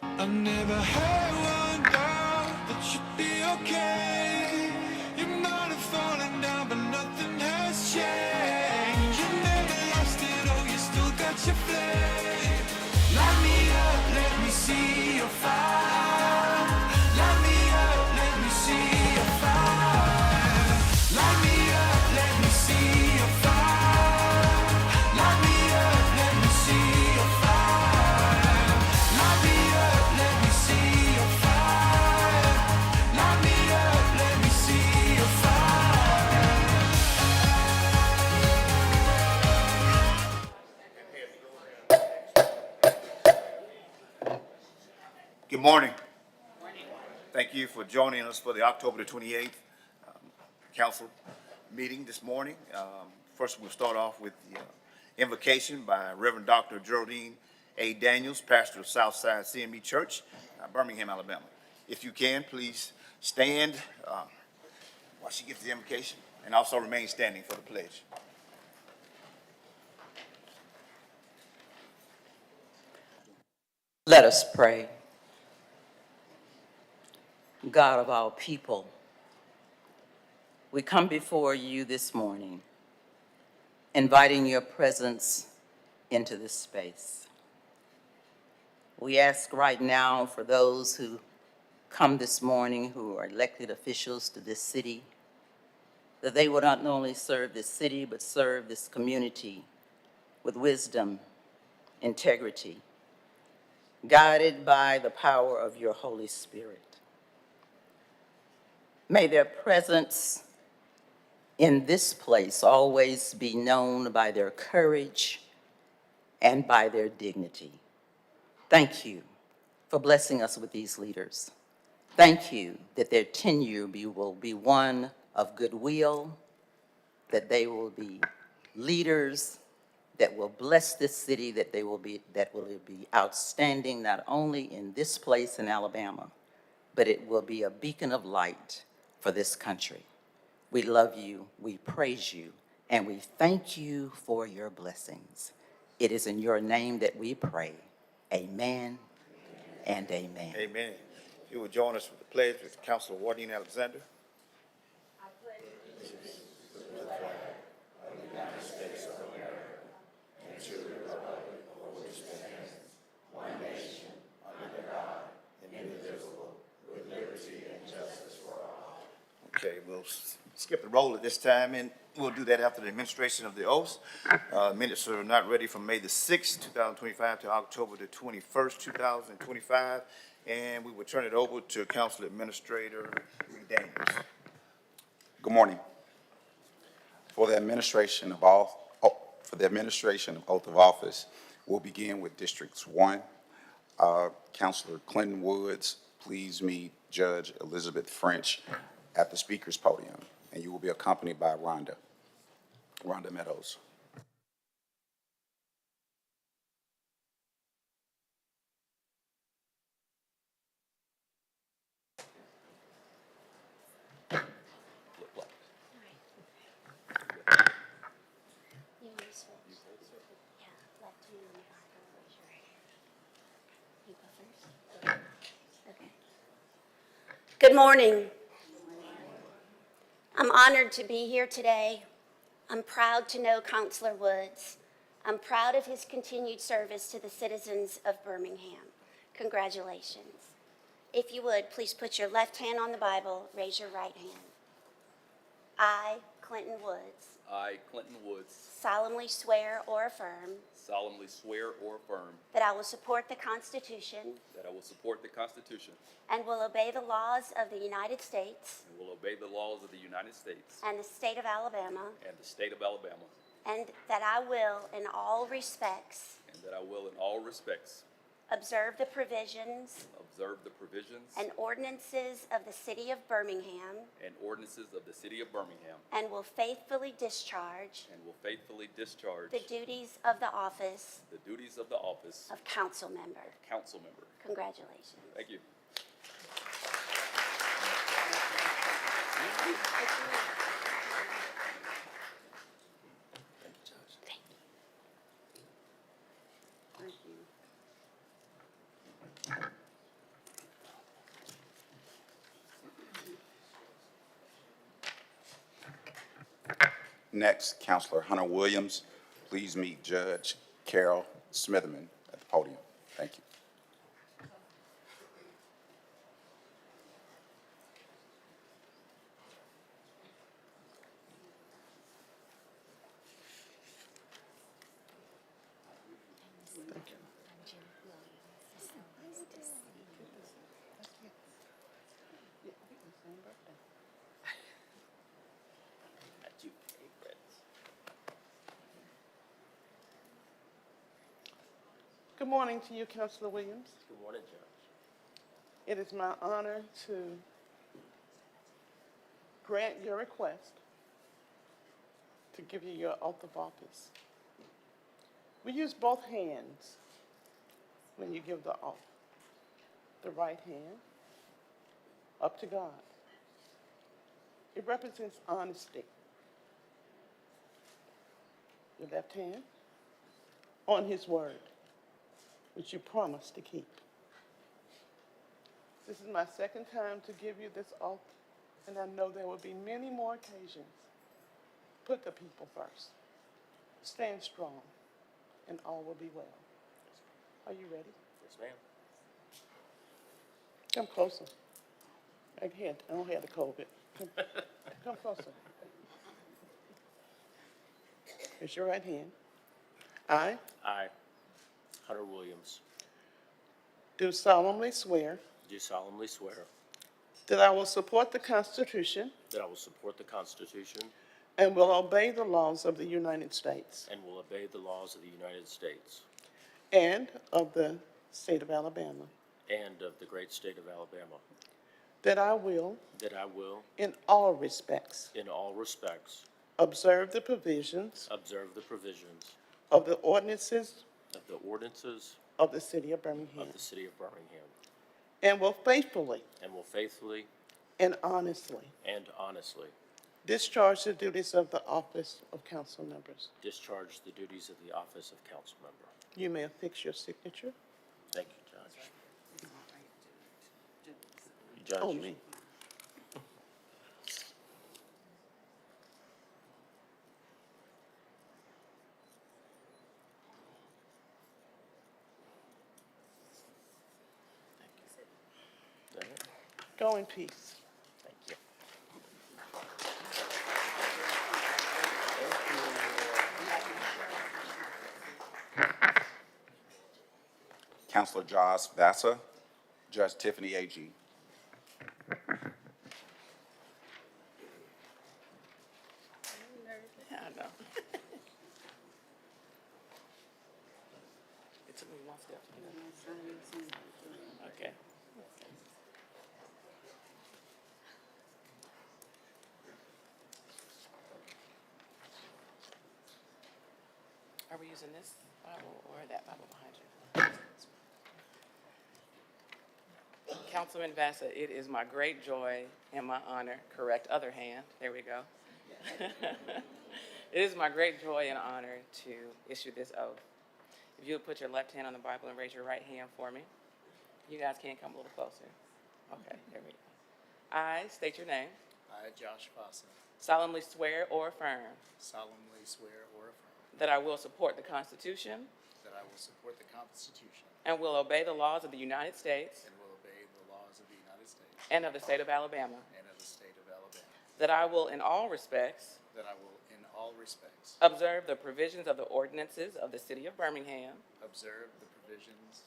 I never had one doubt that you'd be okay. You might have fallen down, but nothing has changed. You never lost it, oh, you still got your flame. Light me up, let me see your fire. Light me up, let me see your fire. Light me up, let me see your fire. Light me up, let me see your fire. Light me up, let me see your fire. Light me up, let me see your fire. Good morning. Thank you for joining us for the October the 28th council meeting this morning. First, we'll start off with the invocation by Reverend Dr. Geraldine A. Daniels, pastor of Southside CME Church, Birmingham, Alabama. If you can, please stand while she gives the invocation, and also remain standing for the pledge. Let us pray. God of all people, we come before you this morning, inviting your presence into this space. We ask right now for those who come this morning who are elected officials to this city, that they will not only serve this city, but serve this community with wisdom, integrity, guided by the power of your Holy Spirit. May their presence in this place always be known by their courage and by their dignity. Thank you for blessing us with these leaders. Thank you that their tenure will be one of goodwill, that they will be leaders that will bless this city, that will be outstanding not only in this place in Alabama, but it will be a beacon of light for this country. We love you, we praise you, and we thank you for your blessings. It is in your name that we pray. Amen and amen. Amen. You will join us with the pledge with Councilor Wardine Alexander. Okay, we'll skip the roll at this time, and we'll do that after the administration of the oaths. Minutes are not ready from May the 6th, 2025 to October the 21st, 2025, and we will turn it over to Council Administrator Daniels. Good morning. For the administration of oath of office, we'll begin with Districts 1. Councilor Clinton Woods, please meet Judge Elizabeth French at the speaker's podium, and you will be accompanied by Rhonda Meadows. Good morning. I'm honored to be here today. I'm proud to know Councilor Woods. I'm proud of his continued service to the citizens of Birmingham. Congratulations. If you would, please put your left hand on the Bible, raise your right hand. I, Clinton Woods, solemnly swear or affirm that I will support the Constitution and will obey the laws of the United States and the state of Alabama, and that I will, in all respects, observe the provisions and ordinances of the city of Birmingham, and will faithfully discharge the duties of the office of council member. Congratulations. Thank you. Next, Counselor Hunter Williams. Please meet Judge Carol Smitherman at the podium. Thank you. Good morning to you, Councilor Williams. Good morning, Judge. It is my honor to grant your request to give you your oath of office. We use both hands when you give the oath. The right hand up to God. It represents honesty. Your left hand on His word, which you promise to keep. This is my second time to give you this oath, and I know there will be many more occasions. Put the people first. Stand strong, and all will be well. Are you ready? Yes, ma'am. Come closer. I don't have the COVID. Come closer. Here's your right hand. I I, Hunter Williams, do solemnly swear do solemnly swear that I will support the Constitution that I will support the Constitution and will obey the laws of the United States and will obey the laws of the United States and of the state of Alabama, and of the great state of Alabama, that I will, in all respects, observe the provisions observe the provisions of the ordinances of the ordinances of the city of Birmingham, of the city of Birmingham, and will faithfully and will faithfully and honestly and honestly discharge the duties of the office of council members. discharge the duties of the office of council member. You may affix your signature. Thank you, Judge. Judge. Oh, me. All right. Go in peace. Thank you. Counselor Josh Vassa, Judge Tiffany A.G. I know. It took me one step to do that. Okay. Are we using this Bible or that Bible behind you? Councilman Vassa, it is my great joy and my honor, correct other hand, there we go. It is my great joy and honor to issue this oath. If you would put your left hand on the Bible and raise your right hand for me. You guys can come a little closer. Okay, there we go. I state your name, I, Josh Fossa, solemnly swear or affirm solemnly swear or affirm that I will support the Constitution that I will support the Constitution and will obey the laws of the United States and will obey the laws of the United States and of the state of Alabama, and of the state of Alabama, that I will in all respects that I will in all respects observe the provisions of the ordinances of the city of Birmingham, observe the provisions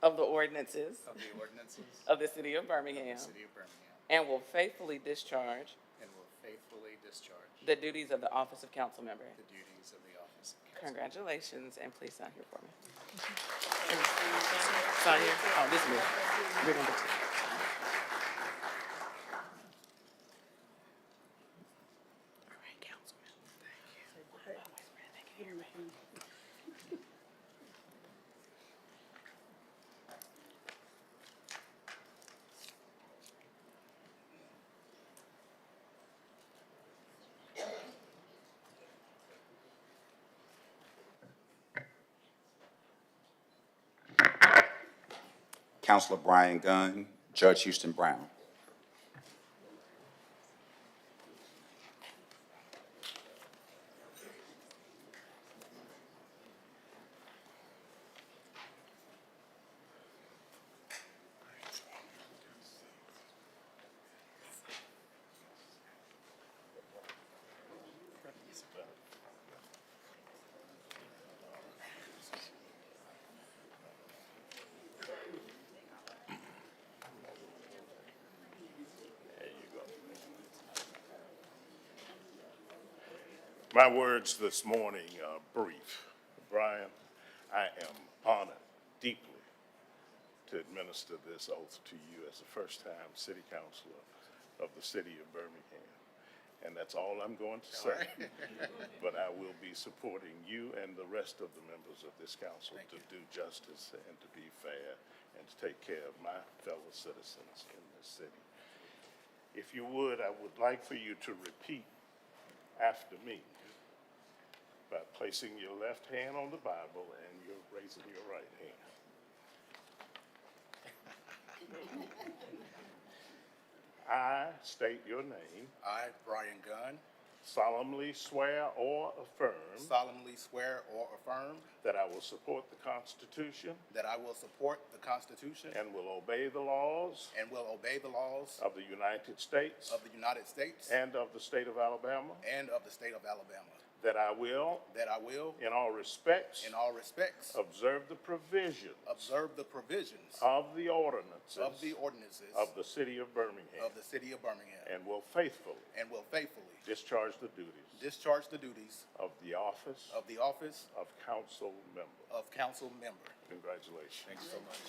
of the ordinances of the ordinances of the city of of Birmingham, the city of Birmingham, and will faithfully discharge and will faithfully discharge the duties of the office of council member. the duties of the office of council. Congratulations, and please sign here for me. Sign here? Oh, this is me. We're gonna do two. All right, Councilman. Thank you. They can hear me. Counselor Brian Gunn, Judge Houston Brown. My words this morning are brief. Brian, I am honored deeply to administer this oath to you as the first-time city councilor of the city of Birmingham. And that's all I'm going to say. But I will be supporting you and the rest of the members of this council to do justice and to be fair and to take care of my fellow citizens in this city. If you would, I would like for you to repeat after me by placing your left hand on the Bible and you're raising your right hand. I state your name, I, Brian Gunn, solemnly swear or affirm solemnly swear or affirm that I will support the Constitution that I will support the Constitution and will obey the laws and will obey the laws of the United States of the United States and of the state of Alabama, and of the state of Alabama, that I will, that I will, in all respects, in all respects, observe the provisions observe the provisions of the ordinances of the ordinances of the city of Birmingham, of the city of Birmingham, and will faithfully discharge the duties of the office of council member. council member. Congratulations. Thank you so much.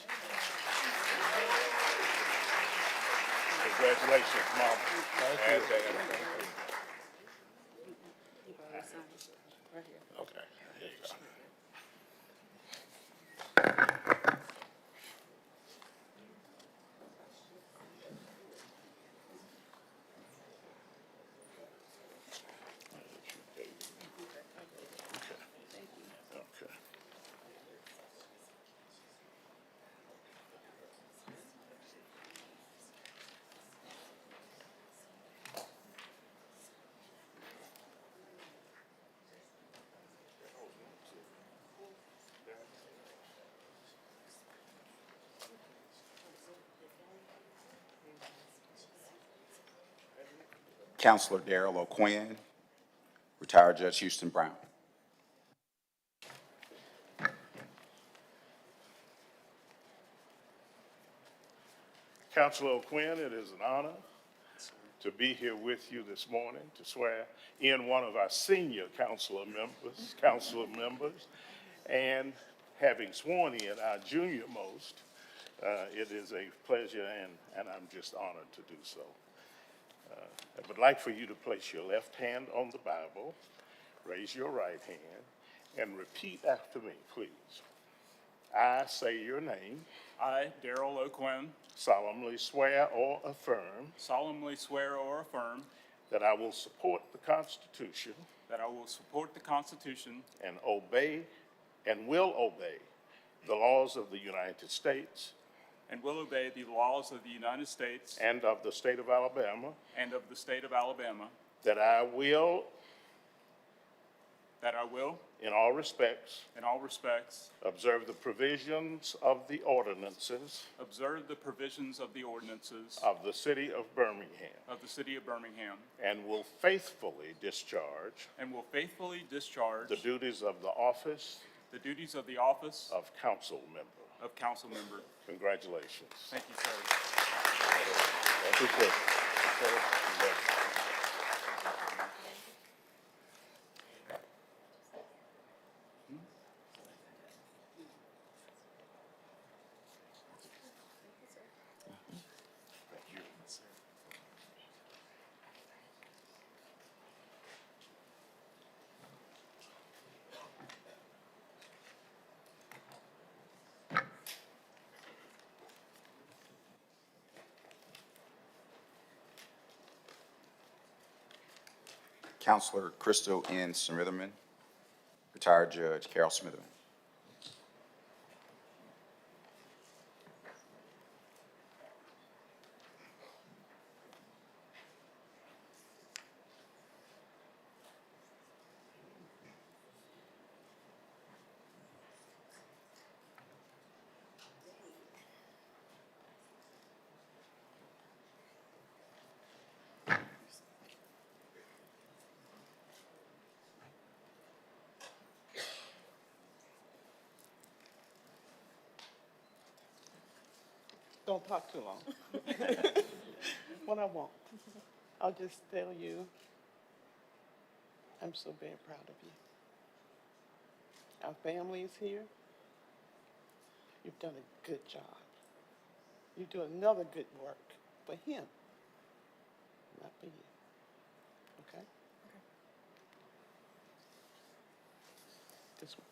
Congratulations, Mama. And Dad. Okay, here you go. Okay. Counselor Darrell O'Quinn, retired Judge Houston Brown. Councilor O'Quinn, it is an honor to be here with you this morning to swear in one of our senior council members, and having sworn in our junior most, it is a pleasure and I'm just honored to do so. I would like for you to place your left hand on the Bible, raise your right hand, and repeat after me, please. I say your name, I, Darrell O'Quinn, solemnly swear or affirm solemnly swear or affirm that I will support the Constitution that I will support the Constitution and will obey the laws of the United States and will obey the laws of the United States and of the state of Alabama, and of the state of Alabama, that I will, in all respects, observe the provisions of the ordinances observe the provisions of the ordinances of the city of Birmingham, of the city of Birmingham, and will faithfully discharge the duties of the office of council member. Congratulations. Thank you, sir. Appreciate it. Counselor Crystal N. Smitherman, retired Judge Carol Smitherman. Don't talk too long. What I want, I'll just tell you, I'm so very proud of you. Our family is here. You've done a good job. You do another good work for him, not for you. Okay? This one.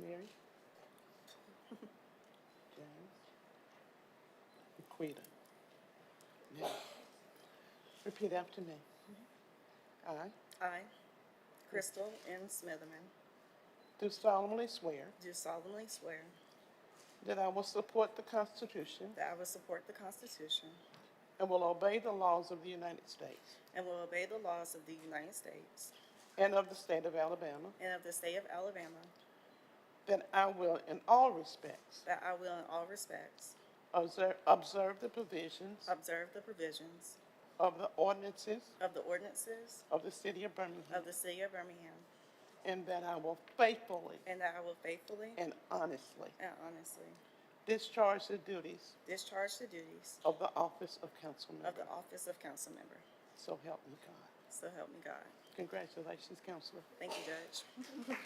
Mary? James? Quita. Now, repeat after me. I I, Crystal N. Smitherman, do solemnly swear do solemnly swear that I will support the Constitution that I will support the Constitution and will obey the laws of the United States and will obey the laws of the United States and of the state of Alabama, and of the state of Alabama, that I will in all respects that I will in all respects observe the provisions observe the provisions of the ordinances of the ordinances of the city of Birmingham, of the city of Birmingham, and that I will faithfully and that I will faithfully and honestly and honestly discharge the duties discharge the duties of the office of council of member. the office of council member. So help me God. So help me God. Congratulations, Counselor. Thank you, Judge.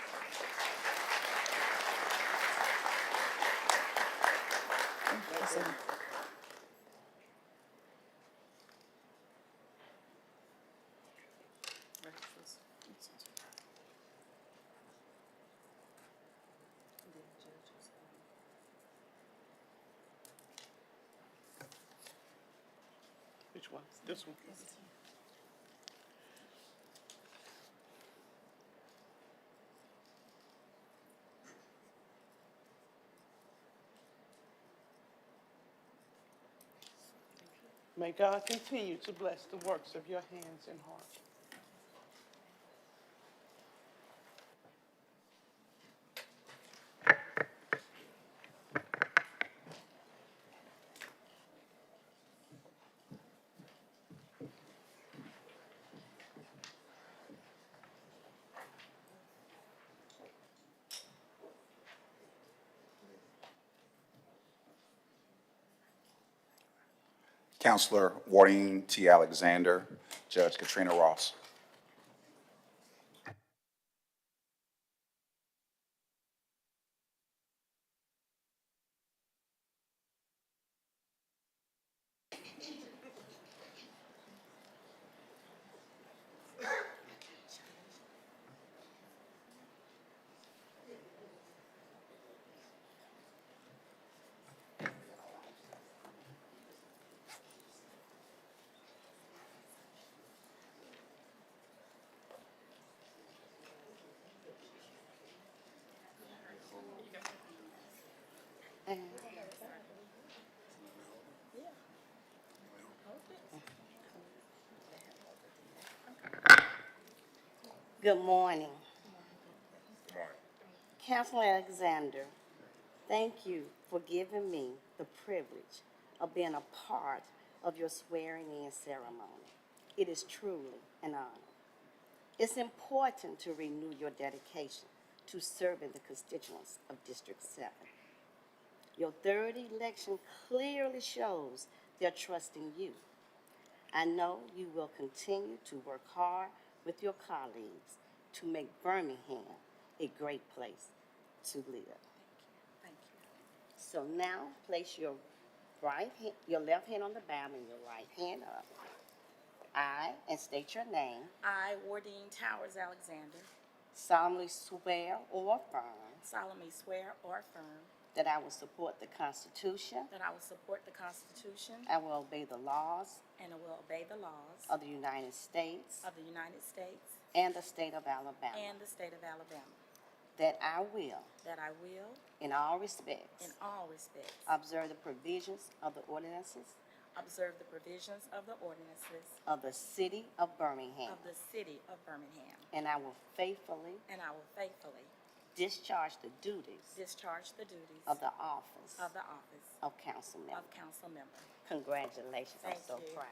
Which one? This one. May God continue to bless the works of your hands and heart. Counselor Warding T. Alexander, Judge Katrina Ross. Good morning. Councilor Alexander, thank you for giving me the privilege of being a part of your swearing-in ceremony. It is truly an honor. It's important to renew your dedication to serving the constituents of District 7. Your third election clearly shows their trust in you. I know you will continue to work hard with your colleagues to make Birmingham a great place to live. Thank you. So now place your your left hand on the Bible and your right hand up. I, and state your name, I, Wardeen Towers Alexander, solemnly swear or affirm solemnly swear or affirm that I will support the Constitution, that I will support the Constitution I will obey the laws and I will obey the laws of the United States of the United States and the state of Alabama, and the state of Alabama, that I will, that I will, in all respects, in all respects, observe the provisions of the ordinances observe the provisions of the ordinances of the city of Birmingham, of the city of Birmingham, and I will faithfully and I will faithfully discharge the duties discharge the duties of the office of the office of council member. of council member. Congratulations, I'm Thank so you. proud.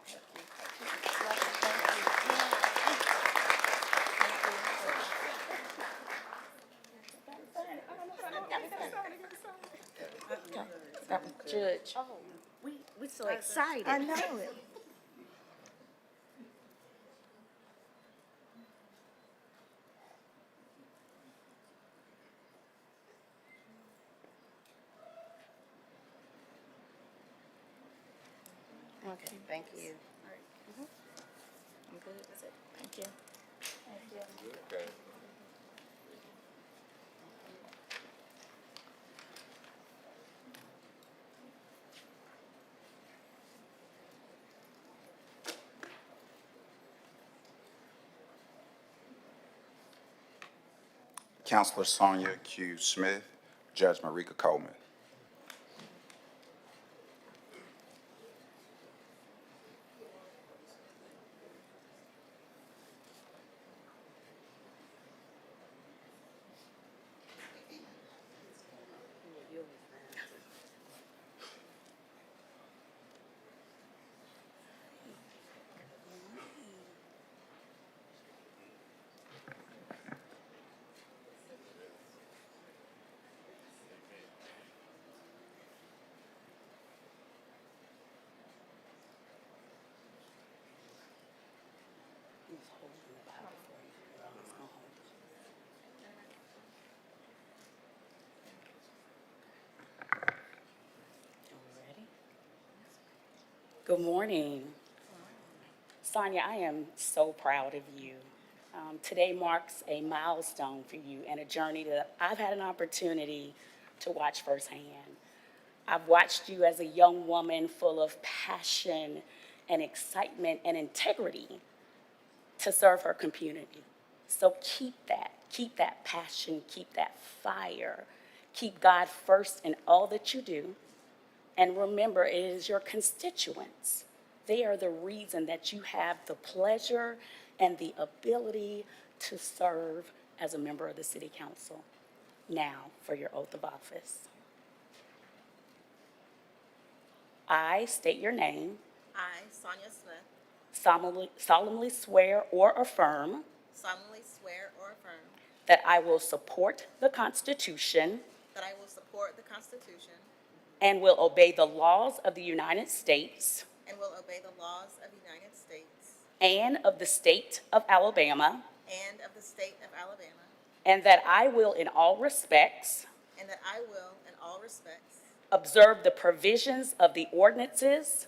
Judge. Oh, we so excited. I know it. Okay, thank you. All right. I'm good, that's it. Thank you. Counselor Sonia Q. Smith, Judge Marika Coleman. Good morning. Sonia, I am so proud of you. Today marks a milestone for you and a journey that I've had an opportunity to watch firsthand. I've watched you as a young woman full of passion and excitement and integrity to serve her community. So keep that passion, keep that fire, keep God first in all that you do. And remember, it is your constituents. They are the reason that you have the pleasure and the ability to serve as a member of the City Council. Now, for your oath of office. I state your name, I, Sonia Smith, solemnly swear or affirm solemnly swear or affirm that I will support the Constitution that I will support the Constitution and will obey the laws of the United States and will obey the laws of the United States and of the state of Alabama, and of the state of Alabama, and that I will in all respects and that I will, in all respects, observe the provisions of the ordinances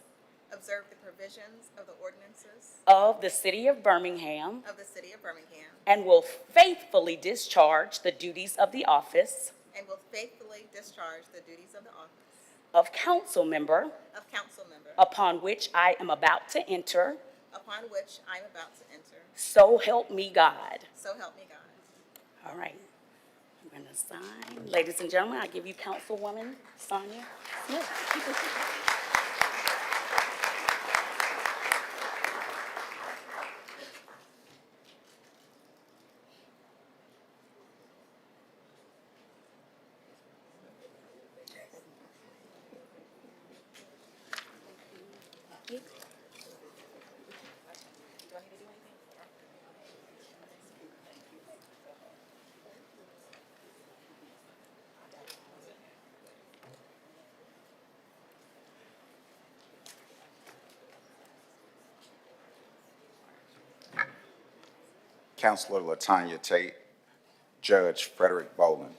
observe the provisions of the ordinances of the City of Birmingham of the City of Birmingham, and will faithfully discharge the duties of the office and will faithfully discharge the duties of the office of council member of council member upon which I am about to enter. upon which I am about to enter. So help me God. So help me God. All right. I'm going to sign. Ladies and gentlemen, I give you Councilwoman Sonia Smith. Counselor Latanya Tate, Judge Frederick Boland.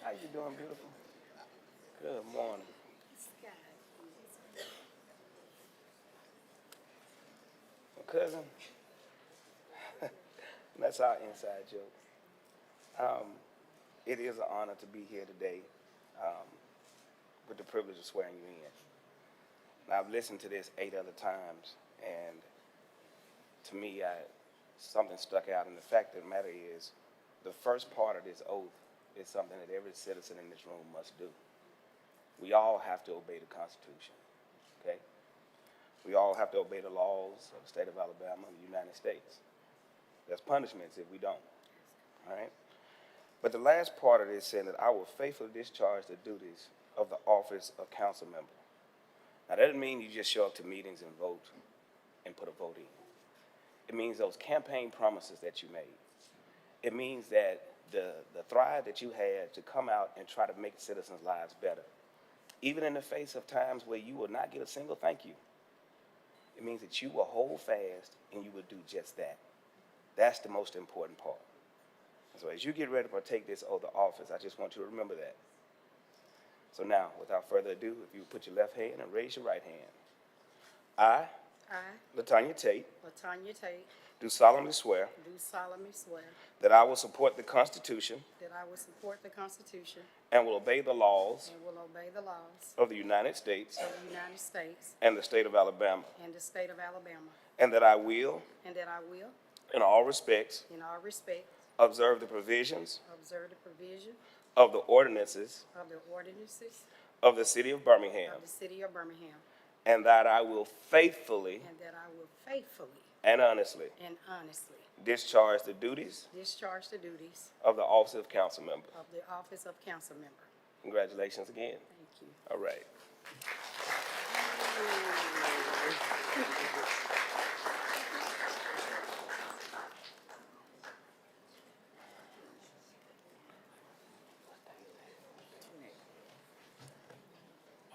How you doing, beautiful? Good morning. Cousin, that's our inside joke. It is an honor to be here today with the privilege of swearing you in. Now, I've listened to this 8 other times, and to me, something stuck out. And the fact of the matter is, the first part of this oath is something that every citizen in this room must do. We all have to obey the Constitution, okay? We all have to obey the laws of the state of Alabama and the United States. There's punishments if we don't, all right? But the last part of this said that I will faithfully discharge the duties of the office of council member. Now, that doesn't mean you just show up to meetings and vote and put a vote in. It means those campaign promises that you made. It means that the thrive that you had to come out and try to make citizens' lives better, even in the face of times where you will not get a single thank you. It means that you will hold fast and you will do just that. That's the most important part. So as you get ready to take this oath of office, I just want you to remember that. So now, without further ado, if you put your left hand and raise your right hand. I, Latanya Tate, Latanya Tate, do solemnly swear do solemnly swear that I will support the Constitution that I will support the Constitution and will obey the laws and will obey the laws of the United States of the United States and the state of Alabama, and the state of Alabama, and that I will, and that I will, in all respects, in all respects, observe the provisions observe the provision of the ordinances of the ordinances of the city of Birmingham, of the city of Birmingham, and that I will faithfully and that I will faithfully and honestly and honestly discharge the duties discharge the duties of the office of council member. of the office of council member. Congratulations again. Thank you. All right.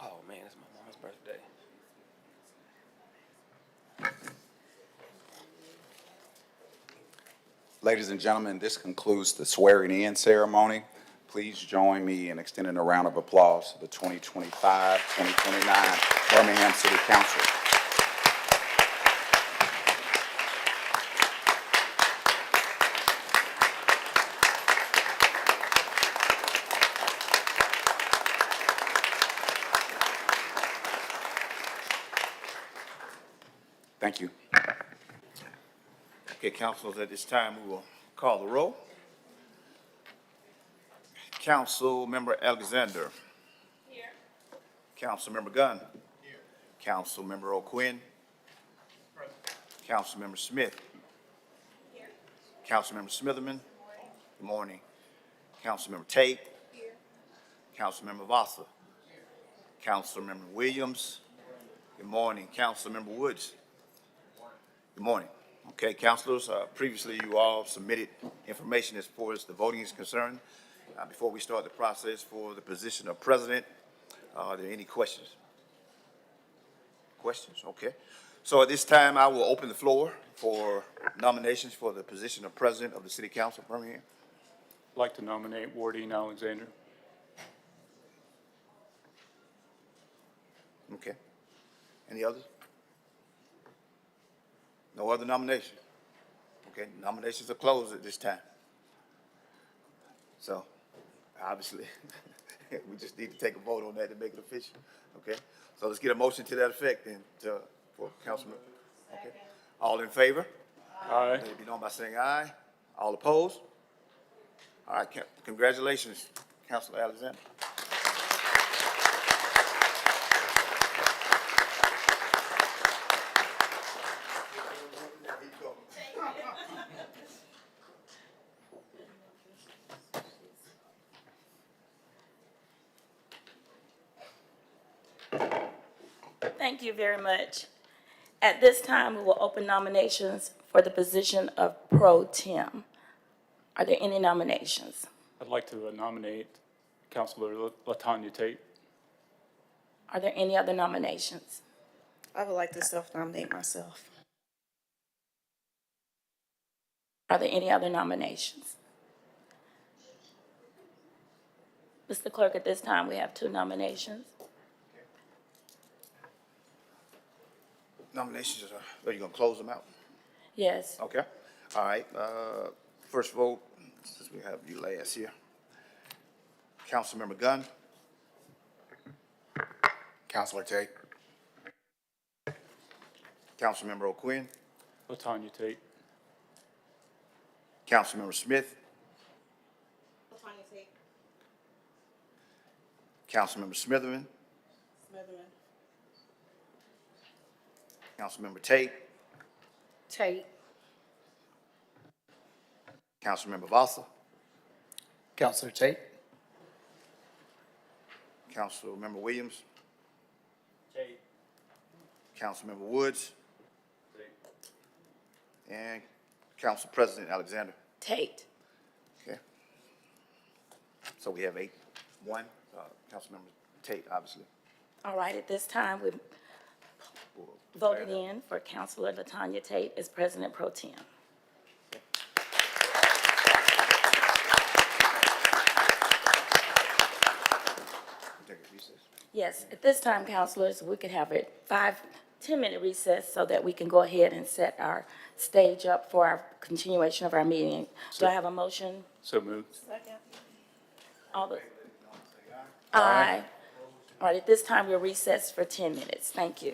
Oh man, it's my mom's birthday. Ladies and gentlemen, this concludes the swearing-in ceremony. Please join me in extending a round of applause to the 2025-2029 Birmingham City Council. Thank you. Okay, councilors, at this time, we will call the roll. Councilmember Alexander. Here. Councilmember Gunn. Here. Councilmember O'Quinn. Present. Councilmember Smith. Here. Councilmember Smitherman. Good morning. Councilmember Tate. Here. Councilmember Vasa. Here. Councilmember Williams. Good morning. Councilmember Woods. Good morning. Okay, councilors, previously you all submitted information as far as the voting is concerned. Before we start the process for the position of president, are there any questions? Questions? Okay. So at this time, I will open the floor for nominations for the position of president of the City Council of Birmingham. I'd like to nominate Wardine Alexander. Okay. Any others? No other nomination? Okay, nominations are closed at this time. So, obviously, we just need to take a vote on that to make it official, okay? So let's get a motion to that effect then, for Councilman. Okay. All in favor? Aye. Let it be known by saying aye. All opposed? All right, congratulations, Councilor Alexander. Thank you very much. At this time, we will open nominations for the position of pro tem. Are there any nominations? I'd like to nominate Councilor Latanya Tate. Are there any other nominations? I would like to self-nominate myself. Are there any other nominations? Mr. Clerk, at this time, we have 2 nominations. Nominations are you gonna close them out? Yes. Okay. All right, first vote, since we have you last here. Councilmember Gunn. Counselor Tate. Councilmember O'Quinn. Latanya Tate. Councilmember Smith. Latanya Tate. Councilmember Smitherman. Smitherman. Councilmember Tate. Tate. Councilmember Vasa. Counselor Tate. Councilmember Williams. Tate. Councilmember Woods. And Council President Alexander. Tate. Okay. So we have 8-1, Councilmember Tate, obviously. All right, at this time, we We'll voted declare that. in for Councilor Latanya Tate as President Pro Tem. Take a recess. Yes, at this time, councilors, we could have a 5-10-minute recess so that we can go ahead and set our stage up for our continuation of our meeting. Do I have a motion? So moved. All the. Aye. All right, at this time, we're recessed for 10 minutes. Thank you.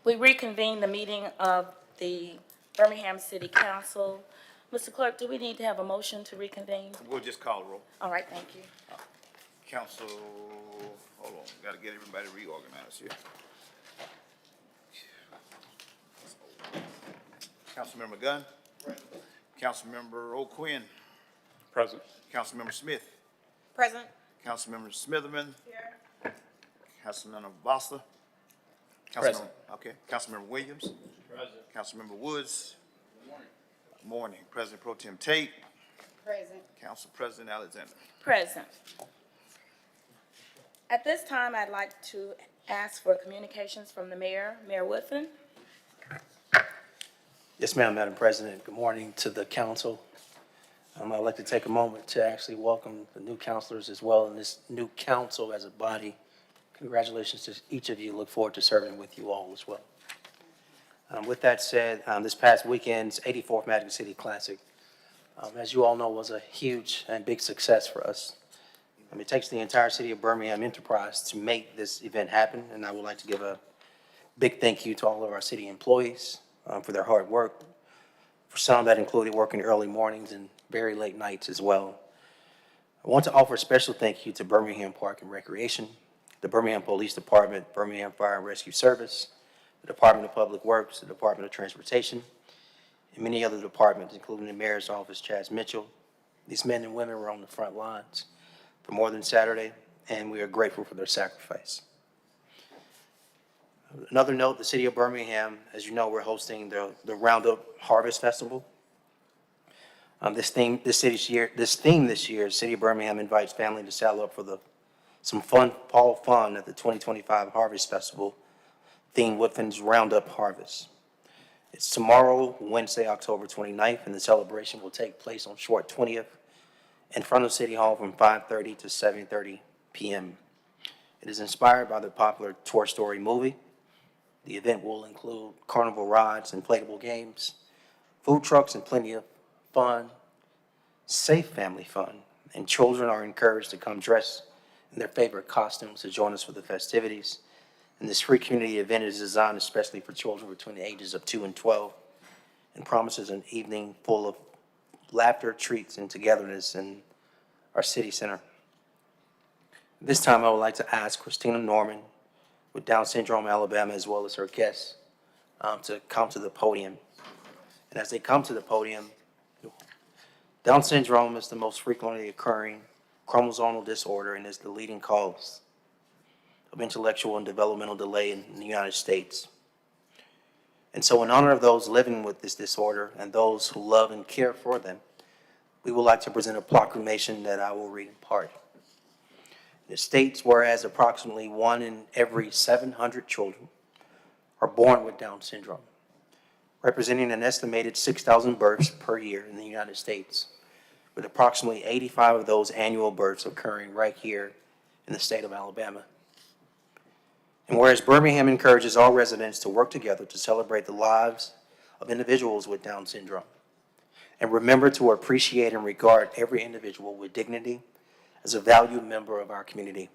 We reconvene the meeting of the Birmingham City Council. Mr. Clerk, do we need to have a motion to reconvene? We'll just call the roll. All right, thank you. Council, hold on, gotta get everybody reorganized here. Councilmember Gunn. Councilmember O'Quinn. Present. Councilmember Smith. Present. Councilmember Smitherman. Here. Councilmember Bosler. Present. Okay. Councilmember Williams. Present. Councilmember Woods. Morning. President Pro Tem Tate. Present. Council President Alexander. Present. At this time, I'd like to ask for communications from the mayor. Mayor Woodfin. Yes, ma'am, Madam President. Good morning to the council. I'd like to take a moment to actually welcome the new councilors as well and this new council as a body. Congratulations to each of you. Look forward to serving with you all as well. With that said, this past weekend's 84th Magic City Classic, as you all know, was a huge and big success for us. It takes the entire city of Birmingham enterprise to make this event happen, and I would like to give a big thank you to all of our city employees for their hard work. For some, that included working early mornings and very late nights as well. I want to offer a special thank you to Birmingham Park and Recreation, the Birmingham Police Department, Birmingham Fire and Rescue Service, the Department of Public Works, the Department of Transportation, and many other departments, including the Mayor's Office, Chaz Mitchell. These men and women were on the front lines for more than Saturday, and we are grateful for their sacrifice. Another note, the city of Birmingham, as you know, we're hosting the Roundup Harvest Festival. This theme this year, City of Birmingham invites families to saddle up for some fall fun at the 2025 Harvest Festival, themed Woodfin's Roundup Harvest. It's tomorrow, Wednesday, October 29th, and the celebration will take place on Short 20th in front of City Hall from 5:30 to 7:30 p.m. It is inspired by the popular Toy Story movie. The event will include carnival rides, inflatable games, food trucks, and plenty of fun, safe family fun. And children are encouraged to come dressed in their favorite costumes to join us for the festivities. And this free community event is designed especially for children between the ages of 2 and 12 and promises an evening full of laughter, treats, and togetherness in our city center. This time, I would like to ask Christina Norman with Down Syndrome Alabama, as well as her guests, to come to the podium. And as they come to the podium, Down syndrome is the most frequently occurring chromosomal disorder and is the leading cause of intellectual and developmental delay in the United States. And so in honor of those living with this disorder and those who love and care for them, we would like to present a proclamation that I will read in part. It states, whereas approximately 1 in every 700 children are born with Down syndrome, representing an estimated 6,000 births per year in the United States, with approximately 85 of those annual births occurring right here in the state of Alabama. And whereas Birmingham encourages all residents to work together to celebrate the lives of individuals with Down syndrome, and remember to appreciate and regard every individual with dignity as a valued member of our community.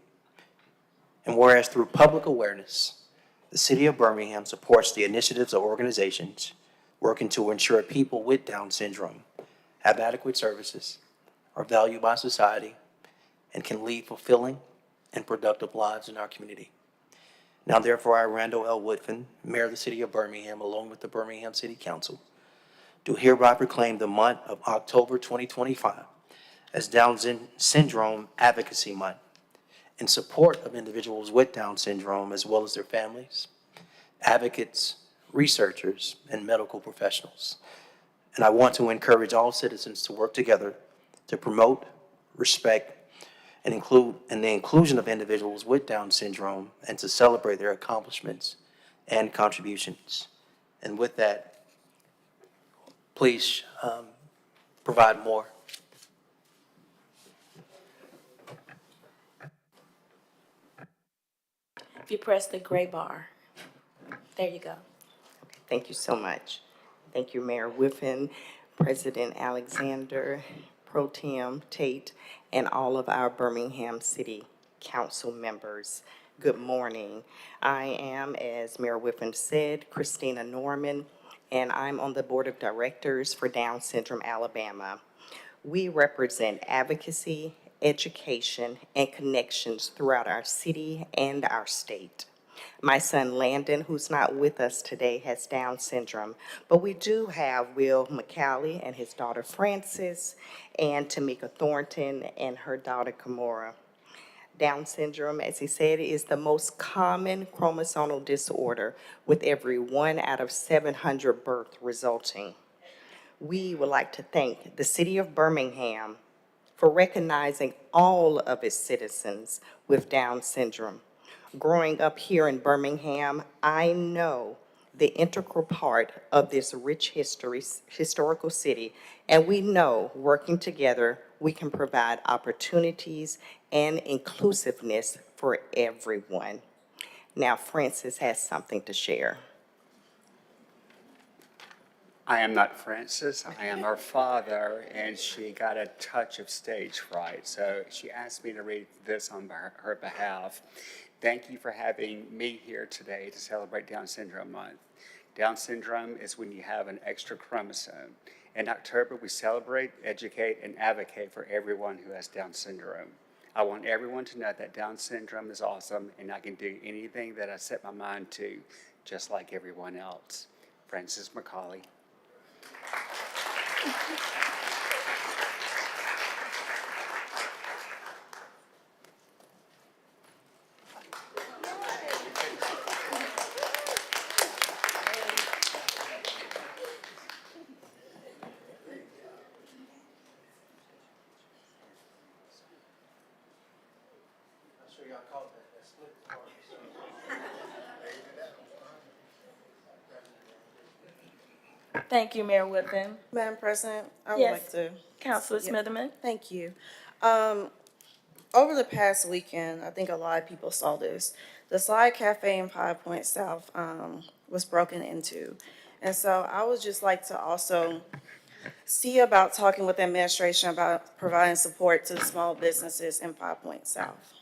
And whereas through public awareness, the city of Birmingham supports the initiatives of organizations working to ensure people with Down syndrome have adequate services, are valued by society, and can lead fulfilling and productive lives in our community. Now, therefore, I, Randall L. Woodfin, Mayor of the City of Birmingham, along with the Birmingham City Council, do hereby proclaim the month of October 2025 as Down Syndrome Advocacy Month in support of individuals with Down syndrome as well as their families, advocates, researchers, and medical professionals. And I want to encourage all citizens to work together to promote, respect, and the inclusion of individuals with Down syndrome and to celebrate their accomplishments and contributions. And with that, please provide more. If you press the gray bar, there you go. Thank you so much. Thank you, Mayor Whiffen, President Alexander, Pro Tem Tate, and all of our Birmingham City Council members. Good morning. I am, as Mayor Whiffen said, Christina Norman, and I'm on the Board of Directors for Down Syndrome Alabama. We represent advocacy, education, and connections throughout our city and our state. My son Landon, who's not with us today, has Down syndrome, but we do have Will McCallie and his daughter Frances, and Tamika Thornton and her daughter Kimora. Down syndrome, as he said, is the most common chromosomal disorder, with every 1 out of 700 births resulting. We would like to thank the City of Birmingham for recognizing all of its citizens with Down syndrome. Growing up here in Birmingham, I know the integral part of this rich historical city, and we know working together, we can provide opportunities and inclusiveness for everyone. Now, Frances has something to share. I am not Frances, I am her father, and she got a touch of stage fright, so she asked me to read this on her behalf. Thank you for having me here today to celebrate Down Syndrome Month. Down syndrome is when you have an extra chromosome. In October, we celebrate, educate, and advocate for everyone who has Down syndrome. I want everyone to know that Down syndrome is awesome, and I can do anything that I set my mind to, just like everyone else. Frances McCauley. Thank you, Mayor Whiffen. Madam President, I would Yes, like to. Councilor Yeah, Smitherman. Thank you. Um, Over the past weekend, I think a lot of people saw this. The Slide Cafe in 5 Point South was broken into. And so I would just like to also see about talking with the administration about providing support to the small businesses in 5 Point South.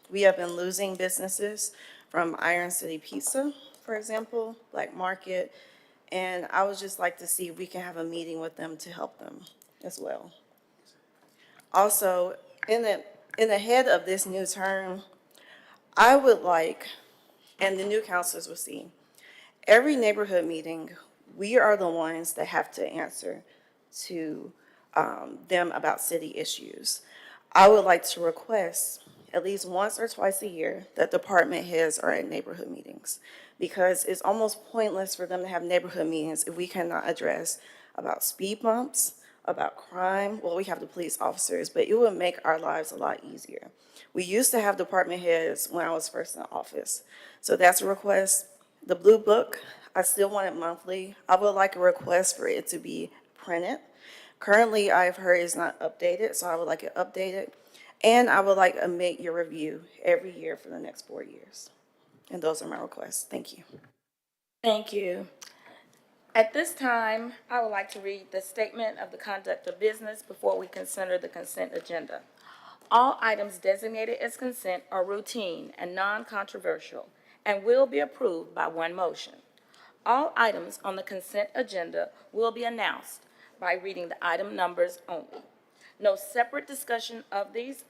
We have been losing businesses from Iron City Pizza, for example, Black Market, and I would just like to see if we can have a meeting with them to help them as well. Also, in the head of this new term, I would like, and the new councilors will see, every neighborhood meeting, we are the ones that have to answer to them about city issues. I would like to request at least once or twice a year that department heads are at neighborhood meetings, because it's almost pointless for them to have neighborhood meetings if we cannot address about speed bumps, about crime. Well, we have the police officers, but it would make our lives a lot easier. We used to have department heads when I was first in office. So that's a request. The Blue Book, I still want it monthly. I would like a request for it to be printed. Currently, I've heard it's not updated, so I would like it updated. And I would like a mid-year review every year for the next 4 years. And those are my requests. Thank you. Thank you. At this time, I would like to read the statement of the conduct of business before we consider the consent agenda. All items designated as consent are routine and non-controversial and will be approved by one motion. All items on the consent agenda will be announced by reading the item numbers only. No separate discussion of these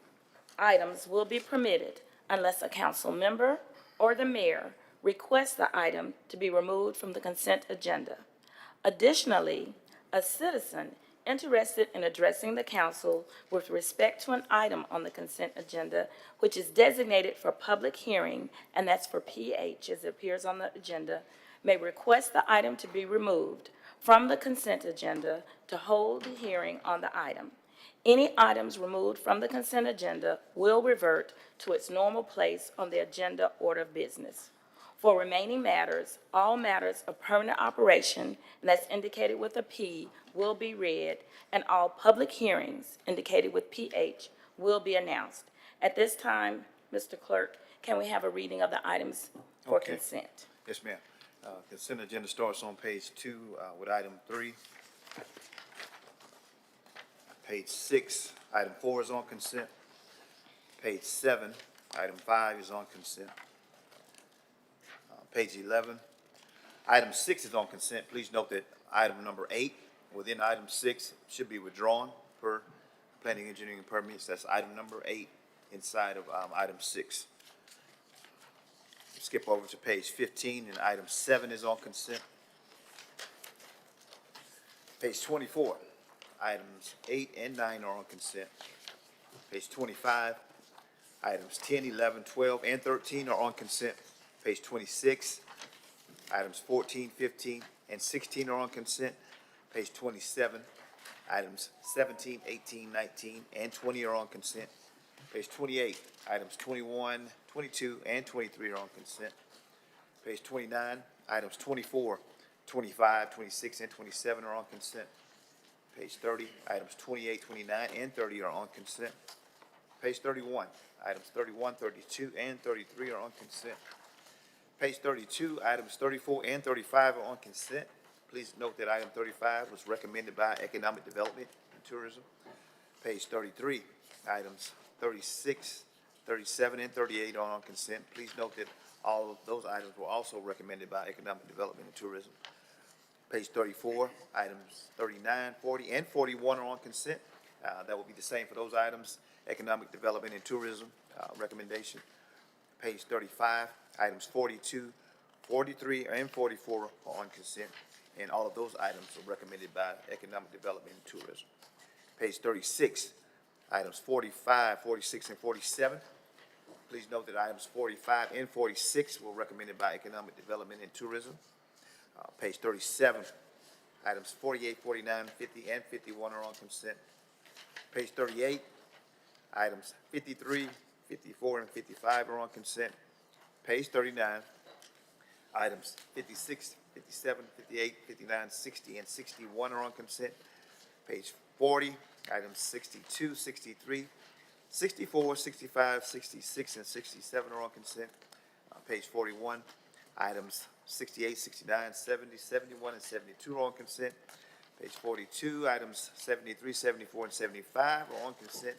items will be permitted unless a council member or the mayor requests the item to be removed from the consent agenda. Additionally, a citizen interested in addressing the council with respect to an item on the consent agenda, which is designated for public hearing, and that's for PH as it appears on the agenda, may request the item to be removed from the consent agenda to hold the hearing on the item. Any items removed from the consent agenda will revert to its normal place on the agenda order of business. For remaining matters, all matters of permanent operation, and that's indicated with a P, will be read, and all public hearings indicated with PH will be announced. At this time, Mr. Clerk, can we have a reading of the items for Okay. consent? Yes, ma'am. Consent agenda starts on page 2 with item 3. Page 6, item 4 is on consent. Page 7, Item 5 is on consent. Page 11. Item 6 is on consent. Please note that item number 8 within item 6 should be withdrawn per planning, engineering, and permits. That's item number 8 inside of item 6. Skip over to page 15, and item 7 is on consent. Page 24, items 8 and 9 are on consent. Page 25, items 10, 11, 12, and 13 are on consent. Page 26, items 14, 15, and 16 are on consent. Page 27, items 17, 18, 19, and 20 are on consent. Page 28, items 21, 22, and 23 are on consent. Page 29, items 24, 25, 26, and 27 are on consent. Page 30, items 28, 29, and 30 are on consent. Page 31, items 31, 32, and 33 are on consent. Page 32, items 34 and 35 are on consent. Please note that item 35 was recommended by Economic Development and Tourism. Page 33, items 36, 37, and 38 are on consent. Please note that all of those items were also recommended by Economic Development and Tourism. Page 34, items 39, 40, and 41 are on consent. That will be the same for those items. Economic Development and Tourism recommendation. Page 35, items 42, 43, and 44 are on consent, and all of those items are recommended by Economic Development and Tourism. Page 36, items 45, 46, and 47. Please note that items 45 and 46 were recommended by Economic Development and Tourism. Page 37, items 48, 49, 50, and 51 are on consent. Page 38, items 53, 54, and 55 are on consent. Page 39, items 56, 57, 58, 59, 60, and 61 are on consent. Page 40, items 62, 63, 64, 65, 66, and 67 are on consent. Page 41, items 68, 69, 70, 71, and 72 are on consent. Page 42, items 73, 74, and 75 are on consent.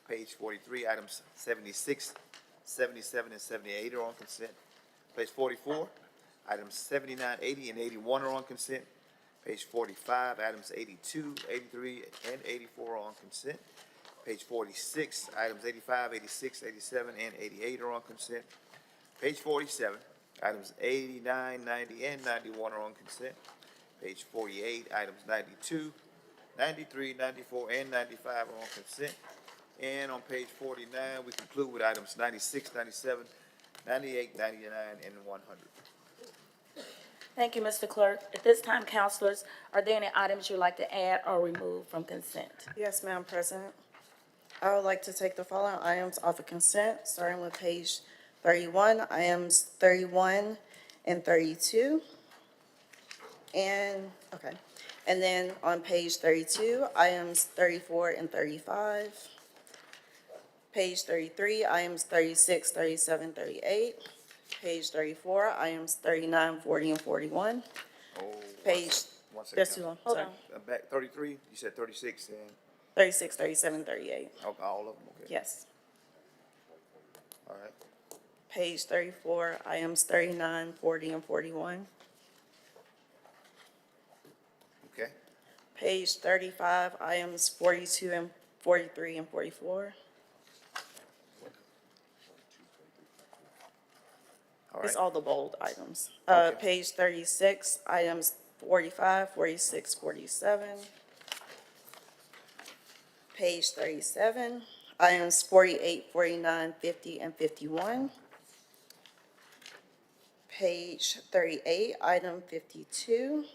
Page 43, items 76, 77, and 78 are on consent. Page 44, items 79, 80, and 81 are on consent. Page 45, items 82, 83, and 84 are on consent. Page 46, items 85, 86, 87, and 88 are on consent. Page 47, items 89, 90, and 91 are on consent. Page 48, items 92, 93, 94, and 95 are on consent. And on page 49, we conclude with items 96, 97, 98, 99, and 100. Thank you, Mr. Clerk. At this time, councilors, are there any items you'd like to add or remove from consent? Yes, Madam President. I would like to take the following items off of consent, starting with page 31, items 31 and 32. And then on page 32, items 34 and 35. Page 33, items 36, 37, 38. Page 34, items 39, 40, and 41. Page, One second. that's too long, sorry. Back 33, you said 36 and, 36, 37, 38. okay, all of them, okay. Yes. All right. Page 34, items 39, 40, and 41. Okay. Page 35, items 42 and 43 and 44. All It's right. all the bold items. Okay. Page 36, items 45, 46, 47. Page 37, items 48, 49, 50, and 51. Page 38, item 52.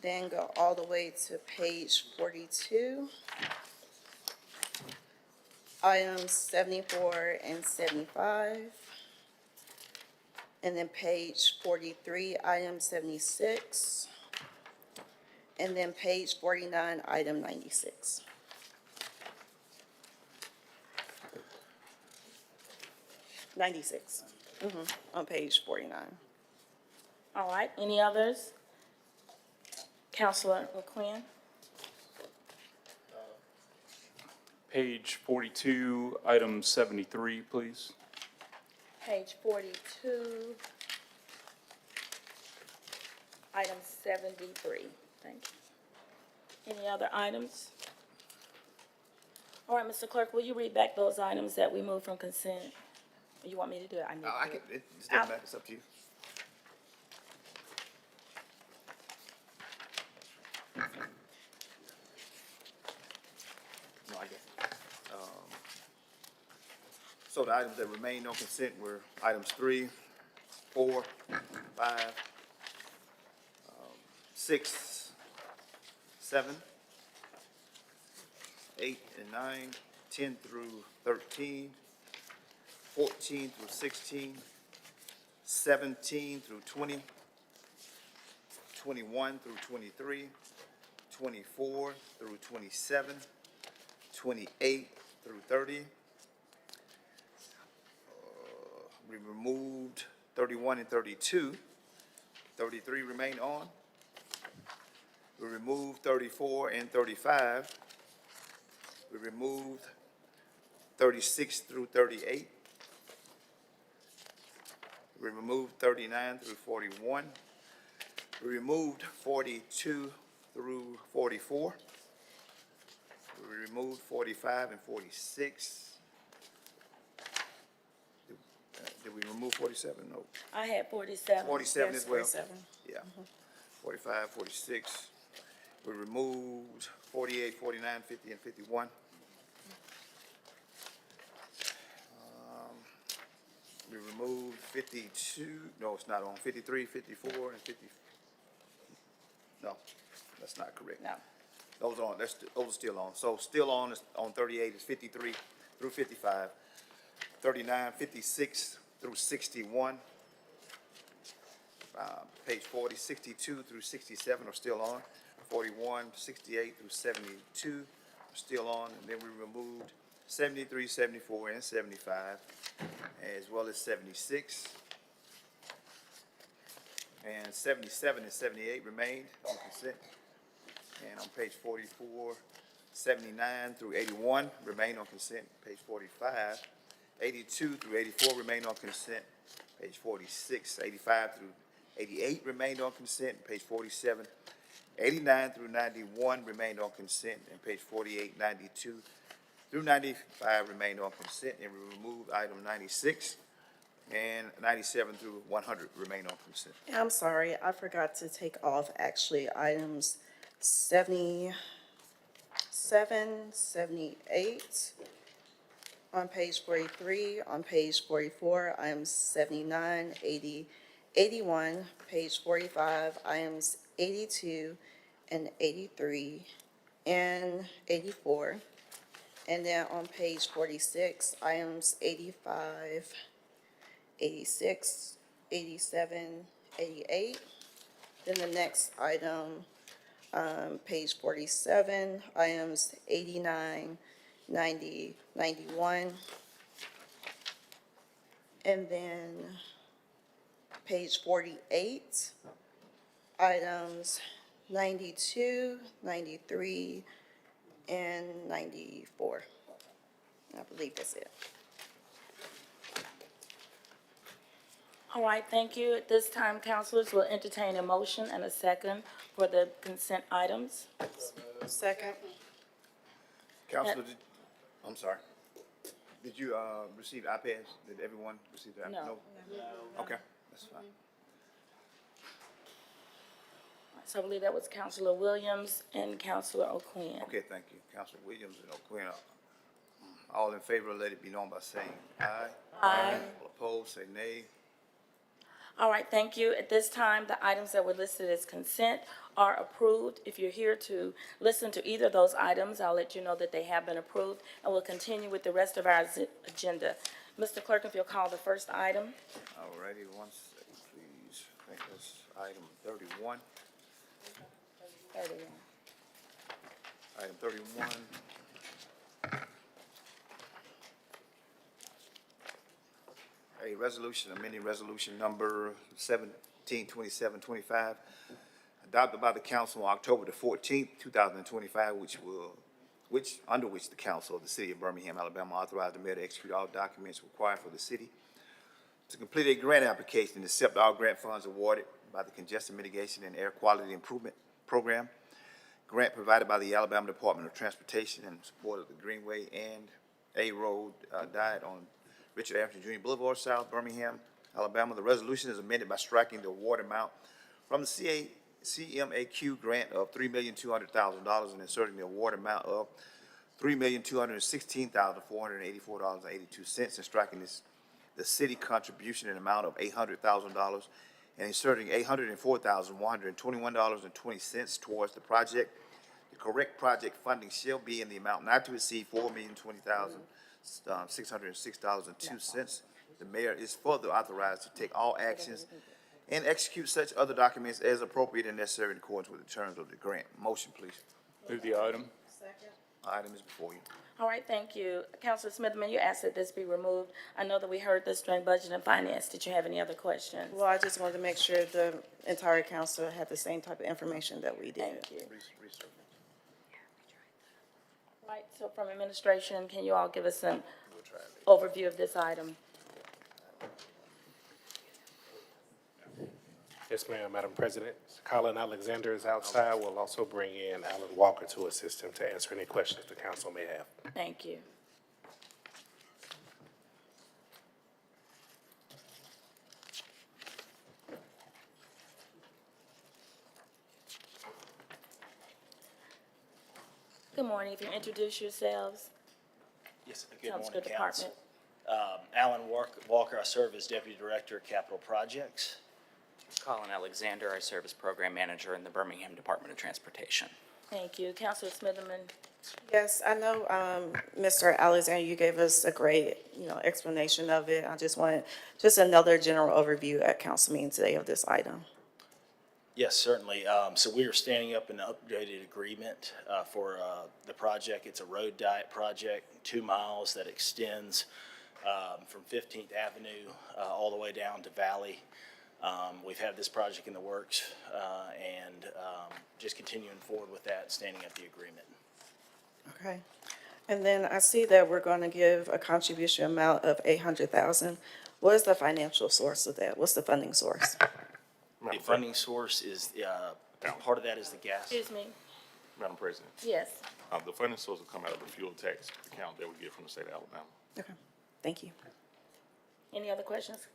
Then go all the way to page 42. Items 74 and 75. And then page 43, item 76. And then page 49, item 96. On page 49. All right, any others? Councilor LaQuinn? Page 42, item 73, please. Page 42, item 73. Thank you. Any other items? All right, Mr. Clerk, will you read back those items that we moved from consent? Or you want me to do it? I need to I do can, it. it doesn't matter, it's up to you. No, I guess. So the items that remained on consent were items 3, 4, 5, 6, 7, 8 and 9, 10 through 13, 14 through 16, 17 through 20, 21 through 23, 24 through 27, 28 through 30. We removed 31 and 32. 33 remain on. We removed 34 and 35. We removed 36 through 38. We removed 39 through 41. We removed 42 through 44. We removed 45 and 46. Did we remove 47? No. I had 47. 47 Yes, as well? 47. Yeah. 45, 46. We removed 48, 49, 50, and 51. We removed 52, no, it's not on, 53, 54, and 50. No, that's not correct. No. Those are still on. So still on is on 38 is 53 through 55, 39, 56 through 61. Page 40, 62 through 67 are still on. 41, 68 through 72 are still on. And then we removed 73, 74, and 75, as well as 76. And 77 and 78 remained on consent. And on page 44, 79 through 81 remain on consent. Page 45, 82 through 84 remain on consent. Page 46, 85 through 88 remained on consent. Page 47, 89 through 91 remained on consent. And page 48, 92 through 95 remained on consent. And we removed item 96. And 97 through 100 remain on consent. Yeah, I'm sorry, I forgot to take off actually items 77, 78 on page 43, on page 44, items 79, 80, 81, page 45, items 82 and 83, and 84. And then on page 46, items 85, 86, 87, 88. Then the next item, page 47, items 89, 90, 91. And then page 48, items 92, 93, and 94. I believe that's it. All right, thank you. At this time, councilors will entertain a motion and a second for the consent items. Second. Counselor, I'm sorry. Did you, receive iPads? Did everyone receive that? No. Okay, that's fine. So I believe that was Councilor Williams and Councilor O'Quinn. Okay, thank you. Counselor Williams and O'Quinn. All in favor, let it be known by saying aye. Aye. All opposed, say nay. All right, thank you. At this time, the items that were listed as consent are approved. If you're here to listen to either of those items, I'll let you know that they have been approved, and we'll continue with the rest of our agenda. Mr. Clerk, if you'll call the first item. All righty, 1 second, please. I think that's item 31. 31. Item 31. A resolution, amending resolution number 172725, adopted by the council on October the 14th, 2025, which will under which the council of the city of Birmingham, Alabama authorized the mayor to execute all documents required for the city to complete a grant application and accept all grant funds awarded by the Congestion Mitigation and Air Quality Improvement Program. Grant provided by the Alabama Department of Transportation in support of the Greenway and A Road diet on Richard Avenue Jr. Boulevard, South Birmingham, Alabama. The resolution is amended by striking the award amount from the CMAQ grant of $3,200,000 and inserting the award amount of $3,216,484.82 and striking the city contribution in amount of $800,000 and inserting $804,121.20 towards the project. The correct project funding shall be in the amount not to exceed $4,020,606.02. The mayor is further authorized to take all actions and execute such other documents as appropriate and necessary in accordance with the terms of the grant. Motion, please. Move the item. Item is before you. All right, thank you. Councilor Smithman, you asked that this be removed. I know that we heard this during Budget and Finance. Did you have any other questions? Well, I just wanted to make sure the entire council had the same type of information that we did. Thank you. Right, so from administration, can you all give us an overview of this item? Yes, ma'am, Madam President. Colin Alexander is outside. We'll also bring in Alan Walker to assist him to answer any questions the council may have. Thank you. Good morning. If you introduce yourselves. Yes, good Council morning, Department. Council. Alan Walker, I serve as Deputy Director of Capital Projects. Colin Alexander, I serve as Program Manager in the Birmingham Department of Transportation. Thank you. Councilor Smitherman. Yes, I know, Mr. Alexander, you gave us a great, explanation of it. I just wanted just another general overview at council meeting today of this item. Yes, certainly. So we are standing up an updated agreement for the project. It's a road diet project, 2 miles that extends from 15th Avenue all the way down to Valley. We've had this project in the works and just continuing forward with that, standing up the agreement. Okay. And then I see that we're going to give a contribution amount of $800,000. What is the financial source of that? What's the funding source? The funding source is, part of that is the gas. Excuse me. Madam President, Yes. the funding source will come out of the fuel tax account that we get from the state of Alabama. Okay, thank you. Any other questions?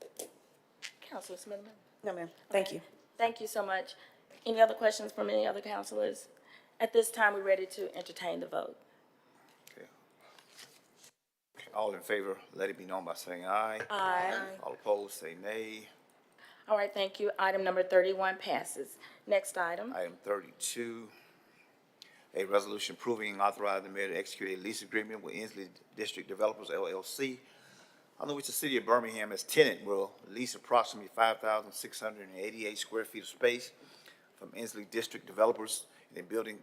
Councilor Smitherman? No, ma'am, thank you. Thank you so much. Any other questions from any other councilors? At this time, we're ready to entertain the vote. Okay. All in favor, let it be known by saying aye. Aye. All opposed, say nay. All right, thank you. Item number 31 passes. Next item. Item 32, a resolution approving and authorizing the mayor to execute a lease agreement with Inslee District Developers LLC, under which the city of Birmingham as tenant will lease approximately 5,688 square feet of space from Inslee District Developers. In the building,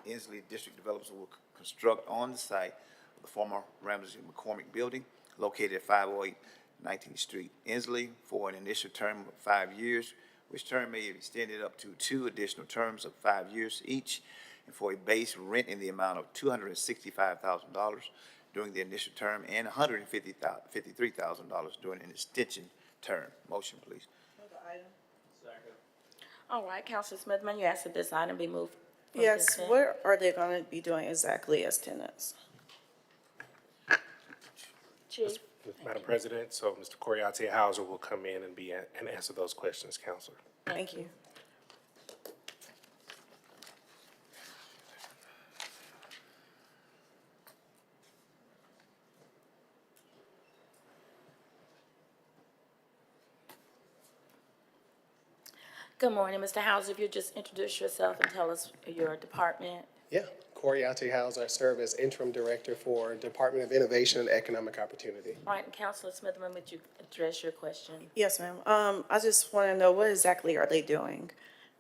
Inslee District Developers will construct on the site of the former Ramsey McCormick Building located at 508 19th Street, Inslee, for an initial term of 5 years, which term may be extended up to 2 additional terms of 5 years each, and for a base rent in the amount of $265,000 during the initial term and $153,000 during an extension term. Motion, please. All right, Councilor Smitherman, you asked that this item be moved. for Yes, consent. what are they going to be doing exactly as tenants? Chief? Madam President, so Mr. Coriaty Hauser will come in and answer those questions, Counselor. Thank you. Good morning, Mr. Hauser. If you just introduce yourself and tell us your department. Yeah, Coriaty Hauser. I serve as interim director for Department of Innovation and Economic Opportunity. All right, and Councilor Smitherman, would you address your question? Yes, ma'am. I just want to know, what exactly are they doing?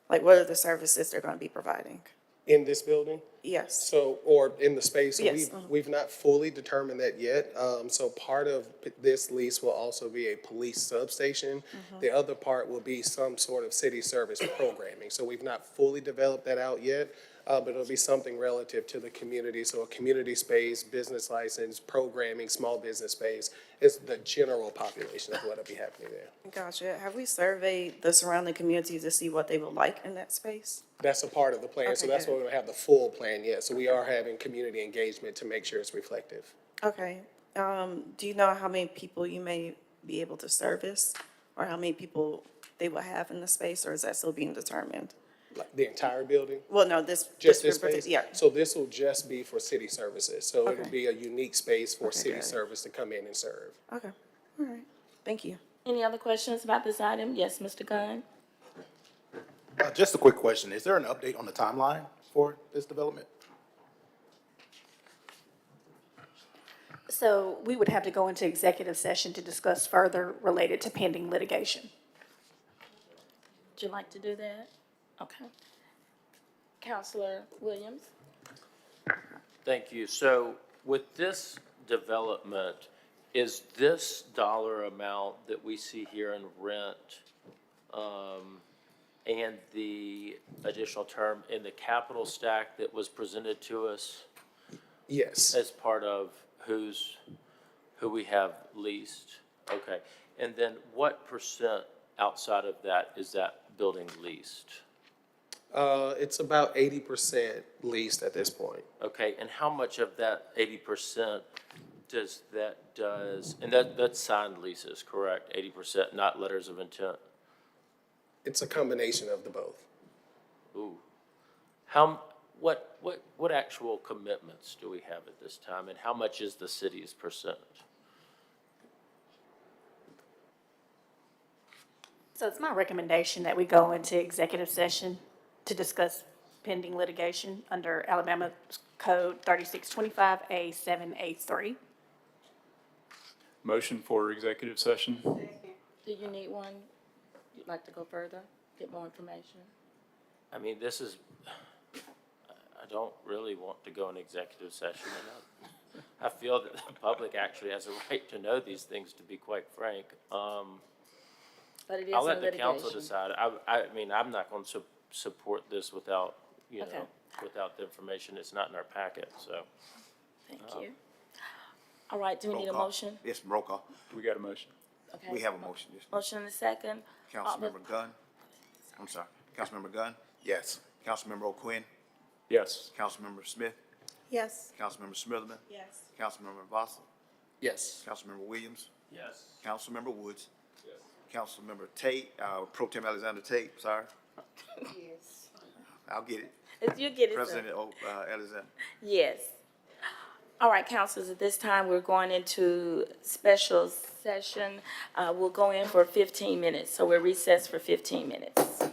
Like, what are the services they're going to be providing? In this building? Yes. So, or in the space? So Yes. We've not fully determined that yet. So part of this lease will also be a police substation. The other part will be some sort of city service programming. So we've not fully developed that out yet. but it'll be something relative to the community. So a community space, business license, programming, small business space is the general population of what'll be happening there. Gotcha. Have we surveyed the surrounding communities to see what they would like in that space? That's a part of the plan, so Okay, that's good. why we don't have the full plan yet. So we are having community engagement to make sure it's reflective. Okay. Do you know how many people you may be able to service? Or how many people they will have in the space, or is that still being determined? Like the entire building? Well, no, this. Just this partic- space? Yeah. So this will just be for city services. So it'll Okay. be a unique space for Okay, city got it. service to come in and serve. Okay. All right. Thank you. Any other questions about this item? Yes, Mr. Gunn? Just a quick question. Is there an update on the timeline for this development? So we would have to go into executive session to discuss further related to pending litigation. Would you like to do that? Okay. Counselor Williams? Thank you. So with this development, is this dollar amount that we see here in rent, and the additional term in the capital stack that was presented to us Yes. as part of who we have leased? Okay. And then what percent outside of that is that building leased? It's about 80% leased at this point. Okay, and how much of that 80% and that's signed leases, correct? 80%, not letters of intent? It's a combination of the both. Ooh. What actual commitments do we have at this time, and how much is the city's percent? So it's my recommendation that we go into executive session to discuss pending litigation under Alabama Code 3625A7A3. Motion for executive session? Do you need one? You'd like to go further, get more information? I mean, I don't really want to go in executive session, and I feel that the public actually has a right to know these things, to be quite frank. But it is I'll in let the council litigation. decide. I mean, I'm not going to support this without, Okay. without the information. It's not in our packet, so. Thank you. All right, do we need a Roll call. motion? Yes, roll call. We got a motion. Okay. We have a motion. Yes. Motion and a second. Councilmember Gunn. I'm sorry. Councilmember Gunn. Yes. Councilmember O'Quinn. Yes. Councilmember Smith. Yes. Councilmember Smithman. Yes. Councilmember Vossa. Yes. Councilmember Williams. Yes. Councilmember Woods. Yes. Councilmember Tate, Pro Tem Alexander Tate, sorry. Yes. I'll get it. You get it, sir. President Alexander. Yes. All right, councilors, at this time, we're going into special session. We'll go in for 15 minutes, so we're recessed for 15 minutes.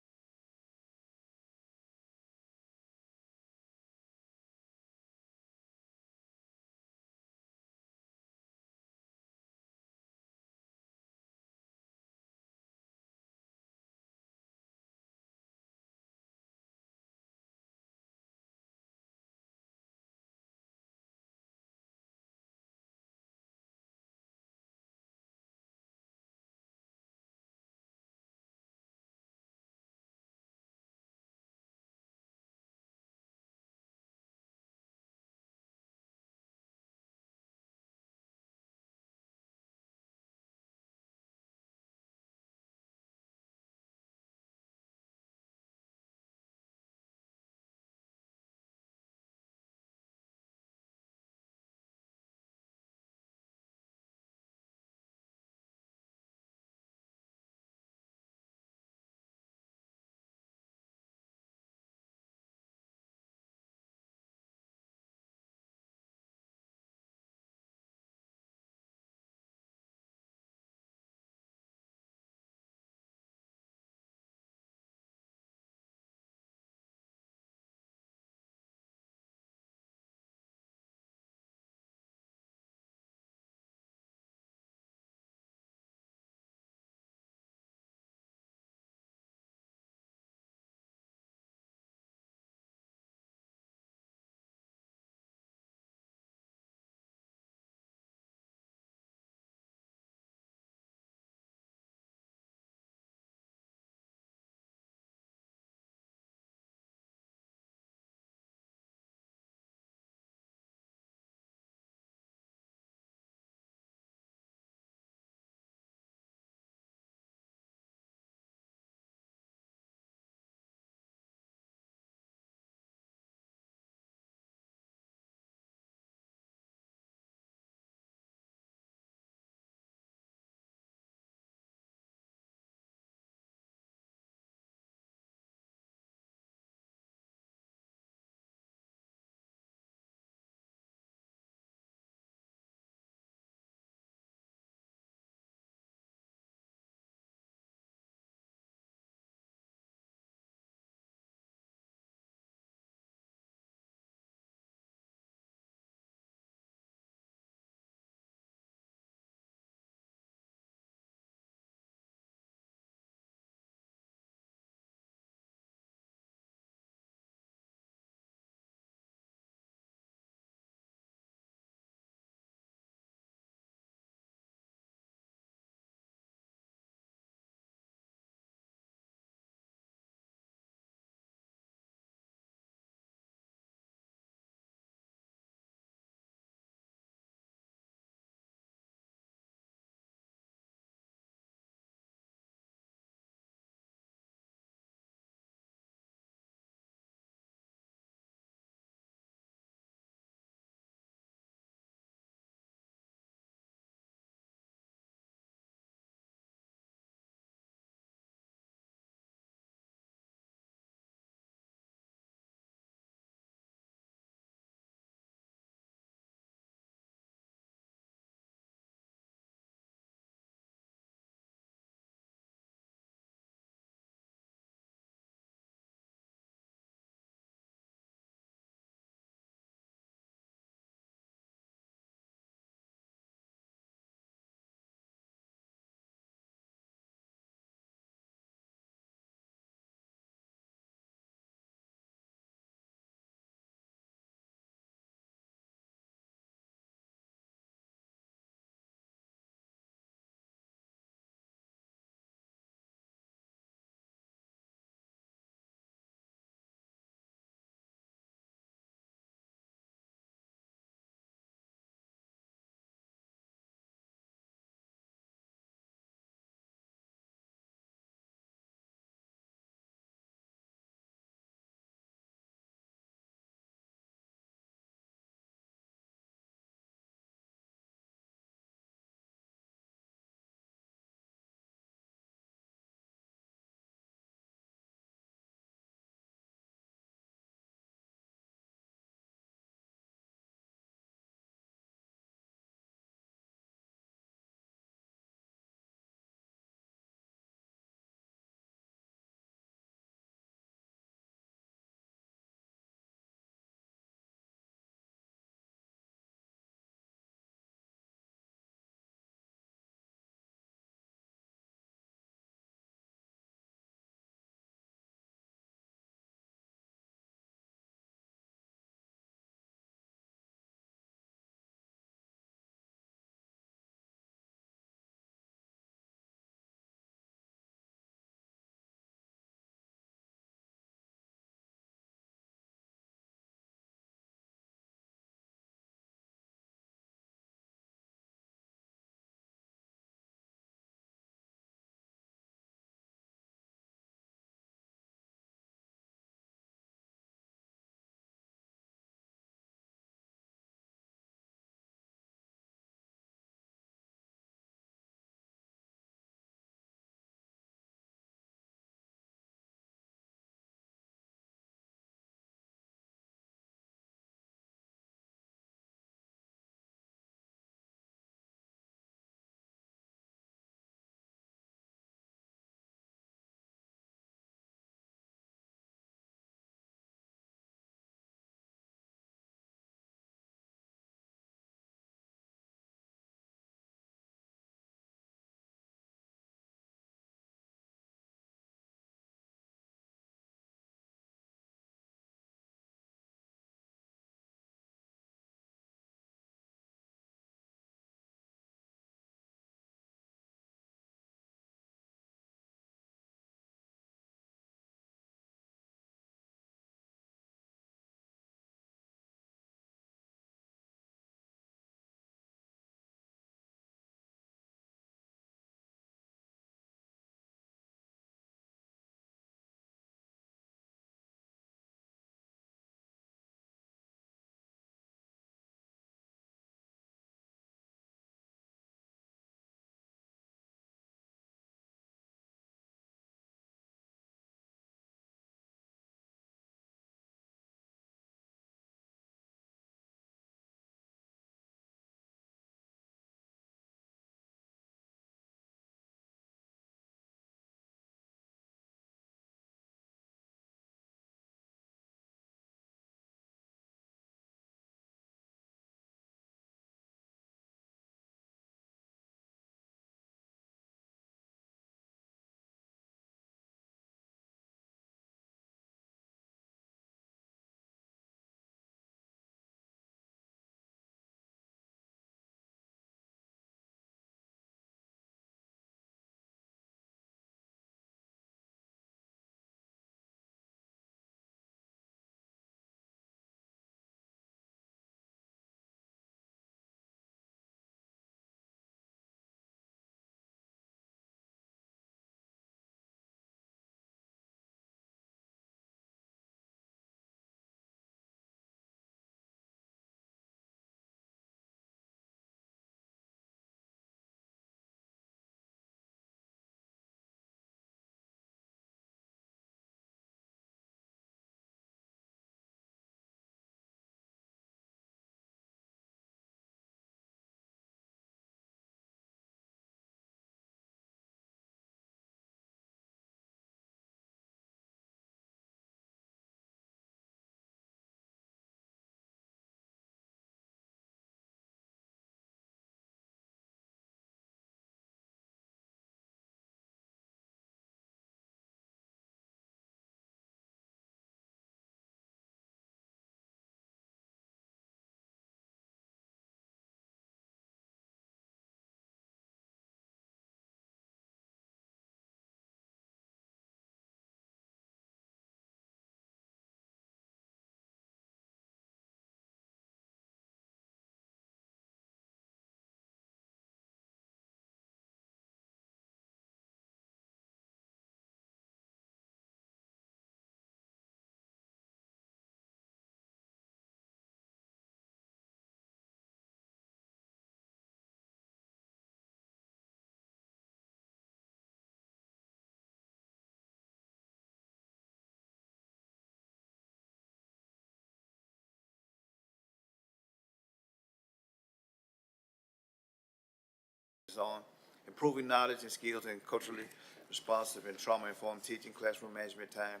on improving knowledge and skills in culturally responsive and trauma-informed teaching, classroom management, time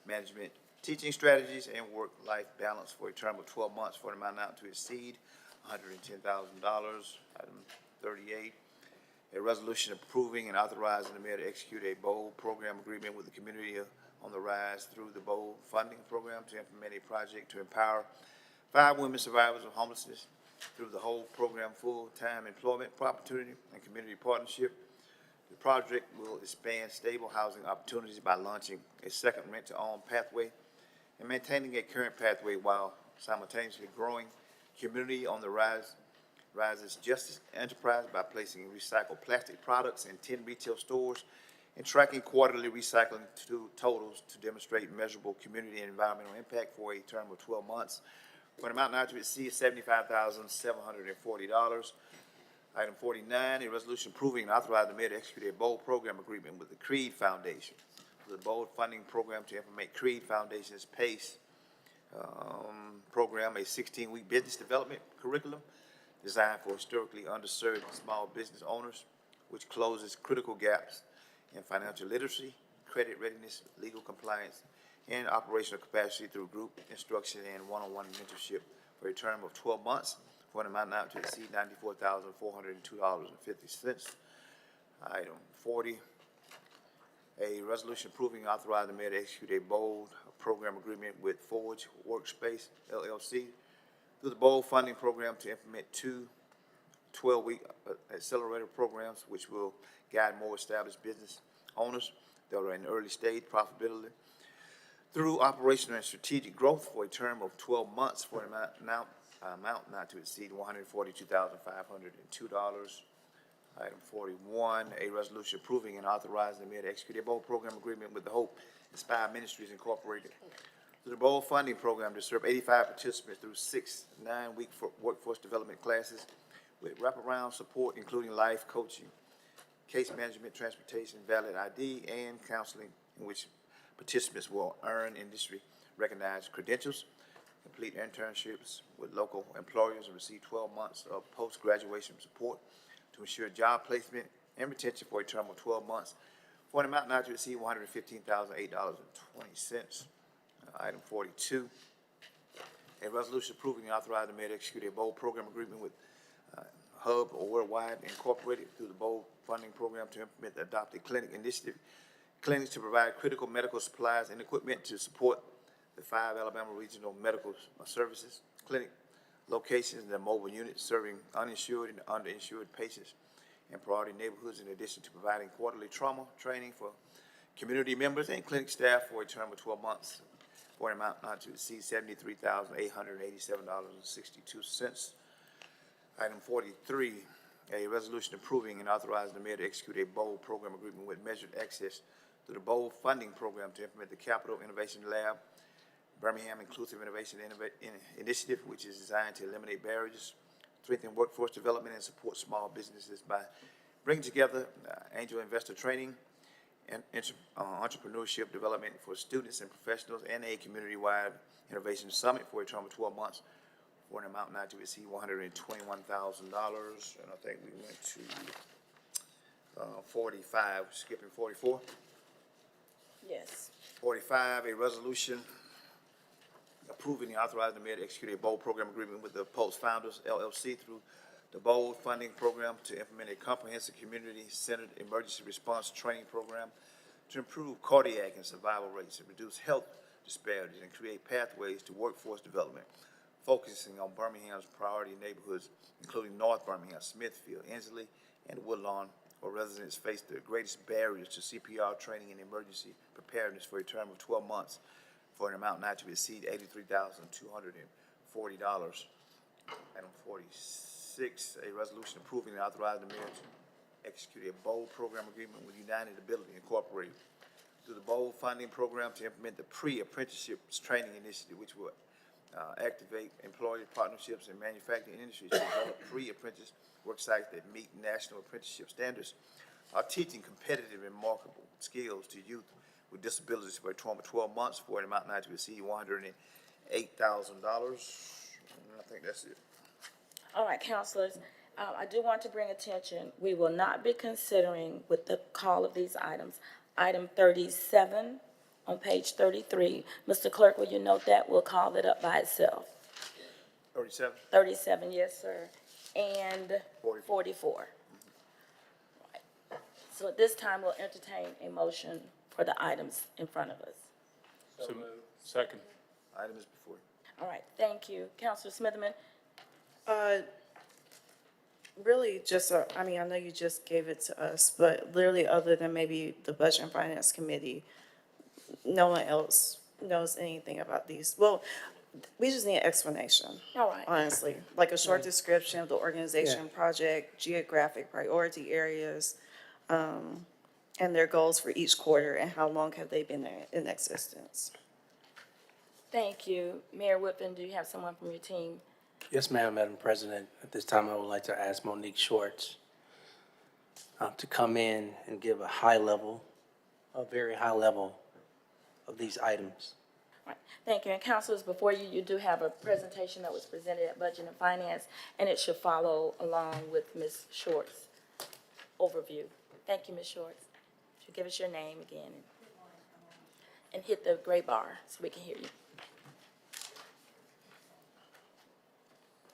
management, teaching strategies, and work-life balance for a term of 12 months for an amount not to exceed $110,000. Item 38, a resolution approving and authorizing the mayor to execute a BOLD program agreement with the Community on the Rise through the BOLD funding program to implement a project to empower 5 women survivors of homelessness through the whole program full-time employment opportunity and community partnership. The project will expand stable housing opportunities by launching a second rent-to-own pathway and maintaining a current pathway while simultaneously growing Community on the Rise's justice enterprise by placing recycled plastic products in 10 retail stores and tracking quarterly recycling totals to demonstrate measurable community and environmental impact for a term of 12 months for an amount not to exceed $75,740. Item 49, a resolution approving and authorizing the mayor to execute a BOLD program agreement with the Creed Foundation for the BOLD funding program to implement Creed Foundation's PACE program, a 16-week business development curriculum designed for historically underserved small business owners, which closes critical gaps in financial literacy, credit readiness, legal compliance, and operational capacity through group instruction and one-on-one mentorship for a term of 12 months for an amount not to exceed $94,402.50. Item 40, a resolution approving and authorizing the mayor to execute a BOLD program agreement with Forge Workspace LLC through the BOLD funding program to implement 2 12-week accelerator programs which will guide more established business owners that are in early stage profitability through operational and strategic growth for a term of 12 months for an amount not to exceed $142,502. Item 41, a resolution approving and authorizing the mayor to execute a BOLD program agreement with the Hope Inspired Ministries Incorporated through the BOLD funding program to serve 85 participants through 6 9-week workforce development classes with wraparound support, including life coaching, case management, transportation, valid ID, and counseling, in which participants will earn industry-recognized credentials, complete internships with local employers, and receive 12 months of post-graduation support to ensure job placement and retention for a term of 12 months for an amount not to exceed $115,008.20. Item 42, a resolution approving and authorizing the mayor to execute a BOLD program agreement with Hub or Worldwide Incorporated through the BOLD funding program to implement the Adopted Clinic Initiative, clinics to provide critical medical supplies and equipment to support the 5 Alabama Regional Medical Services clinic locations and their mobile units serving uninsured and underinsured patients in priority neighborhoods, in addition to providing quarterly trauma training for community members and clinic staff for a term of 12 months for an amount not to exceed $73,887.62. Item 43, a resolution approving and authorizing the mayor to execute a BOLD program agreement with Measured Access through the BOLD funding program to implement the Capital Innovation Lab Birmingham Inclusive Innovation Initiative, which is designed to eliminate barriers, strengthen workforce development, and support small businesses by bringing together angel investor training and entrepreneurship development for students and professionals, and a community-wide innovation summit for a term of 12 months for an amount not to exceed $121,000. And I think we went to 45, skipping 44. Yes. 45, a resolution approving and authorizing the mayor to execute a BOLD program agreement with the Post Founders LLC through the BOLD funding program to implement a comprehensive community-centered emergency response training program to improve cardiac and survival rates and reduce health disparities and create pathways to workforce development, focusing on Birmingham's priority neighborhoods, including North Birmingham, Smithfield, Ensley, and Woodlawn, where residents face the greatest barriers to CPR training and emergency preparedness for a term of 12 months for an amount not to exceed $83,240. Item 46, a resolution approving and authorizing the mayor to execute a BOLD program agreement with United Ability Incorporated through the BOLD funding program to implement the Pre-Apprenticeships Training Initiative, which will activate employee partnerships in manufacturing industries to develop pre-apprentice work sites that meet national apprenticeship standards, are teaching competitive and marketable skills to youth with disabilities for a term of 12 months for an amount not to exceed $108,000. I think that's it. All right, counselors, I do want to bring attention, we will not be considering with the call of these items, item 37 on page 33. Mr. Clerk, will you note that? We'll call it up by itself. 37? 37, yes, sir, and 44. Right. So at this time, we'll entertain a motion for the items in front of us. So, second. Item is before you. All right, thank you. Councilor Smitherman? Really just, I mean, I know you just gave it to us, but literally other than maybe the Budget and Finance Committee, no one else knows anything about these. Well, we just need an explanation. All right. Honestly, like a short description of the organization, project, geographic priority areas, and their goals for each quarter, and how long have they been in existence? Thank you. Mayor Whitman, do you have someone from your team? Yes, ma'am, Madam President. At this time, I would like to ask Monique Schwartz to come in and give a very high level of these items. Right. Thank you. And councilors, before you, you do have a presentation that was presented at Budget and Finance, and it should follow along with Ms. Short's overview. Thank you, Ms. Shorts. Should give us your name again and hit the gray bar so we can hear you.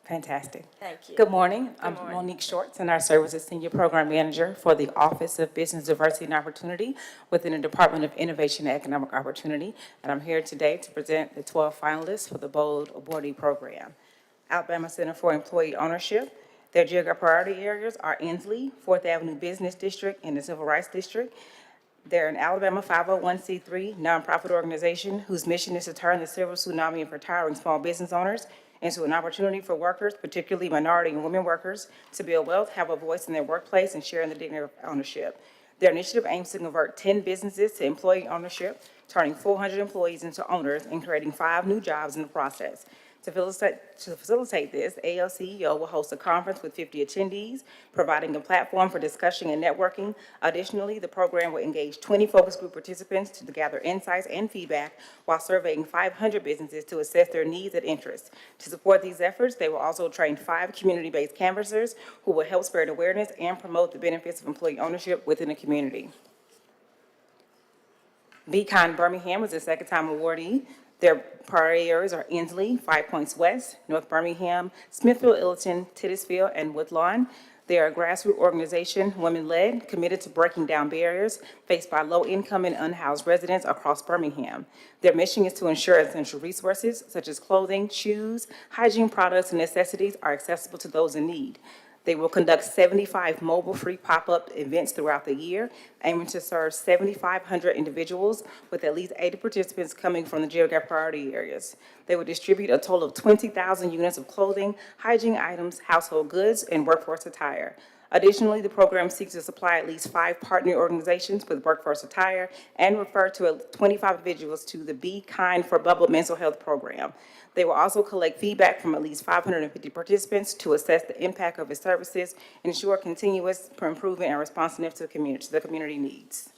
Fantastic. Thank you. Good morning. Good I'm morning. Monique Shorts, and I serve as a Senior Program Manager for the Office of Business Diversity and Opportunity within the Department of Innovation and Economic Opportunity. And I'm here today to present the 12 finalists for the Bold Awardee Program. Alabama Center for Employee Ownership. Their geographic priority areas are Inslee, 4th Avenue Business District, and the Civil Rights District. They're an Alabama 501c3 nonprofit organization whose mission is to turn the silver tsunami of retiring small business owners into an opportunity for workers, particularly minority and women workers, to build wealth, have a voice in their workplace, and share in the dignity of ownership. Their initiative aims to convert 10 businesses to employee ownership, turning 400 employees into owners and creating 5 new jobs in the process. To facilitate this, ALCEO will host a conference with 50 attendees, providing a platform for discussion and networking. Additionally, the program will engage 20 focus group participants to gather insights and feedback while surveying 500 businesses to assess their needs and interests. To support these efforts, they will also train 5 community-based canvassers who will help spread awareness and promote the benefits of employee ownership within the community. Be Kind Birmingham is a second-time awardee. Their priority areas are Inslee, 5 Points West, North Birmingham, Smithfield, Illiton, Titusville, and Woodlawn. They are a grassroots organization, women-led, committed to breaking down barriers faced by low-income and unhoused residents across Birmingham. Their mission is to ensure essential resources such as clothing, shoes, hygiene products, and necessities are accessible to those in need. They will conduct 75 mobile-free pop-up events throughout the year, aiming to serve 7,500 individuals, with at least 80 participants coming from the geographic priority areas. They will distribute a total of 20,000 units of clothing, hygiene items, household goods, and workforce attire. Additionally, the program seeks to supply at least 5 partner organizations with workforce attire and refer to 25 individuals to the Be Kind for Bubble mental health program. They will also collect feedback from at least 550 participants to assess the impact of its services and ensure continuous improvement and responsiveness to the community needs.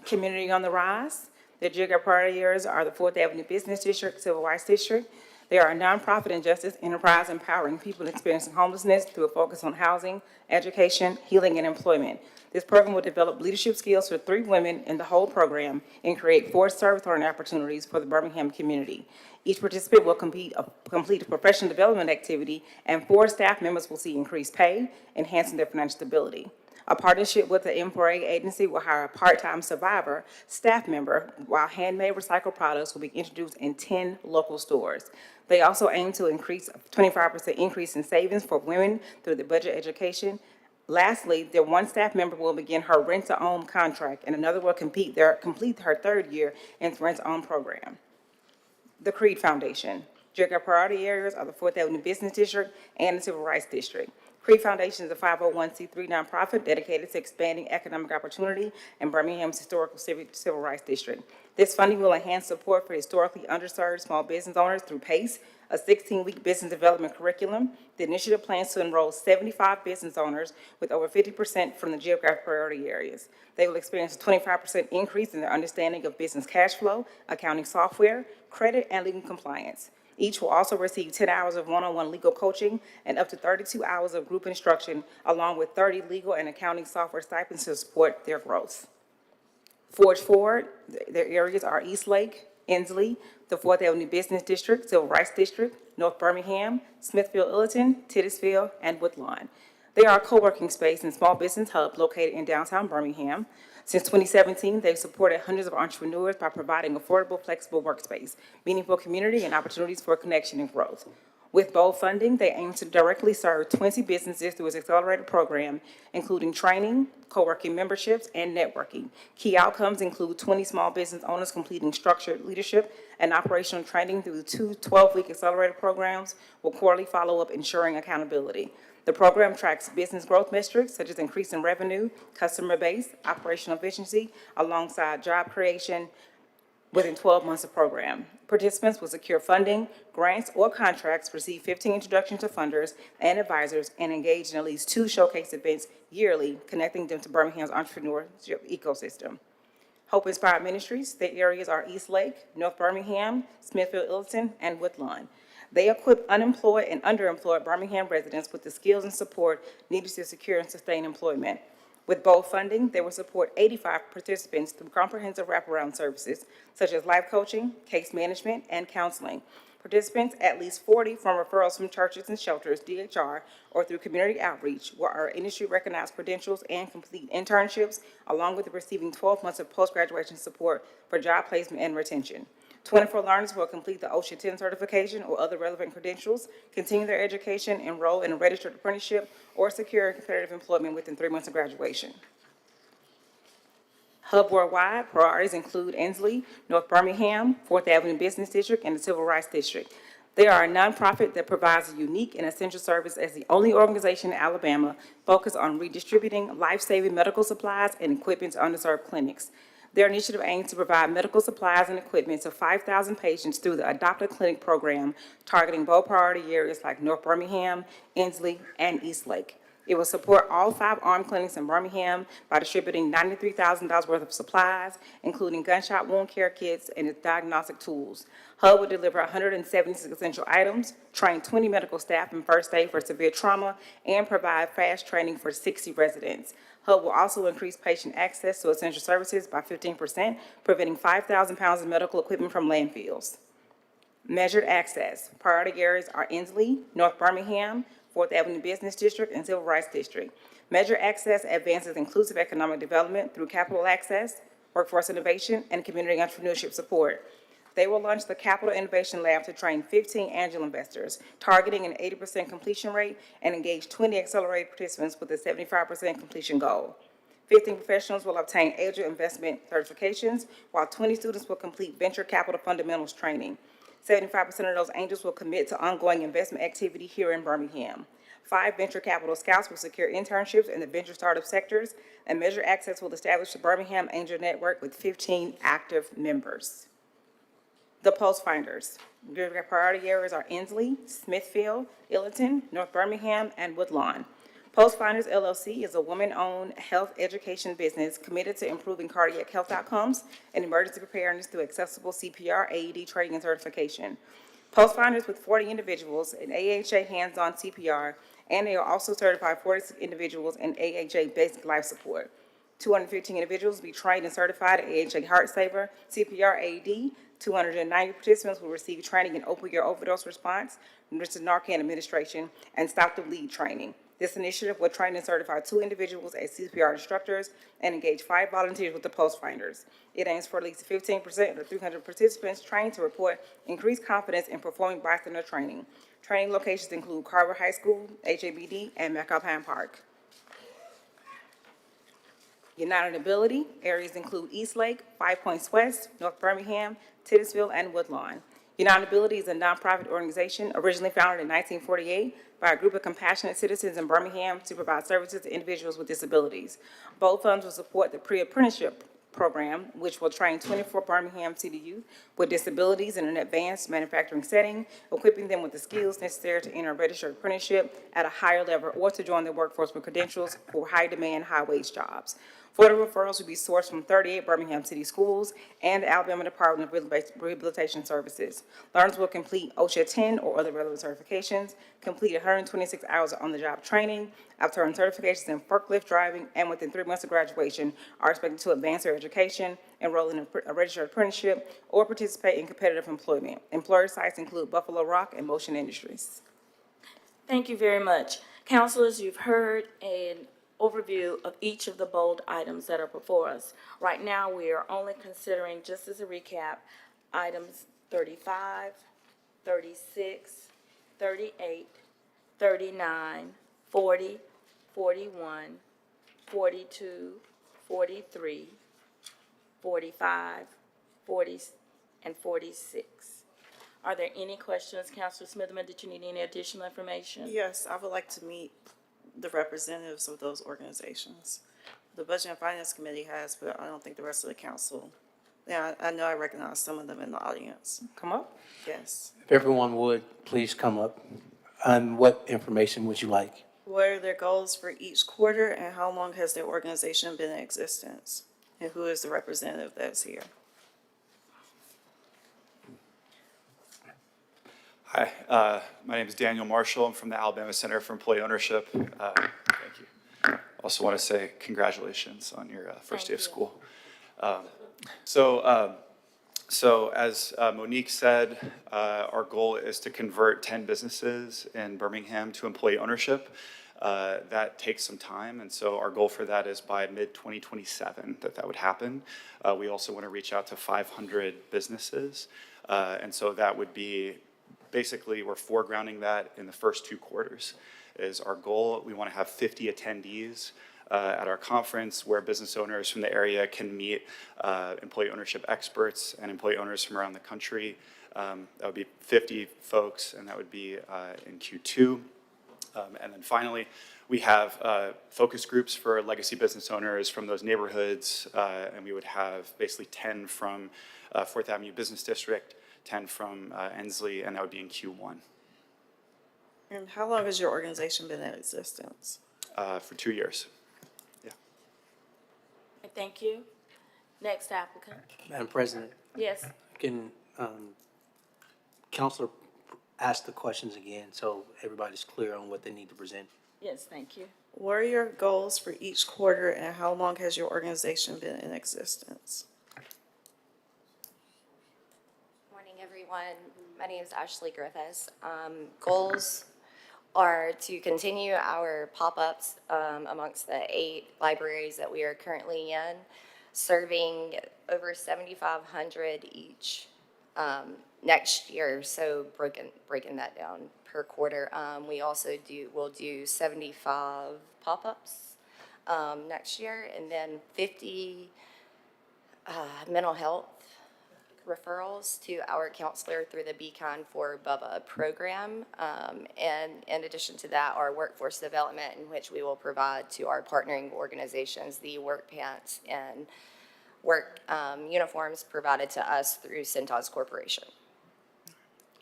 Community on the Rise. Their geographic priority areas are the 4th Avenue Business District, Civil Rights District. They are a nonprofit and justice enterprise empowering people experiencing homelessness through a focus on housing, education, healing, and employment. This program will develop leadership skills for 3 women in the whole program and create 4 service learning opportunities for the Birmingham community. Each participant will complete a professional development activity, and 4 staff members will see increased pay, enhancing their financial stability. A partnership with the M4A agency will hire a part-time survivor staff member, while handmade recycled products will be introduced in 10 local stores. They also aim to increase a 25% increase in savings for women through the budget education. Lastly, their 1 staff member will begin her rent-to-own contract, and another will complete her 3rd year in the rent-to-own program. The Creed Foundation. Geographic priority areas are the 4th Avenue Business District and the Civil Rights District. Creed Foundation is a 501c3 nonprofit dedicated to expanding economic opportunity in Birmingham's historical civil rights district. This funding will enhance support for historically underserved small business owners through PACE, a 16-week business development curriculum. The initiative plans to enroll 75 business owners, with over 50% from the geographic priority areas. They will experience a 25% increase in their understanding of business cash flow, accounting software, credit, and legal compliance. Each will also receive 10 hours of one-on-one legal coaching and up to 32 hours of group instruction, along with 30 legal and accounting software stipends to support their growth. Forge Forward, their areas are Eastlake, Inslee, the Fourth Avenue Business District, Civil Rights District, North Birmingham, Smithfield, Illiton, Titusville, and Woodlawn. They are a co-working space and small business hub located in downtown Birmingham. Since 2017, they've supported hundreds of entrepreneurs by providing affordable, flexible workspace, meaningful community, and opportunities for connection and growth. With BOLD funding, they aim to directly serve 20 businesses through its accelerated program, including training, co-working memberships, and networking. Key outcomes include 20 small business owners completing structured leadership and operational training through the two 12-week accelerated programs with quarterly follow-up ensuring accountability. The program tracks business growth metrics such as increase in revenue, customer base, operational efficiency, alongside job creation within 12 months of program. Participants will secure funding, grants, or contracts, receive 15 introductions to funders and advisors, and engage in at least 2 showcase events yearly, connecting them to Birmingham's entrepreneurship ecosystem. Hope Inspired Ministries, their areas are Eastlake, North Birmingham, Smithfield, Illiton, and Woodlawn. They equip unemployed and underemployed Birmingham residents with the skills and support needed to secure and sustain employment. With BOLD funding, they will support 85 participants through comprehensive wraparound services, such as life coaching, case management, and counseling. Participants, at least 40 from referrals from churches and shelters, DHR, or through community outreach, will earn industry-recognized credentials and complete internships, along with receiving 12 months of post-graduation support for job placement and retention. 24 learners will complete the OSHA 10 certification or other relevant credentials, continue their education, enroll in a registered apprenticeship, or secure competitive employment within 3 months of graduation. Hub Worldwide priorities include Inslee, North Birmingham, Fourth Avenue Business District, and the Civil Rights District. They are a nonprofit that provides a unique and essential service as the only organization in Alabama focused on redistributing life-saving medical supplies and equipment to underserved clinics. Their initiative aims to provide medical supplies and equipment to 5,000 patients through the Adopt a Clinic program, targeting both priority areas like North Birmingham, Inslee, and Eastlake. It will support all 5 armed clinics in Birmingham by distributing $93,000 worth of supplies, including gunshot wound care kits and its diagnostic tools. HUB will deliver 176 essential items, train 20 medical staff in first aid for severe trauma, and provide fast training for 60 residents. HUB will also increase patient access to essential services by 15%, preventing 5,000 pounds of medical equipment from landfills. Measured access. Priority areas are Inslee, North Birmingham, Fourth Avenue Business District, and Civil Rights District. Measure Access advances inclusive economic development through capital access, workforce innovation, and community entrepreneurship support. They will launch the Capital Innovation Lab to train 15 angel investors, targeting an 80% completion rate, and engage 20 accelerated participants with a 75% completion goal. 15 professionals will obtain angel investment certifications, while 20 students will complete venture capital fundamentals training. 75% of those angels will commit to ongoing investment activity here in Birmingham. 5 venture capital scouts will secure internships in the venture startup sectors, and Measure Access will establish the Birmingham Angel Network with 15 active members. The Post Finders. Their priority areas are Inslee, Smithfield, Illiton, North Birmingham, and Woodlawn. Post Finders LLC is a woman-owned health education business committed to improving cardiac health outcomes and emergency preparedness through accessible CPR, AED training and certification. Post Finders with 40 individuals in AHA hands-on CPR, and they are also certified 46 individuals in AHA basic life support. 215 individuals will be trained and certified at AHA Heart Saver, CPR, AED. 290 participants will receive training in opioid overdose response, Narcan administration, and stop the bleed training. This initiative will train and certify 2 individuals as CPR instructors and engage 5 volunteers with the Post Finders. It aims for at least 15% of the 300 participants trained to report increased confidence in performing bystander training. Training locations include Carver High School, HABD, and McAlpine Park. United Ability areas include Eastlake, 5 Points West, North Birmingham, Titusville, and Woodlawn. United Ability is a nonprofit organization originally founded in 1948 by a group of compassionate citizens in Birmingham to provide services to individuals with disabilities. Both funds will support the pre-apprenticeship program, which will train 24 Birmingham City youth with disabilities in an advanced manufacturing setting, equipping them with the skills necessary to enter a registered apprenticeship at a higher level or to join the workforce with credentials for high-demand, high-wage jobs. Further referrals will be sourced from 38 Birmingham City Schools and the Alabama Department of Rehabilitation Services. Learners will complete OSHA 10 or other relevant certifications, complete 126 hours of on-the-job training, obtain certifications in forklift driving, and within 3 months of graduation are expected to advance their education, enroll in a registered apprenticeship, or participate in competitive employment. Employer sites include Buffalo Rock and Motion Industries. Thank you very much. Councilors, you've heard an overview of each of the bold items that are before us. Right now, we are only considering, just as a recap, items 35, 36, 38, 39, 40, 41, 42, 43, 45, 40, and 46. Are there any questions, Councilor Smitherman? Did you need any additional information? Yes, I would like to meet the representatives of those organizations. The Budget and Finance Committee has, but I don't think the rest of the council. Yeah, I know I recognize some of them in the audience. Come up. Yes. If everyone would, please come up. What information would you like? What are their goals for each quarter, and how long has their organization been in existence? And who is the representative that's here? Hi, my name is Daniel Marshall. I'm from the Alabama Center for Employee Ownership. Thank you. Also want to say congratulations on your first day of school. So as Monique said, our goal is to convert 10 businesses in Birmingham to employee ownership. That takes some time, and so our goal for that is by mid-2027 that would happen. We also want to reach out to 500 businesses, and so that would be basically, we're foregrounding that in the first 2 quarters is our goal. We want to have 50 attendees at our conference where business owners from the area can meet employee ownership experts and employee owners from around the country. That would be 50 folks, and that would be in Q2. And then finally, we have focus groups for legacy business owners from those neighborhoods, and we would have basically 10 from 4th Avenue Business District, 10 from Ensley, and that would be in Q1. And how long has your organization been in existence? For 2 years. Yeah. Thank you. Next applicant. Madam President, Yes. can Counselor ask the questions again so everybody's clear on what they need to present? Yes, thank you. What are your goals for each quarter, and how long has your organization been in existence? Everyone, my name is Ashley Griffiths. Goals are to continue our pop-ups amongst the 8 libraries that we are currently in, serving over 7,500 each next year. So breaking that down per quarter. We also will do 75 pop-ups next year, and then 50 mental health referrals to our counselor through the Beacon for Bubba program. And in addition to that, our workforce development, in which we will provide to our partnering organizations the work pants and work uniforms provided to us through Cintas Corporation.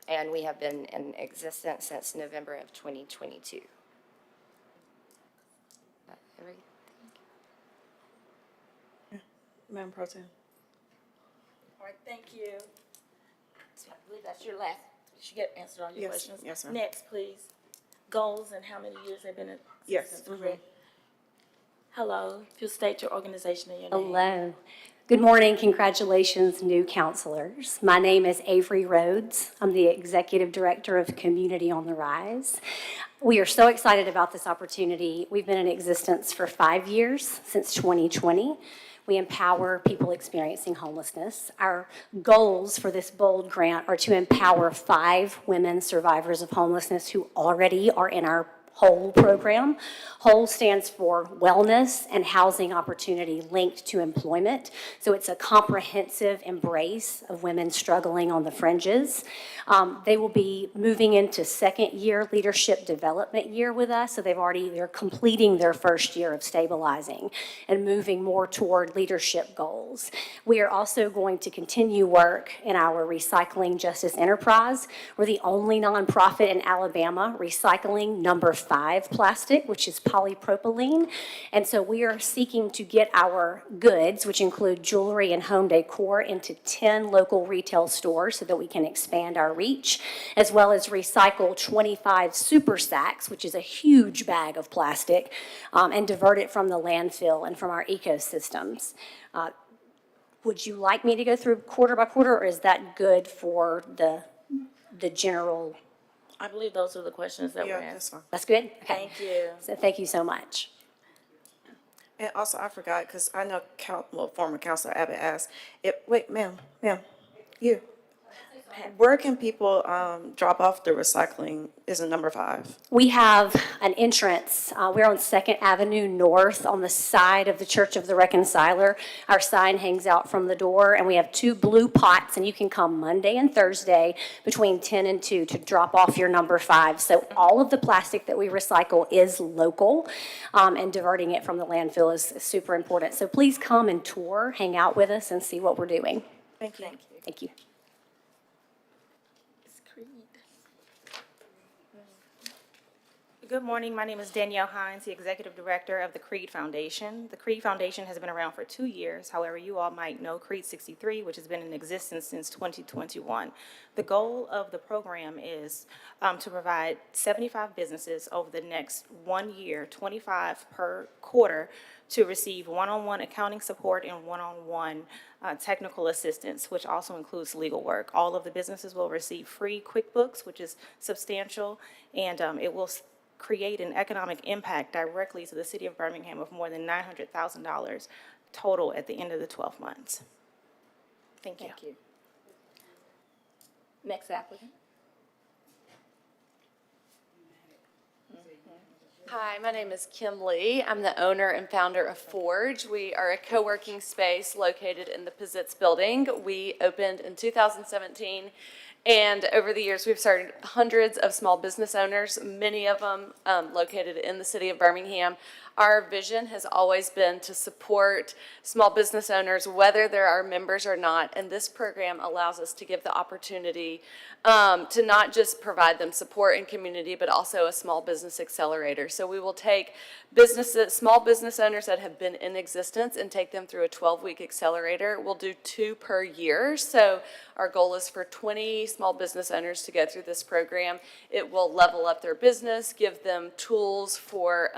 And we have been in existence since November of 2022. Madam Pro Tem. All right, thank you. I believe that's your last, you get answered all your Yes, questions. yes, ma'am. Next, please. Goals and how many years they've been in Yes, existence, correct? Hello, if you'll state your organization and your name. Hello. Good morning. Congratulations, new counselors. My name is Avery Rhodes. I'm the Executive Director of Community on the Rise. We are so excited about this opportunity. We've been in existence for 5 years, since 2020. We empower people experiencing homelessness. Our goals for this BOLD grant are to empower 5 women survivors of homelessness who already are in our WHOLE program. WHOLE stands for Wellness and Housing Opportunity Linked to Employment. So it's a comprehensive embrace of women struggling on the fringes. They will be moving into 2nd year leadership development year with us. So they're completing their 1st year of stabilizing and moving more toward leadership goals. We are also going to continue work in our recycling justice enterprise. We're the only nonprofit in Alabama recycling number 5 plastic, which is polypropylene. And so we are seeking to get our goods, which include jewelry and home decor, into 10 local retail stores so that we can expand our reach, as well as recycle 25 super sacks, which is a huge bag of plastic, and divert it from the landfill and from our ecosystems. Would you like me to go through quarter by quarter, or is that good for the general? I believe those are the questions that were Yeah, asked. that's fine. That's good? Okay. Thank you. So thank you so much. And also, I forgot, because I know former Councilor Abbott asked, wait, ma'am, you. Where can people, drop off the recycling is in number 5? We have an entrance. We're on 2nd Avenue North on the side of the Church of the Reconciler. Our sign hangs out from the door, and we have 2 blue pots, and you can come Monday and Thursday between 10 and 2 to drop off your number 5. So all of the plastic that we recycle is local, and diverting it from the landfill is super important. So please come and tour, hang out with us, and see what we're doing. Thank you. Thank you. Good morning. My name is Danielle Hines, the Executive Director of the Creed Foundation. The Creed Foundation has been around for 2 years. However, you all might know Creed 63, which has been in existence since 2021. The goal of the program is to provide 75 businesses over the next 1 year, 25 per quarter, to receive one-on-one accounting support and one-on-one technical assistance, which also includes legal work. All of the businesses will receive free QuickBooks, which is substantial, and it will create an economic impact directly to the city of Birmingham of more than $900,000 total at the end of the 12 months. Thank you. Thank you. Next applicant. Hi, my name is Kim Lee. I'm the owner and founder of Forge. We are a co-working space located in the Pizzitz building. We opened in 2017, and over the years we've started hundreds of small business owners, many of them located in the city of Birmingham. Our vision has always been to support small business owners, whether they're our members or not, and this program allows us to give the opportunity to not just provide them support and community, but also a small business accelerator. So we will take small business owners that have been in existence and take them through a 12-week accelerator. We'll do 2 per year. So our goal is for 20 small business owners to go through this program. It will level up their business, give them tools for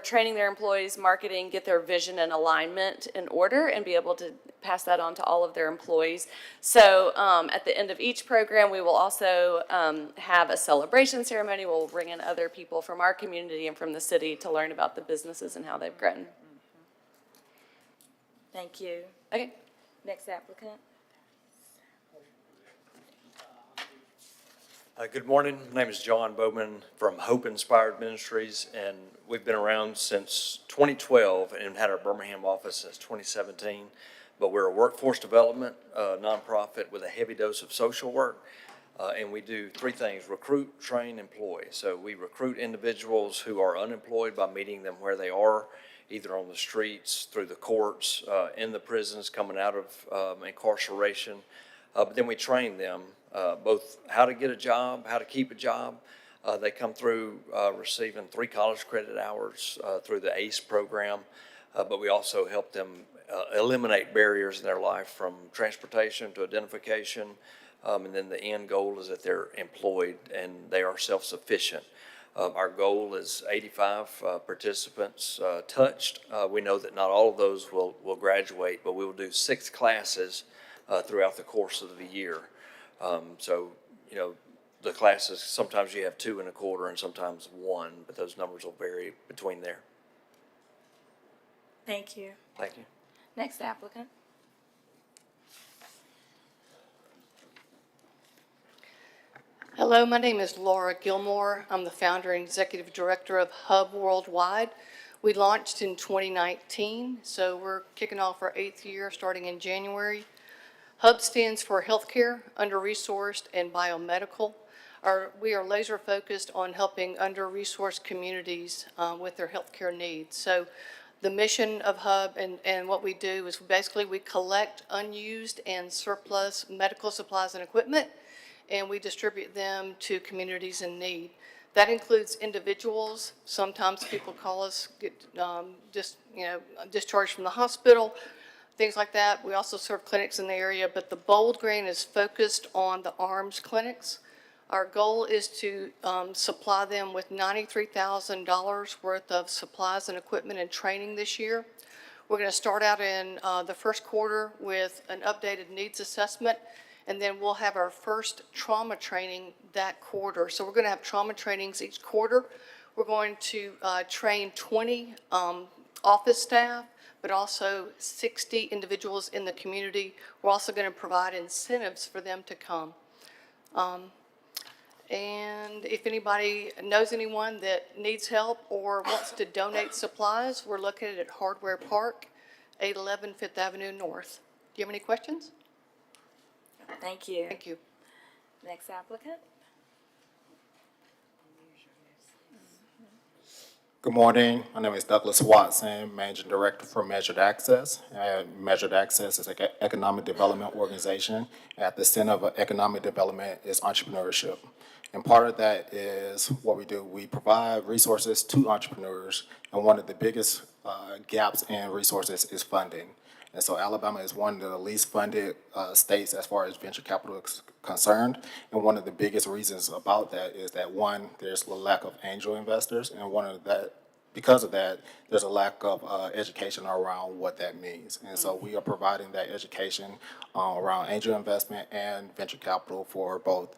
training their employees, marketing, get their vision and alignment in order, and be able to pass that on to all of their employees. So at the end of each program, we will also have a celebration ceremony. We'll bring in other people from our community and from the city to learn about the businesses and how they've grown. Thank you. Okay. Next applicant. Good morning. My name is John Bowman from Hope Inspired Ministries, and we've been around since 2012 and had our Birmingham office since 2017. But we're a workforce development nonprofit with a heavy dose of social work, and we do 3 things: recruit, train, employ. So we recruit individuals who are unemployed by meeting them where they are, either on the streets, through the courts, in the prisons, coming out of incarceration. But then we train them both how to get a job, how to keep a job. They come through receiving 3 college credit hours through the ACE program, but we also help them eliminate barriers in their life, from transportation to identification, and then the end goal is that they're employed and they are self-sufficient. Our goal is 85 participants touched. We know that not all of those will graduate, but we will do 6 classes throughout the course of the year. So, you know, the classes, sometimes you have 2 in a quarter and sometimes 1, but those numbers will vary between there. Thank you. Thank you. Next applicant. Hello, my name is Laura Gilmore. I'm the founder and executive director of Hub Worldwide. We launched in 2019, so we're kicking off our 8th year starting in January. Hub stands for Healthcare, Under-Resourced, and Biomedical. We are laser focused on helping under-resourced communities with their healthcare needs. So the mission of Hub and what we do is basically we collect unused and surplus medical supplies and equipment, and we distribute them to communities in need. That includes individuals. Sometimes people call us, get, discharged from the hospital, things like that. We also serve clinics in the area, but the Bold Grant is focused on the arms clinics. Our goal is to supply them with $93,000 worth of supplies and equipment and training this year. We're going to start out in the first quarter with an updated needs assessment, and then we'll have our first trauma training that quarter. So we're going to have trauma trainings each quarter. We're going to train 20 office staff, but also 60 individuals in the community. We're also going to provide incentives for them to come. And if anybody knows anyone that needs help or wants to donate supplies, we're located at Hardware Park, 811 Fifth Avenue North. Do you have any questions? Thank you. Thank you. Next applicant. Good morning. My name is Douglas Watson, Managing Director for Measured Access. Measured Access is an economic development organization. At the center of economic development is entrepreneurship. And part of that is what we do. We provide resources to entrepreneurs, and one of the biggest gaps in resources is funding. And so Alabama is one of the least funded states as far as venture capital is concerned. And one of the biggest reasons about that is that, one, there's a lack of angel investors, and because of that, there's a lack of education around what that means. And so we are providing that education around angel investment and venture capital for both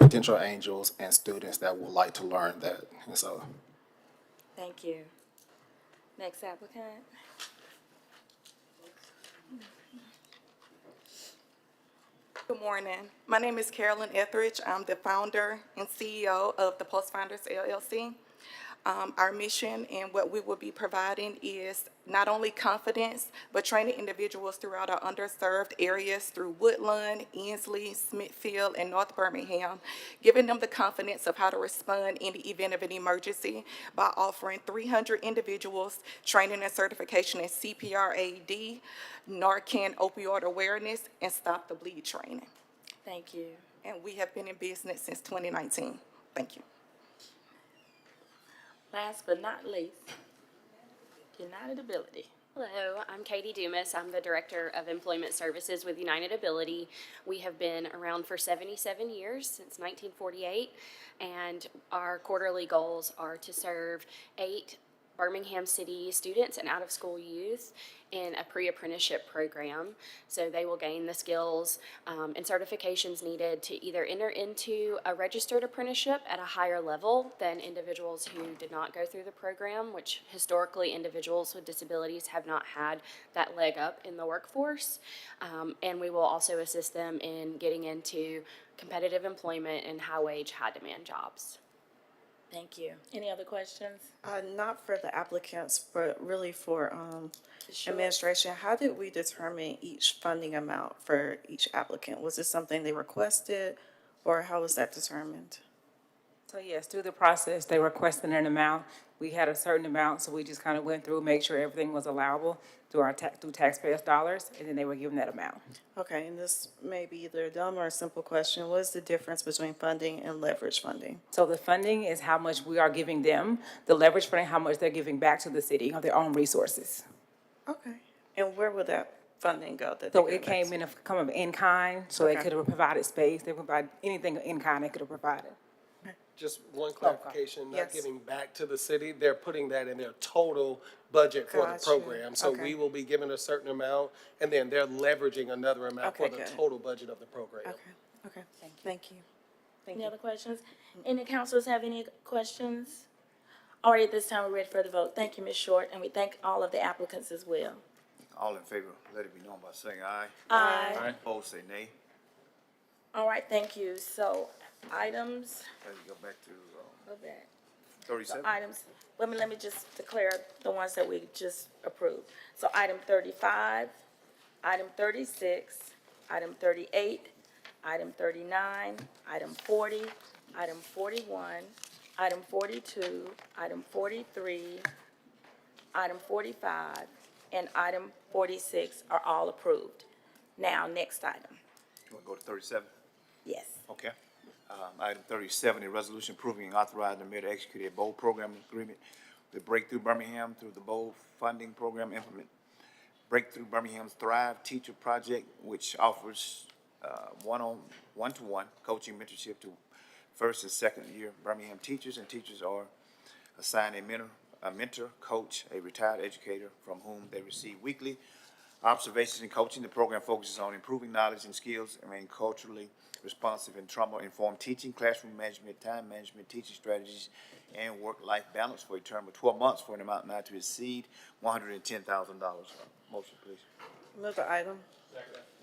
potential angels and students that would like to learn that. And so, Thank you. Next applicant. Good morning. My name is Carolyn Etheridge. I'm the founder and CEO of the Post Founders LLC. Our mission and what we will be providing is not only confidence, but training individuals throughout our underserved areas through Woodland, Ensley, Smithfield, and North Birmingham, giving them the confidence of how to respond in the event of an emergency by offering 300 individuals training and certification in CPR-AED, Narcan opioid awareness, and Stop the Bleed training. Thank you. And we have been in business since 2019. Thank you. Last but not least, United Ability. Hello, I'm Katie Dumas. I'm the Director of Employment Services with United Ability. We have been around for 77 years, since 1948, and our quarterly goals are to serve 8 Birmingham City students and out-of-school youth in a pre-apprenticeship program. So they will gain the skills and certifications needed to either enter into a registered apprenticeship at a higher level than individuals who did not go through the program, which historically individuals with disabilities have not had that leg up in the workforce. And we will also assist them in getting into competitive employment and high-wage, high-demand jobs. Thank you. Any other questions? Not for the applicants, but really for administration. How did we determine each funding amount for each applicant? Was it something they requested, or how was that determined? So yes, through the process, they requested an amount. We had a certain amount, so we just kind of went through, made sure everything was allowable through through taxpayers' dollars, and then they were given that amount. Okay, and this may be either a dumb or a simple question. What is the difference between funding and leverage funding? So the funding is how much we are giving them. The leverage funding, how much they're giving back to the city of their own resources. Okay. And where would that funding go? So it came in a form of in-kind, so they Okay. could have provided space. They provide anything in-kind they could have provided. Just one clarification, not Yes. giving back to the city, they're putting that in their total budget for the Gotcha. program. So Okay. we will be given a certain amount, and then they're leveraging another amount for Okay, the good. total budget of the program. Okay, thank you. Any other questions? Any councilors have any questions? All right, at this time, we're ready for the vote. Thank you, Ms. Short, and we thank all of the applicants as well. All in favor, let it be known by saying aye. Aye. Opposed, say nay. All right, thank you. So items, Let me go back to go back. 37. So items, let me just declare the ones that we just approved. So item 35, item 36, item 38, item 39, item 40, item 41, item 42, item 43, item 45, and item 46 are all approved. Now, next item. You want to go to 37? Yes. Okay. Item 37, a resolution approving and authorizing the mayor to execute a bold program agreement with Breakthrough Birmingham through the bold funding program implement Breakthrough Birmingham's Thrive Teacher Project, which offers one-to-one coaching mentorship to first and second year Birmingham teachers, and teachers are assigned a mentor, coach, a retired educator from whom they receive weekly observations and coaching. The program focuses on improving knowledge and skills and being culturally responsive and trauma-informed teaching, classroom management, time management, teaching strategies, and work-life balance for a term of 12 months for an amount not to exceed $110,000. Motion, please. Move the item.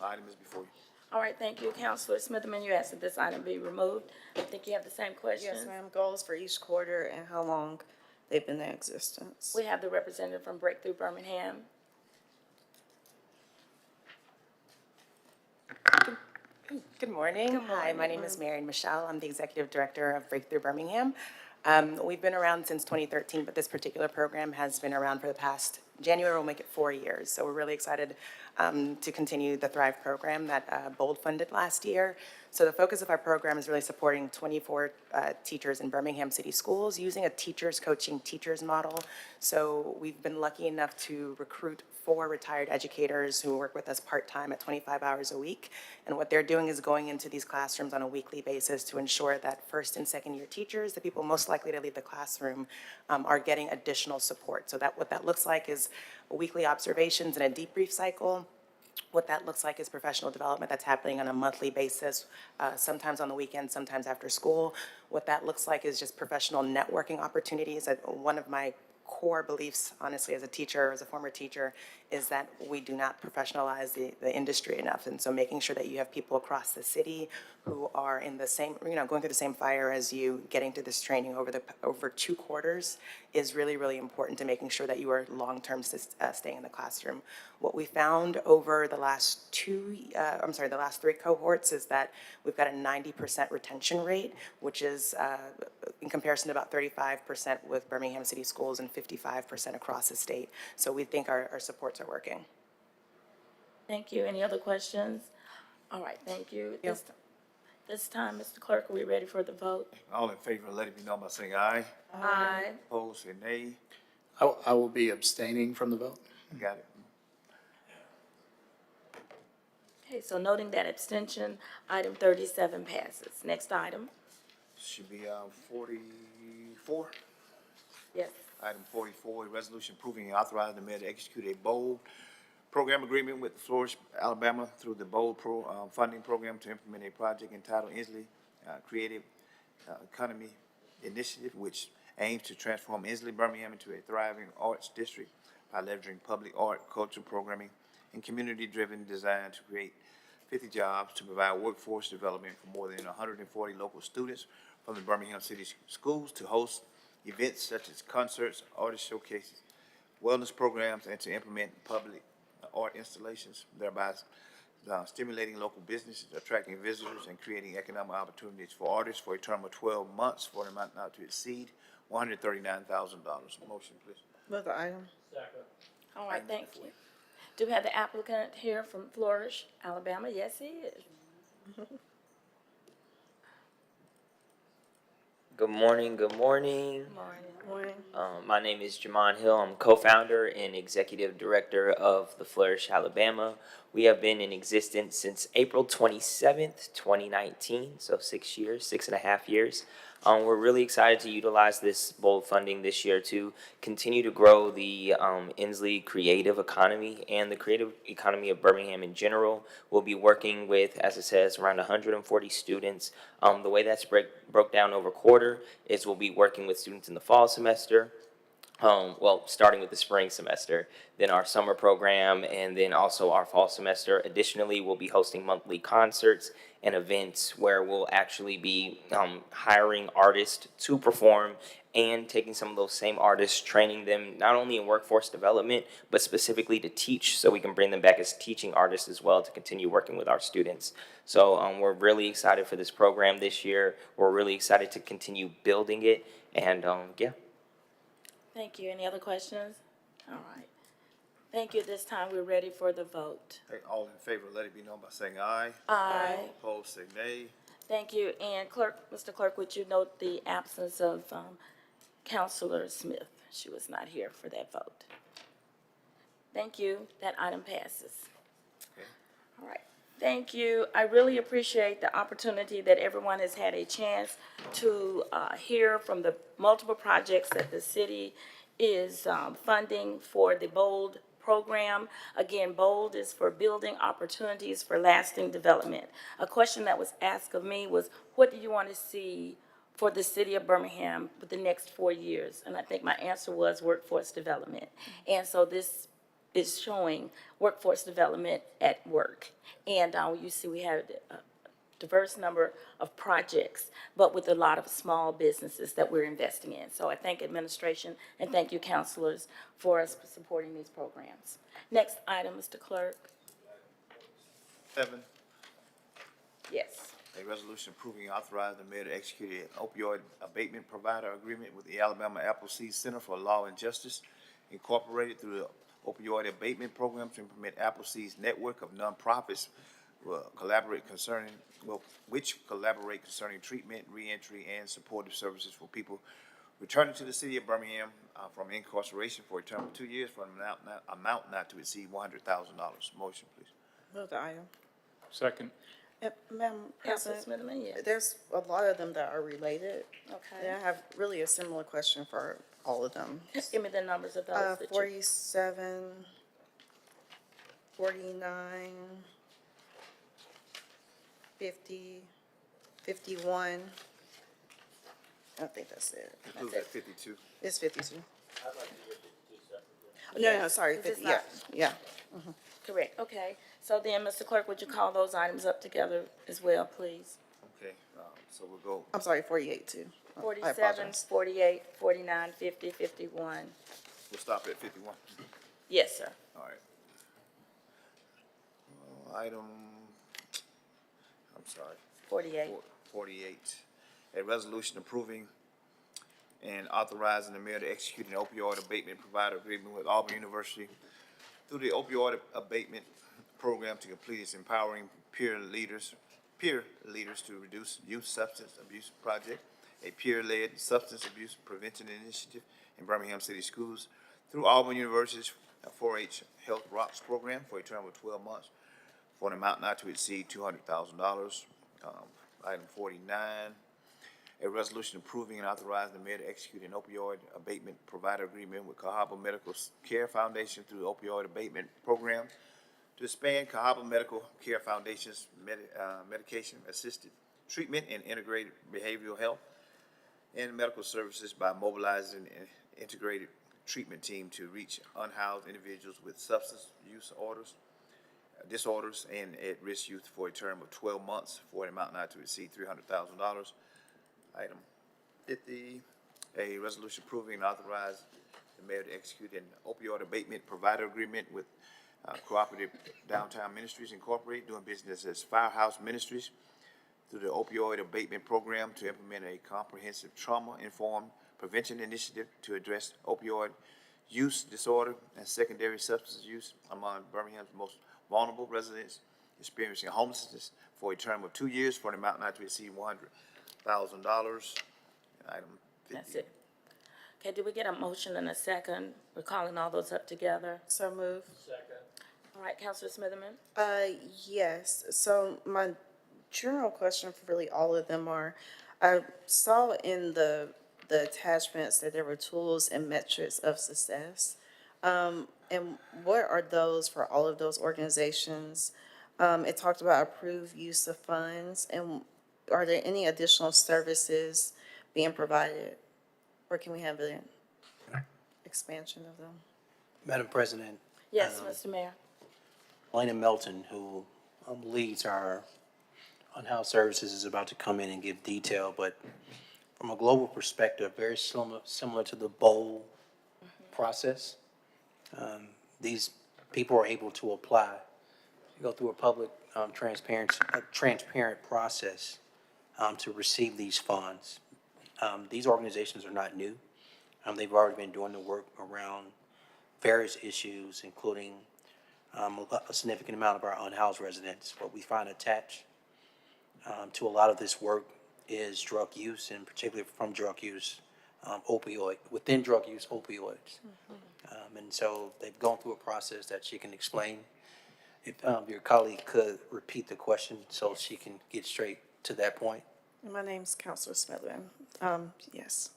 Item is before you. All right, thank you. Counselor Smitherman, you asked that this item be removed. I think you have the same question. Yes, ma'am. Goals for each quarter and how long they've been in existence. We have the representative from Breakthrough Birmingham. Good morning. Good Hi, my morning. name is Marion Michelle. I'm the Executive Director of Breakthrough Birmingham. We've been around since 2013, but this particular program has been around for the past, January will make it 4 years. So we're really excited to continue the Thrive program that Bold funded last year. So the focus of our program is really supporting 24 teachers in Birmingham City Schools using a teachers coaching teachers model. So we've been lucky enough to recruit 4 retired educators who work with us part-time at 25 hours a week. And what they're doing is going into these classrooms on a weekly basis to ensure that first and second year teachers, the people most likely to leave the classroom, are getting additional support. So that what that looks like is weekly observations and a debrief cycle. What that looks like is professional development that's happening on a monthly basis, sometimes on the weekend, sometimes after school. What that looks like is just professional networking opportunities. One of my core beliefs, honestly, as a teacher, as a former teacher, is that we do not professionalize the industry enough. And so making sure that you have people across the city who are in the same, going through the same fire as you, getting to this training over 2 quarters is really, really important to making sure that you are long-term staying in the classroom. What we found over the last 3 cohorts is that we've got a 90% retention rate, which is in comparison to about 35% with Birmingham City Schools and 55% across the state. So we think our supports are working. Thank you. Any other questions? All right, thank you. This time, Mr. Clerk, are we ready for the vote? All in favor, let it be known by saying aye. Aye. Opposed, say nay. I will be abstaining from the vote. Got it. Okay, so noting that abstention, item 37 passes. Next item. Should be 44. Yes. Item 44, a resolution approving and authorizing the mayor to execute a bold program agreement with Flourish, Alabama through the bold funding program to implement a project entitled Inslee Creative Economy Initiative, which aims to transform Inslee, Birmingham into a thriving arts district by leveraging public art, cultural programming, and community-driven design to create 50 jobs to provide workforce development for more than 140 local students from the Birmingham City Schools to host events such as concerts, artist showcases, wellness programs, and to implement public art installations, thereby stimulating local businesses, attracting visitors, and creating economic opportunities for artists for a term of 12 months for an amount not to exceed $139,000. Motion, please. Move the item. All right, thank you. Do we have the applicant here from Flourish, Alabama? Yes, he is. Good morning, good morning. Morning. My name is Jamon Hill. I'm co-founder and executive director of the Flourish, Alabama. We have been in existence since April 27th, 2019, so 6.5 years. We're really excited to utilize this bold funding this year to continue to grow the Inslee creative economy and the creative economy of Birmingham in general. We'll be working with, as it says, around 140 students. The way that's broke down over quarter is we'll be working with students in the fall semester, starting with the spring semester, then our summer program, and then also our fall semester. Additionally, we'll be hosting monthly concerts and events where we'll actually be hiring artists to perform and taking some of those same artists, training them not only in workforce development, but specifically to teach, so we can bring them back as teaching artists as well to continue working with our students. So we're really excited for this program this year. We're really excited to continue building it, and yeah. Thank you. Any other questions? All right. Thank you. This time, we're ready for the vote. All in favor, let it be known by saying aye. Aye. Opposed, say nay. Thank you. And Clerk, Mr. Clerk, would you note the absence of Counselor Smith? She was not here for that vote. Thank you. That item passes. All right. Thank you. I really appreciate the opportunity that everyone has had a chance to hear from the multiple projects that the city is funding for the BOLD program. Again, BOLD is for Building Opportunities for Lasting Development. A question that was asked of me was, what do you want to see for the city of Birmingham for the next 4 years? And I think my answer was workforce development. And so this is showing workforce development at work. And you see we have a diverse number of projects, but with a lot of small businesses that we're investing in. So I thank administration and thank you, councilors, for us supporting these programs. Next item, Mr. Clerk. 7, Yes. a resolution approving and authorizing the mayor to execute an opioid abatement provider agreement with the Alabama Appleseed Center for Law and Justice Incorporated through the opioid abatement program to implement Appleseed's network of nonprofits which collaborate concerning treatment, reentry, and supportive services for people returning to the city of Birmingham from incarceration for a term of 2 years for an amount not to exceed $100,000. Motion, please. Move the item. Second. Madam Councilor President, Smithman, yes. there's a lot of them that are related. Okay. And I have really a similar question for all of them. Give me the numbers of those that you. 47, 49, 50, 51. I think that's it. Includes at 52. It's 52. No, sorry, Is this 50, yeah, yeah. Correct, okay. So then, Mr. Clerk, would you call those items up together as well, please? Okay, so we'll go. I'm sorry, 48 too. I 47, apologize. 48, 49, 50, 51. We'll stop at 51. Yes, sir. All right. I'm sorry. 48. 48. A resolution approving and authorizing the mayor to execute an opioid abatement provider agreement with Auburn University through the opioid abatement program to complete its empowering peer leaders to reduce youth substance abuse project, a peer-led substance abuse prevention initiative in Birmingham City Schools through Auburn University's 4-H Health Rocks program for a term of 12 months for an amount not to exceed $200,000. Item 49, a resolution approving and authorizing the mayor to execute an opioid abatement provider agreement with Cahaba Medical Care Foundation through the opioid abatement program to expand Cahaba Medical Care Foundation's medication-assisted treatment and integrated behavioral health and medical services by mobilizing an integrated treatment team to reach unhoused individuals with substance use disorders and at-risk youth for a term of 12 months for an amount not to exceed $300,000. Item 50, a resolution approving and authorizing the mayor to execute an opioid abatement provider agreement with Cooperative Downtown Ministries Incorporated, doing business as Firehouse Ministries, through the opioid abatement program to implement a comprehensive trauma-informed prevention initiative to address opioid use disorder and secondary substance use among Birmingham's most vulnerable residents experiencing homelessness for a term of 2 years for an amount not to exceed $100,000. Item 50. That's it. Okay, did we get a motion and a second? We're calling all those up together. So move. All right, Councilor Smitherman? Yes, so my general question for really all of them are, I saw in the attachments that there were tools and metrics of success. And what are those for all of those organizations? It talked about approved use of funds, and are there any additional services being provided? Or can we have an expansion of them? Madam President. Yes, Mr. Mayor. Elena Melton, who leads our unhoused services, is about to come in and give detail, but from a global perspective, very similar to the BOLD process. These people are able to apply, go through a public transparent process to receive these funds. These organizations are not new. They've already been doing the work around various issues, including a significant amount of our unhoused residents. What we find attached to a lot of this work is drug use, and particularly from drug use, within drug use opioids. And so they've gone through a process that she can explain. If your colleague could repeat the question so she can get straight to that point. My name's Counselor Smithman. Yes.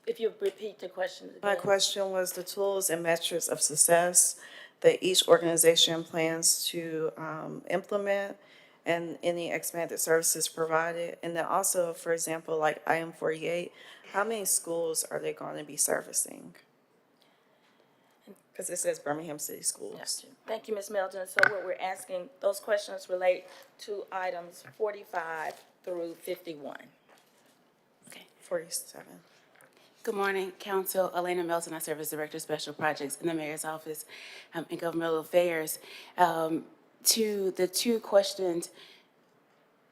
If you repeat the question My again. question was the tools and metrics of success that each organization plans to implement and any expanded services provided. And then also, for example, like IM48, how many schools are they going to be servicing? Because it says Birmingham City Schools. Thank you, Ms. Melton. So what we're asking, those questions relate to items 45 through 51. 47. Good morning, Council. Elena Melton, I serve as Director of Special Projects in the Mayor's Office in Governmental Affairs. To the two questions,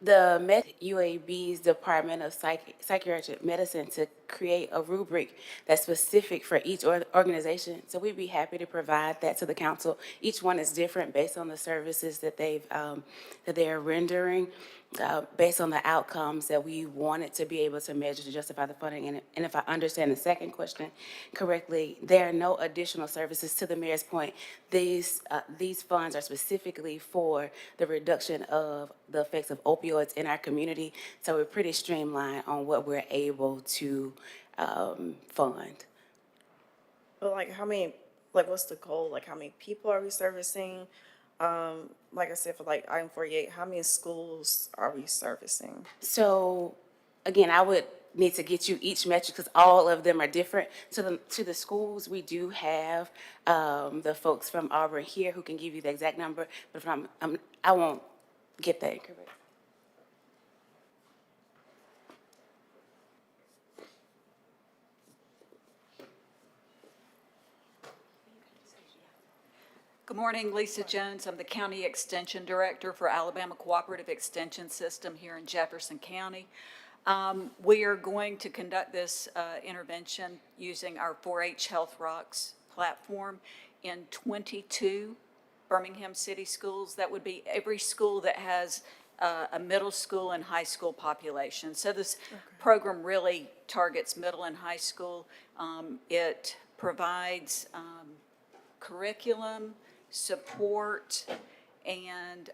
the UAB's Department of Psychiatric Medicine to create a rubric that's specific for each organization. So we'd be happy to provide that to the council. Each one is different based on the services that they're rendering, based on the outcomes that we wanted to be able to measure to justify the funding. And if I understand the second question correctly, there are no additional services. To the mayor's point, these funds are specifically for the reduction of the effects of opioids in our community. So we're pretty streamlined on what we're able to fund. But like how many, like what's the goal? Like how many people are we servicing? Like I said, for like IM48, how many schools are we servicing? So again, I would need to get you each metric because all of them are different. To the schools, we do have the folks from Auburn here who can give you the exact number, but if I won't get that correct. Good morning, Lisa Jones. I'm the County Extension Director for Alabama Cooperative Extension System here in Jefferson County. We are going to conduct this intervention using our 4-H Health Rocks platform in 22 Birmingham City schools. That would be every school that has a middle school and high school population. So this program really targets middle and high school. It provides curriculum, support, and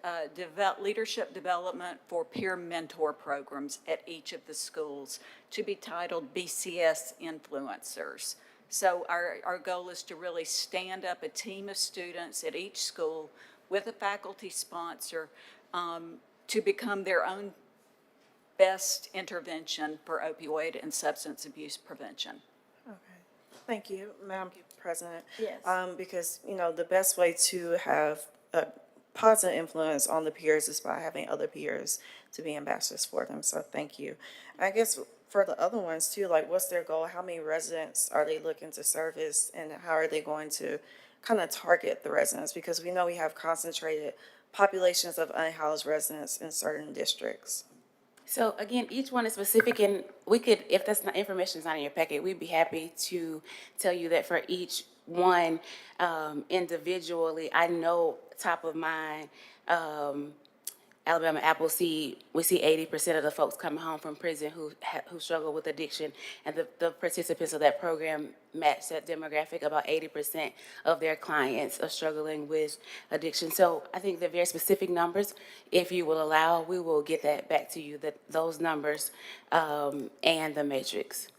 leadership development for peer mentor programs at each of the schools to be titled BCS Influencers. So our goal is to really stand up a team of students at each school with a faculty sponsor to become their own best intervention for opioid and substance abuse prevention. Okay, thank you, Madam President. Yes. Because, you know, the best way to have a positive influence on the peers is by having other peers to be ambassadors for them, so thank you. I guess for the other ones too, like what's their goal? How many residents are they looking to service and how are they going to kind of target the residents? Because we know we have concentrated populations of unhoused residents in certain districts. So again, each one is specific, and we could, if that's not information is not in your packet, we'd be happy to tell you that for each one individually. I know top of mind, Alabama Appleseed, we see 80% of the folks coming home from prison who struggle with addiction, and the participants of that program match that demographic. About 80% of their clients are struggling with addiction. So I think they're very specific numbers. If you will allow, we will get that back to you, those numbers and the matrix. Is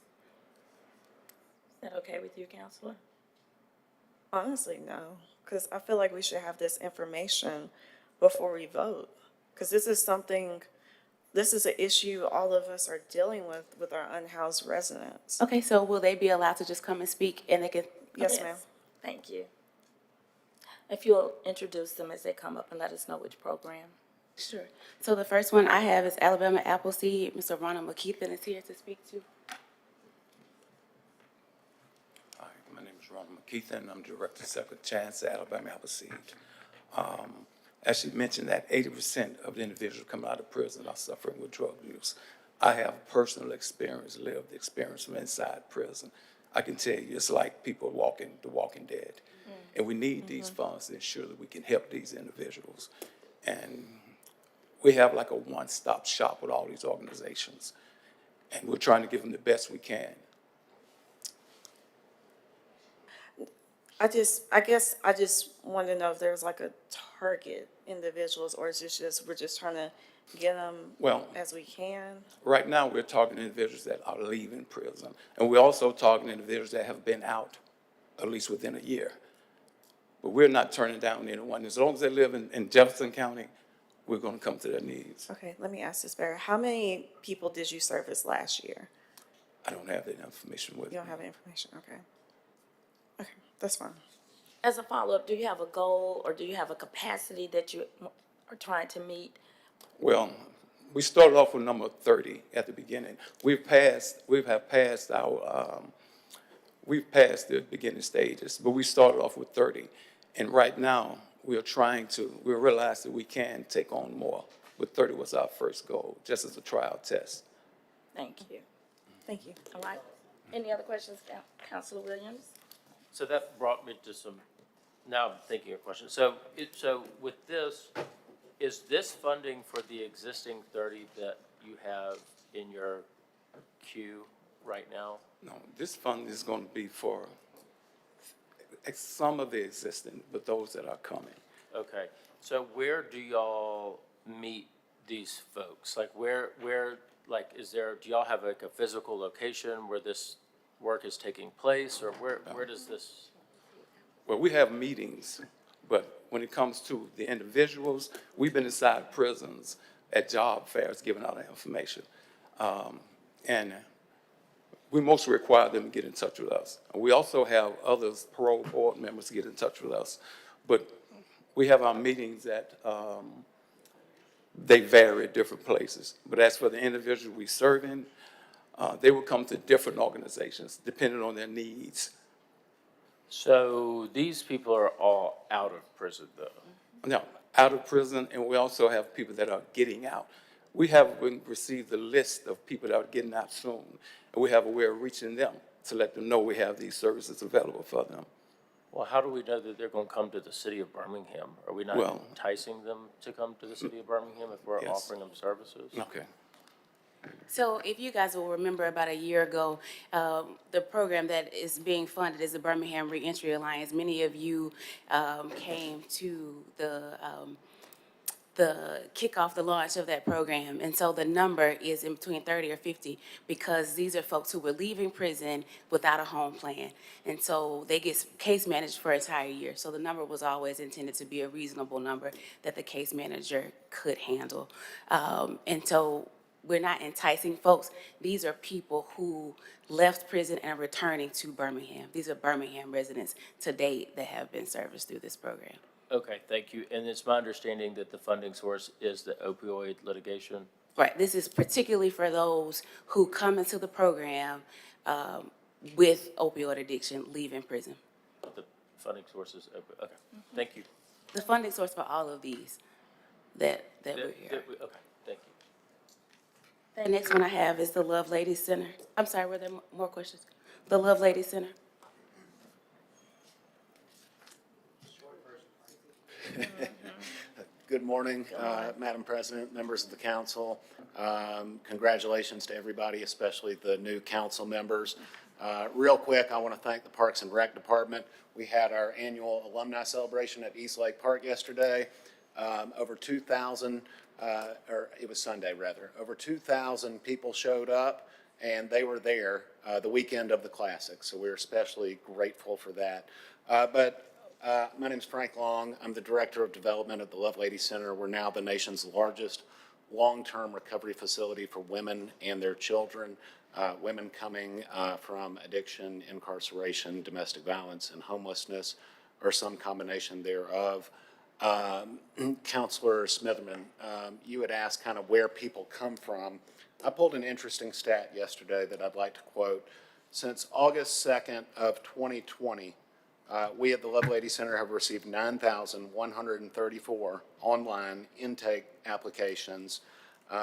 that okay with you, Counselor? Honestly, no, because I feel like we should have this information before we vote. Because this is an issue all of us are dealing with our unhoused residents. Okay, so will they be allowed to just come and speak and they can? Yes, ma'am. Thank you. If you'll introduce them as they come up and let us know which program. Sure. So the first one I have is Alabama Appleseed. Mr. Ronald McKeithen is here to speak to. Hi, my name is Ronald McKeithen. I'm Director Second Chance at Alabama Appleseed. As she mentioned, that 80% of the individuals coming out of prison are suffering with drug use. I have personal experience, lived experience from inside prison. I can tell you, it's like people walking the walking dead. And we need these funds to ensure that we can help these individuals. And we have like a one-stop shop with all these organizations. And we're trying to give them the best we can. I guess I just want to know if there's like a target individuals, or is it just, we're just trying to get them Well, as we can? right now, we're talking to individuals that are leaving prison. And we're also talking to individuals that have been out at least within a year. But we're not turning down anyone. As long as they live in Jefferson County, we're going to come to their needs. Okay, let me ask this better. How many people did you service last year? I don't have that information with me. You don't have the information, okay. Okay, that's fine. As a follow-up, do you have a goal or do you have a capacity that you are trying to meet? Well, we started off with number 30 at the beginning. We've passed the beginning stages, but we started off with 30. And right now, we realize that we can take on more. But 30 was our first goal, just as a trial test. Thank you. Thank you. All right. Any other questions, Councilor Williams? So that brought me to some, now I'm thinking of questions. So with this, is this funding for the existing 30 that you have in your queue right now? No, this fund is going to be for some of the existing, but those that are coming. Okay, so where do y'all meet these folks? Like like, do y'all have like a physical location where this work is taking place, or where does this? Well, we have meetings, but when it comes to the individuals, we've been inside prisons at job fairs giving out information. And we mostly require them to get in touch with us. We also have others, parole board members, get in touch with us. But we have our meetings at, they vary at different places. But as for the individuals we serve in, they will come to different organizations depending on their needs. So these people are all out of prison, though? No, out of prison, and we also have people that are getting out. We haven't received the list of people that are getting out soon, and we have a way of reaching them to let them know we have these services available for them. Well, how do we know that they're going to come to the city of Birmingham? Are we not Well, enticing them to come to the city of Birmingham if we're yes. offering them services? Okay. So if you guys will remember, about a year ago, the program that is being funded is the Birmingham Reentry Alliance. Many of you came to the kickoff, the launch of that program. And so the number is in between 30 or 50 because these are folks who were leaving prison without a home plan. And so they get case managed for an entire year. So the number was always intended to be a reasonable number that the case manager could handle. And so we're not enticing folks. These are people who left prison and are returning to Birmingham. These are Birmingham residents to date that have been serviced through this program. Okay, thank you. And it's my understanding that the funding source is the opioid litigation? Right, this is particularly for those who come into the program with opioid addiction, leaving prison. The funding source is, okay, thank you. The funding source for all of these that we're here. Okay, thank you. The next one I have is the Love Lady Center. I'm sorry, were there more questions? The Love Lady Center. Good morning, Madam President, members of the council. Congratulations to everybody, especially the new council members. Real quick, I want to thank the Parks and Rec Department. We had our annual alumni celebration at East Lake Park yesterday. Over 2,000, or it was Sunday rather, over 2,000 people showed up, and they were there the weekend of the Classic, so we're especially grateful for that. My name is Frank Long. I'm the Director of Development at the Love Lady Center. We're now the nation's largest long-term recovery facility for women and their children, women coming from addiction, incarceration, domestic violence, and homelessness, or some combination thereof. Counselor Smitherman, you had asked kind of where people come from. I pulled an interesting stat yesterday that I'd like to quote. Since August 2nd of 2020, we at the Love Lady Center have received 9,134 online intake applications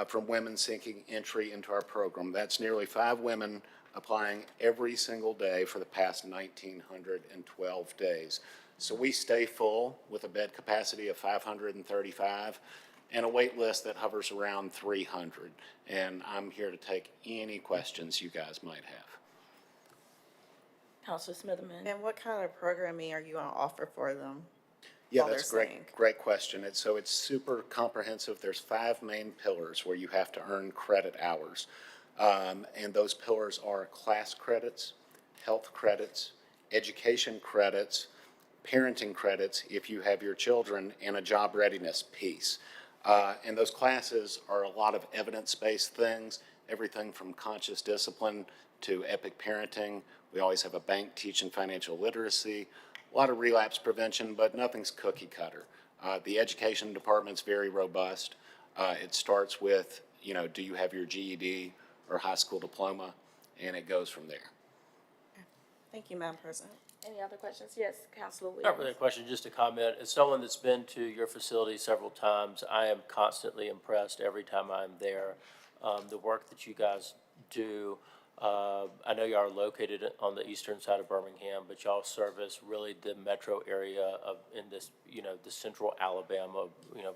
from women seeking entry into our program. That's nearly 5 women applying every single day for the past 1,912 days. So we stay full with a bed capacity of 535. and a wait list that hovers around 300. And I'm here to take any questions you guys might have. Counselor Smitherman. And what kind of programming are you going to offer for them? Yeah, while that's they're great, great question. It's super comprehensive. There's 5 main pillars where you have to earn credit hours. And those pillars are class credits, health credits, education credits, parenting credits if you have your children, and a job readiness piece. And those classes are a lot of evidence-based things, everything from conscious discipline to epic parenting. We always have a bank teaching financial literacy, a lot of relapse prevention, but nothing's cookie cutter. The education department's very robust. It starts with, do you have your GED or high school diploma, and it goes from there. Thank you, Madam President. Any other questions? Yes, Counselor Williams. Not really a question, just a comment. As someone that's been to your facility several times, I am constantly impressed every time I'm there. The work that you guys do. I know you are located on the eastern side of Birmingham, but y'all service really the metro area of, in this, the central Alabama,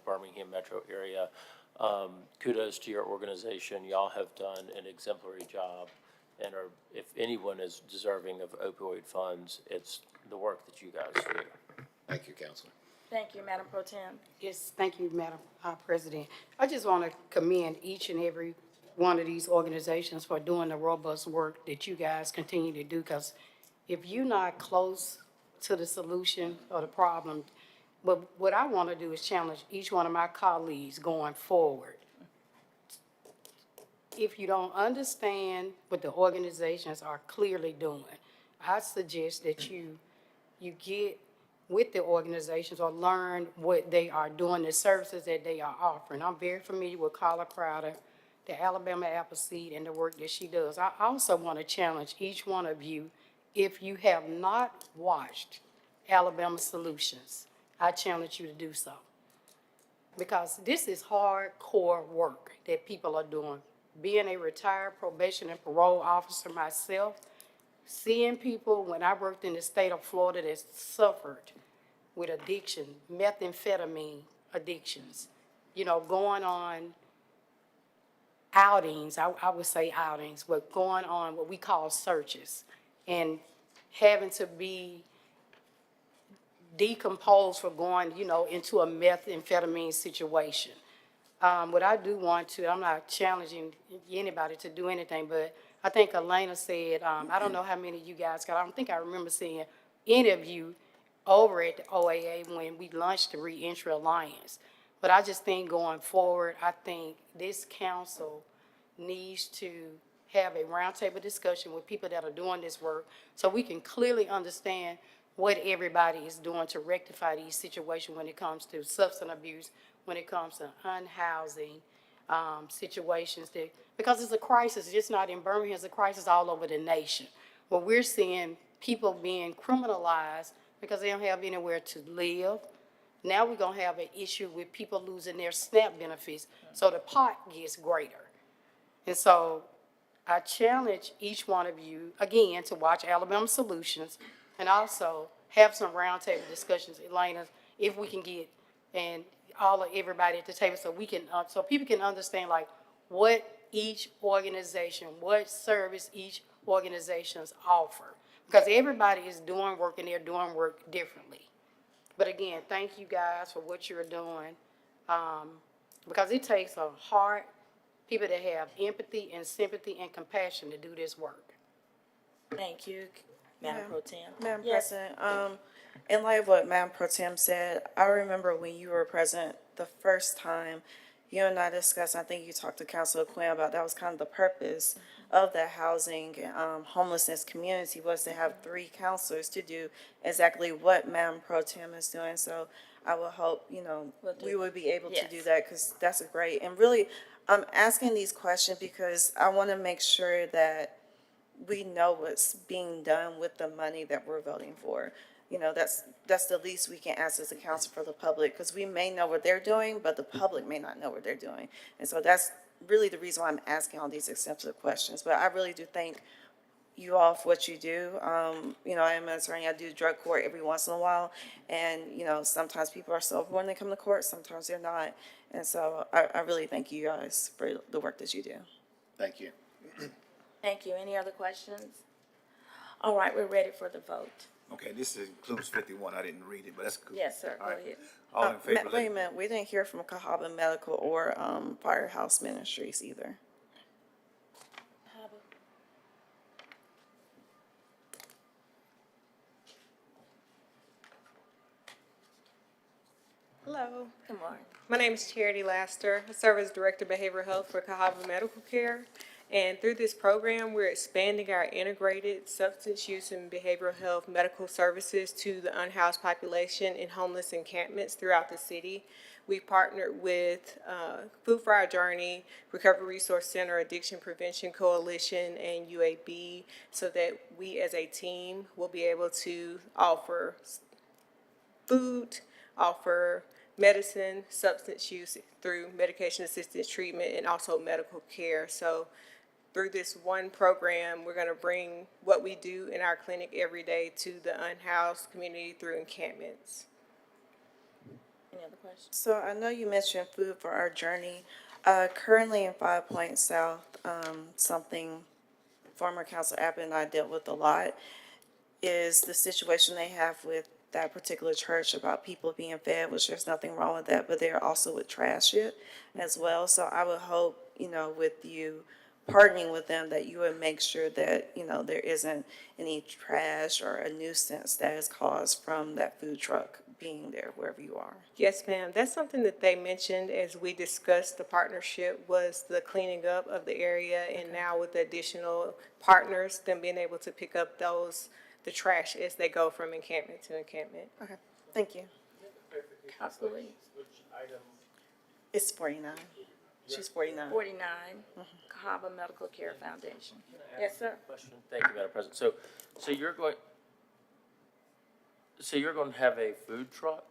Birmingham metro area. Kudos to your organization. Y'all have done an exemplary job, and are, if anyone is deserving of opioid funds, it's the work that you guys do. Thank you, Counselor. Thank you, Madam Pro Tem. Yes, thank you, Madam President. I just want to commend each and every one of these organizations for doing the robust work that you guys continue to do, because if you're not close to the solution or the problem, but what I want to do is challenge each one of my colleagues going forward. If you don't understand what the organizations are clearly doing, I suggest that you get with the organizations or learn what they are doing, the services that they are offering. I'm very familiar with Carla Crowder, the Alabama Appleseed, and the work that she does. I also want to challenge each one of you, if you have not watched Alabama Solutions, I challenge you to do so. Because this is hardcore work that people are doing. Being a retired probation and parole officer myself, seeing people when I worked in the state of Florida that suffered with addiction, methamphetamine addictions, going on outings, I would say outings, but going on what we call searches, and having to be decomposed for going, into a methamphetamine situation. What I do want to, I'm not challenging anybody to do anything, but I think Elena said, I don't know how many of you guys got, I don't think I remember seeing any of you over at the OAA when we launched the Reentry Alliance. But I just think going forward, I think this council needs to have a roundtable discussion with people that are doing this work so we can clearly understand what everybody is doing to rectify these situations when it comes to substance abuse, when it comes to unhousing situations. Because it's a crisis, it's just not in Birmingham, it's a crisis all over the nation. Where we're seeing people being criminalized because they don't have anywhere to live. Now we're going to have an issue with people losing their SNAP benefits, so the pot gets greater. And so I challenge each one of you, again, to watch Alabama Solutions and also have some roundtable discussions, Elena, if we can get, and everybody at the table so we can, so people can understand like what each organization, what service each organizations offer. Because everybody is doing work and they're doing work differently. But again, thank you guys for what you're doing. Because it takes a heart, people that have empathy and sympathy and compassion to do this work. Thank you, Madam Pro Tem. Madam Yes. President, in light of what Madam Pro Tem said, I remember when you were present the first time, you and I discussed, I think you talked to Councilor Quinn about that was kind of the purpose of the housing, homelessness community, was to have 3 counselors to do exactly what Madam Pro Tem is doing. So I would hope, we would be able to do that, because that's great. And really, I'm asking these questions because I want to make sure that we know what's being done with the money that we're voting for. That's the least we can ask as a council for the public, because we may know what they're doing, but the public may not know what they're doing. And so that's really the reason why I'm asking all these extensive questions. But I really do thank you all for what you do. You know, I am an attorney. I do drug court every once in a while. And, you know, sometimes people are sober when they come to court, sometimes they're not. And so I really thank you guys for the work that you do. Thank you. Thank you. Any other questions? All right, we're ready for the vote. Okay, this includes 51. I didn't read it, but that's good. Yes, sir. Go All right. ahead. All in favor? Wait a minute, we didn't hear from Cahaba Medical or Firehouse Ministries either. Hello, Good morning. my name is Charity Laster. I serve as Director of Behavioral Health for Cahaba Medical Care. And through this program, we're expanding our integrated substance use and behavioral health medical services to the unhoused population in homeless encampments throughout the city. We've partnered with Food for Our Journey, Recovery Resource Center, Addiction Prevention Coalition, and UAB so that we as a team will be able to offer food, offer medicine, substance use through medication assisted treatment, and also medical care. So through this one program, we're going to bring what we do in our clinic every day to the unhoused community through encampments. Any other questions? So I know you mentioned Food for Our Journey. Currently in 5 Points South, something former Council Abbott and I dealt with a lot is the situation they have with that particular church about people being fed, which there's nothing wrong with that, but they're also with trash it as well. So I would hope, you know, with you partnering with them, that you would make sure that, you know, there isn't any trash or a nuisance that is caused from that food truck being there wherever you are. Yes, ma'am. That's something that they mentioned as we discussed the partnership was the cleaning up of the area, and now with the additional partners, them being able to pick up the trash as they go from encampment to encampment. Okay, thank you. Absolutely. It's 49. She's 49. 49, Cahaba Medical Care Foundation. Yes, sir. Question. Thank you, Madam President. So you're going to have a food truck?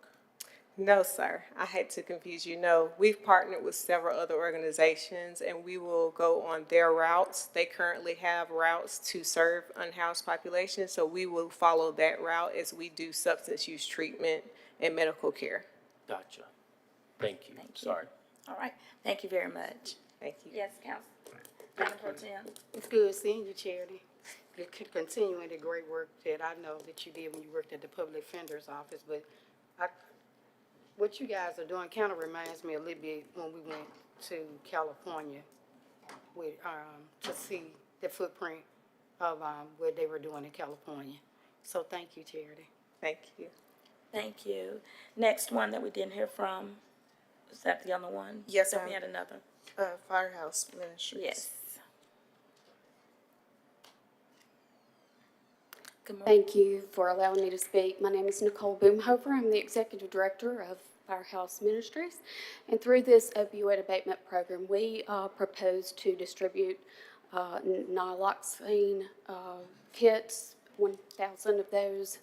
No, sir. I hate to confuse you. No, we've partnered with several other organizations and we will go on their routes. They currently have routes to serve unhoused populations, so we will follow that route as we do substance use treatment and medical care. Gotcha. Thank you. Thank you. Sorry. All right, thank you very much. Thank you. Yes, Council. Madam Pro Tem. It's good seeing you, Charity. You're continuing the great work that I know that you did when you worked at the Public Defender's Office, but what you guys are doing kind of reminds me a little bit when we went to California with, to see the footprint of, what they were doing in California. So thank you, Charity. Thank you. Thank you. Next one that we didn't hear from, is that the other one? Yes, So we ma'am. had another. Firehouse Ministries. Yes. Good morning. Thank you for allowing me to speak. My name is Nicole Boomhofer. I'm the Executive Director of Firehouse Ministries. And through this opioid abatement program, we propose to distribute naloxone kits, 1,000 of those.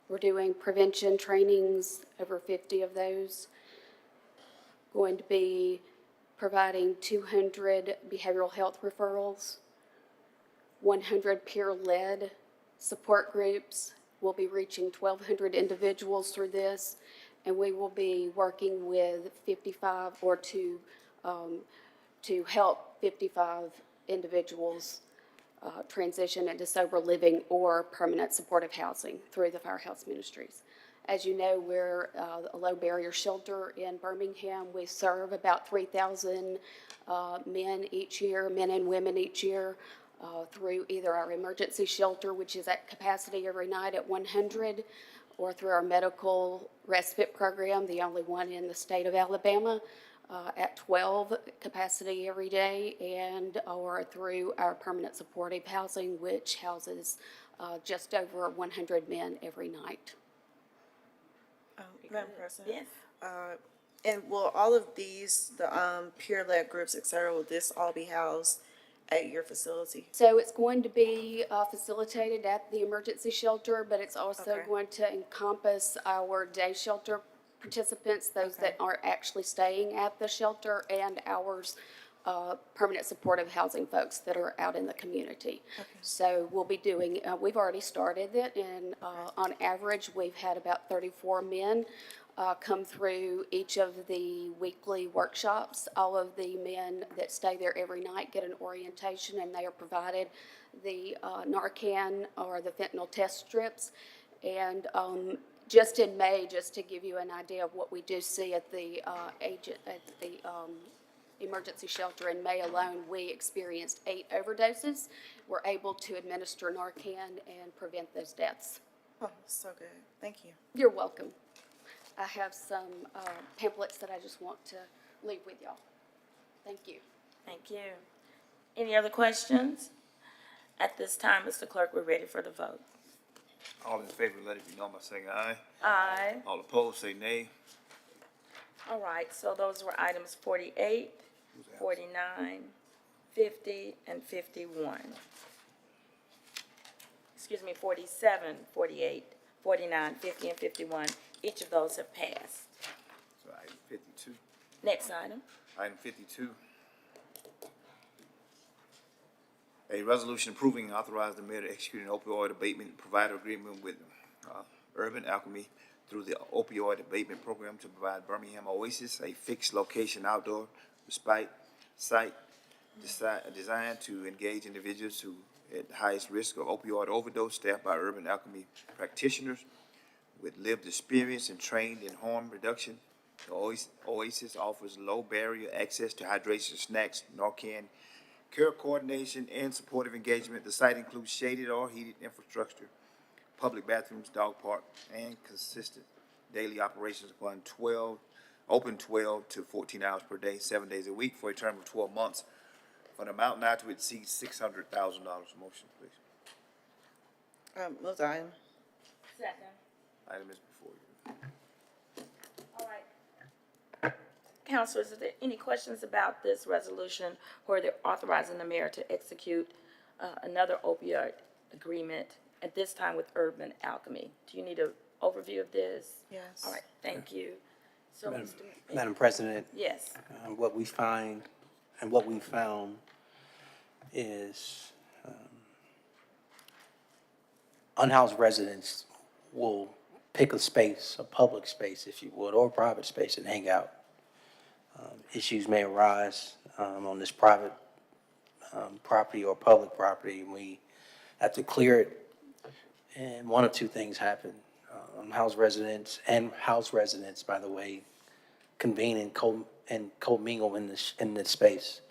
We're doing prevention trainings, over 50 of those. Going to be providing 200 behavioral health referrals, 100 peer-led support groups. We'll be reaching 1,200 individuals through this, and we will be working with 55 or to help 55 individuals transition into sober living or permanent supportive housing through the Firehouse Ministries. As you know, we're a low barrier shelter in Birmingham. We serve about 3,000 men each year, men and women each year, through either our emergency shelter, which is at capacity every night at 100, or through our medical respite program, the only one in the state of Alabama, at 12 capacity every day, and or through our permanent supportive housing, which houses just over 100 men every night. Madam President? Yes. And will all of these, the peer-led groups, et cetera, will this all be housed at your facility? So it's going to be facilitated at the emergency shelter, but it's also Okay. going to encompass our day shelter participants, those that aren't actually staying at the shelter, and ours permanent supportive housing folks that are out in the community. So we'll be doing, we've already started it, and on average, we've had about 34 men come through each of the weekly workshops. All of the men that stay there every night get an orientation, and they are provided the Narcan or the fentanyl test strips. And just in May, just to give you an idea of what we do see at the emergency shelter in May alone, we experienced 8 overdoses. We're able to administer Narcan and prevent those deaths. Oh, so good. Thank you. You're welcome. I have some pamphlets that I just want to leave with y'all. Thank you. Thank you. Any other questions? At this time, Mr. Clerk, we're ready for the vote. All in favor, let it be known by saying aye. Aye. All opposed, say nay. All right, so those were items 48, 49, 50, and 51. Excuse me, 47, 48, 49, 50, and 51. Each of those have passed. So item 52. Next item. Item 52. A resolution approving and authorizing the mayor to execute an opioid abatement provider agreement with Urban Alchemy through the opioid abatement program to provide Birmingham Oasis a fixed location outdoor respite site designed to engage individuals who at highest risk of opioid overdose, staffed by Urban Alchemy practitioners with lived experience and trained in harm reduction. The Oasis offers low barrier access to hydration snacks, Narcan, care coordination, and supportive engagement. The site includes shaded or heated infrastructure, public bathrooms, dog park, and consistent daily operations upon 12 to 14 hours per day, 7 days a week for a term of 12 months for an amount not to exceed $600,000. Motion, please. Move the item. Second. Item is before you. All right. Councilors, are there any questions about this resolution where they're authorizing the mayor to execute another opioid agreement, at this time with Urban Alchemy? Do you need an overview of this? Yes. All right, thank you. So, Madam President, Yes. what we find and what we found is unhoused residents will pick a space, a public space, if you would, or a private space, and hang out. Issues may arise on this private property or public property, and we have to clear it. And one of two things happen. House residents and house residents, by the way, convene and commingle in this space.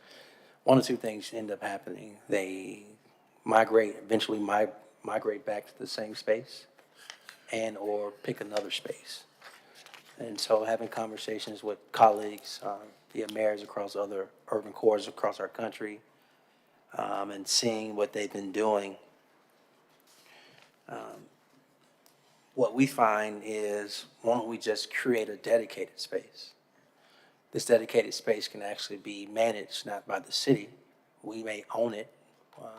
One of two things end up happening. They eventually migrate back to the same space and or pick another space. And so having conversations with colleagues, via mayors across other urban cores across our country, and seeing what they've been doing, what we find is, why don't we just create a dedicated space? This dedicated space can actually be managed not by the city. We may own it,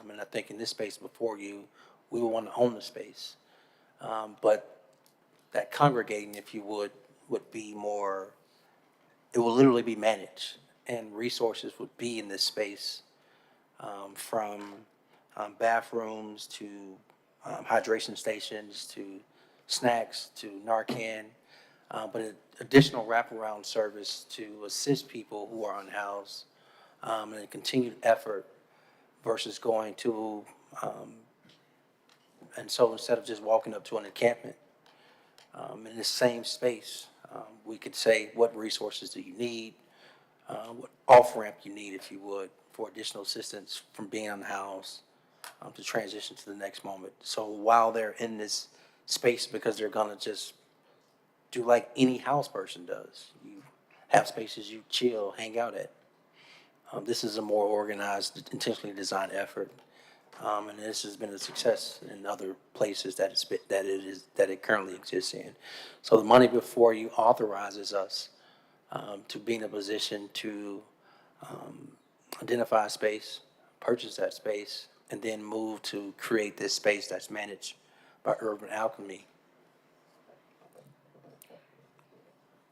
and I think in this space before you, we will want to own the space. But that congregating, if you would be more, it will literally be managed, and resources would be in this space, from bathrooms to hydration stations to snacks to Narcan, but an additional wraparound service to assist people who are unhoused, and a continued effort versus going to, and so instead of just walking up to an encampment, in the same space, we could say, what resources do you need? What off-ramp you need, if you would, for additional assistance from being unhoused, to transition to the next moment. So while they're in this space, because they're gonna just do like any house person does, you have spaces you chill, hang out at. This is a more organized, intentionally designed effort, and this has been a success in other places that it currently exists in. So the money before you authorizes us to be in a position to identify a space, purchase that space, and then move to create this space that's managed by Urban Alchemy.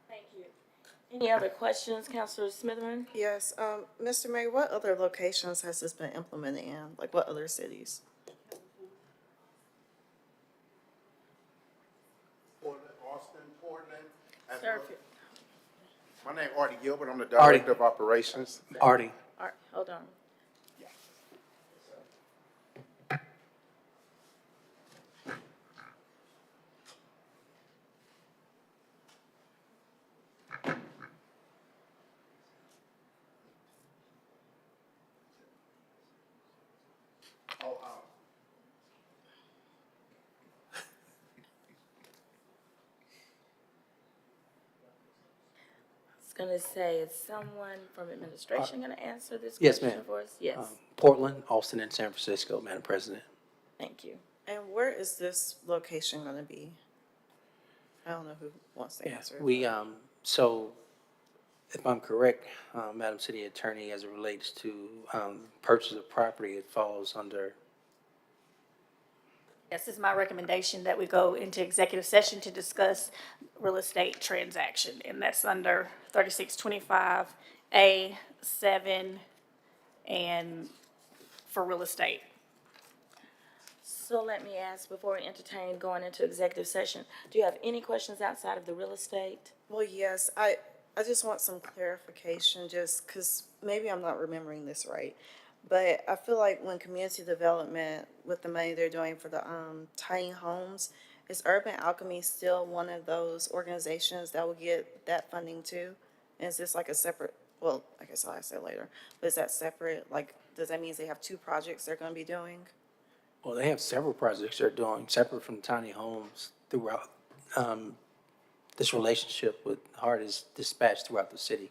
Thank you. Any other questions, Councilor Smitherman? Yes, Mr. Mayor, what other locations has this been implemented in? Like what other cities? Austin, Portland. Sir, My name Artie Gilbert. I'm the Artie. Director of Operations. Artie. all right, hold on. I was gonna say, is someone from administration gonna answer this Yes, question ma'am. for us? Yes, Portland, Austin, and San Francisco, Madam President. thank you. And where is this location gonna be? I don't know who wants to answer. We, so if I'm correct, Madam City Attorney, as it relates to, purchase of property, it falls under, This is my recommendation that we go into executive session to discuss real estate transaction, and that's under 3625A7 and for real estate. So let me ask, before we entertain going into executive session, do you have any questions outside of the real estate? Well, yes, I just want some clarification, just because maybe I'm not remembering this right. But I feel like when community development, with the money they're doing for the tiny homes, is Urban Alchemy still one of those organizations that will get that funding too? And is this like a separate, well, I guess I'll ask that later, but is that separate? Like, does that mean they have two projects they're gonna be doing? well, they have several projects they're doing separate from tiny homes throughout. This relationship with Heart is dispatched throughout the city.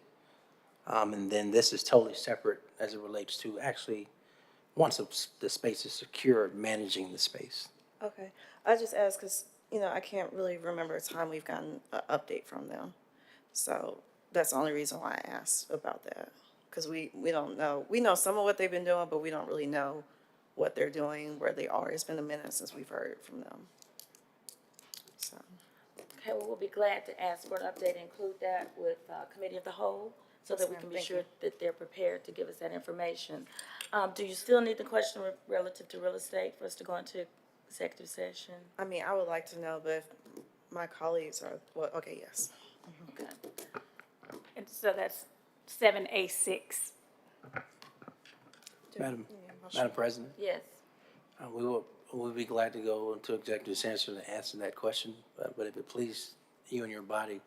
And then this is totally separate as it relates to actually, once the space is secure, managing the space. Okay, I just asked because, I can't really remember a time we've gotten an update from them. So that's the only reason why I asked about that. Because we don't know, we know some of what they've been doing, but we don't really know what they're doing, where they are. It's been a minute since we've heard from them. So, Okay, well, we'll be glad to ask for an update and include that with Committee of the Whole, so Yes, that we ma'am. can be Thank sure you. that they're prepared to give us that information. Do you still need the question relative to real estate for us to go into executive session? I mean, I would like to know, but if my colleagues are, well, okay, yes. Okay. And so that's 7A6. Madam President, Yes. we'll be glad to go into executive session to answer that question. But if it please you and your body,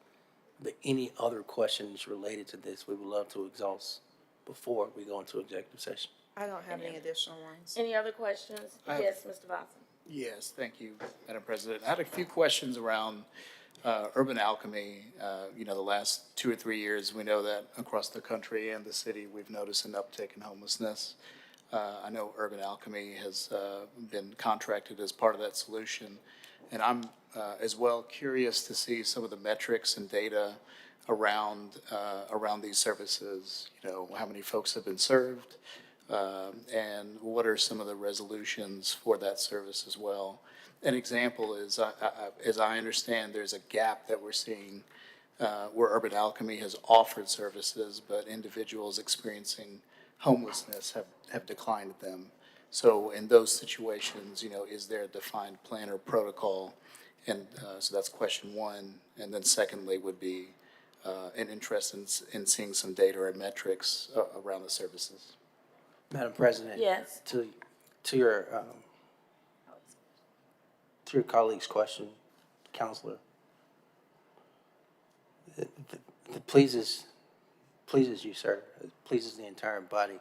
but any other questions related to this, we would love to exhaust before we go into executive session. I don't have any additional ones. Any other questions? I have- Yes, Mr. Watson. Yes, thank you, Madam President. I had a few questions around Urban Alchemy. The last 2 or 3 years, we know that across the country and the city, we've noticed an uptick in homelessness. I know Urban Alchemy has been contracted as part of that solution. And I'm as well curious to see some of the metrics and data around these services. How many folks have been served, and what are some of the resolutions for that service as well. An example is, as I understand, there's a gap that we're seeing where Urban Alchemy has offered services, but individuals experiencing homelessness have declined them. So in those situations, is there a defined plan or protocol? And so that's question one. And then secondly would be an interest in seeing some data or metrics around the services. Madam President? Yes. To your colleague's question, Counselor, it pleases you, sir. It pleases the entire body.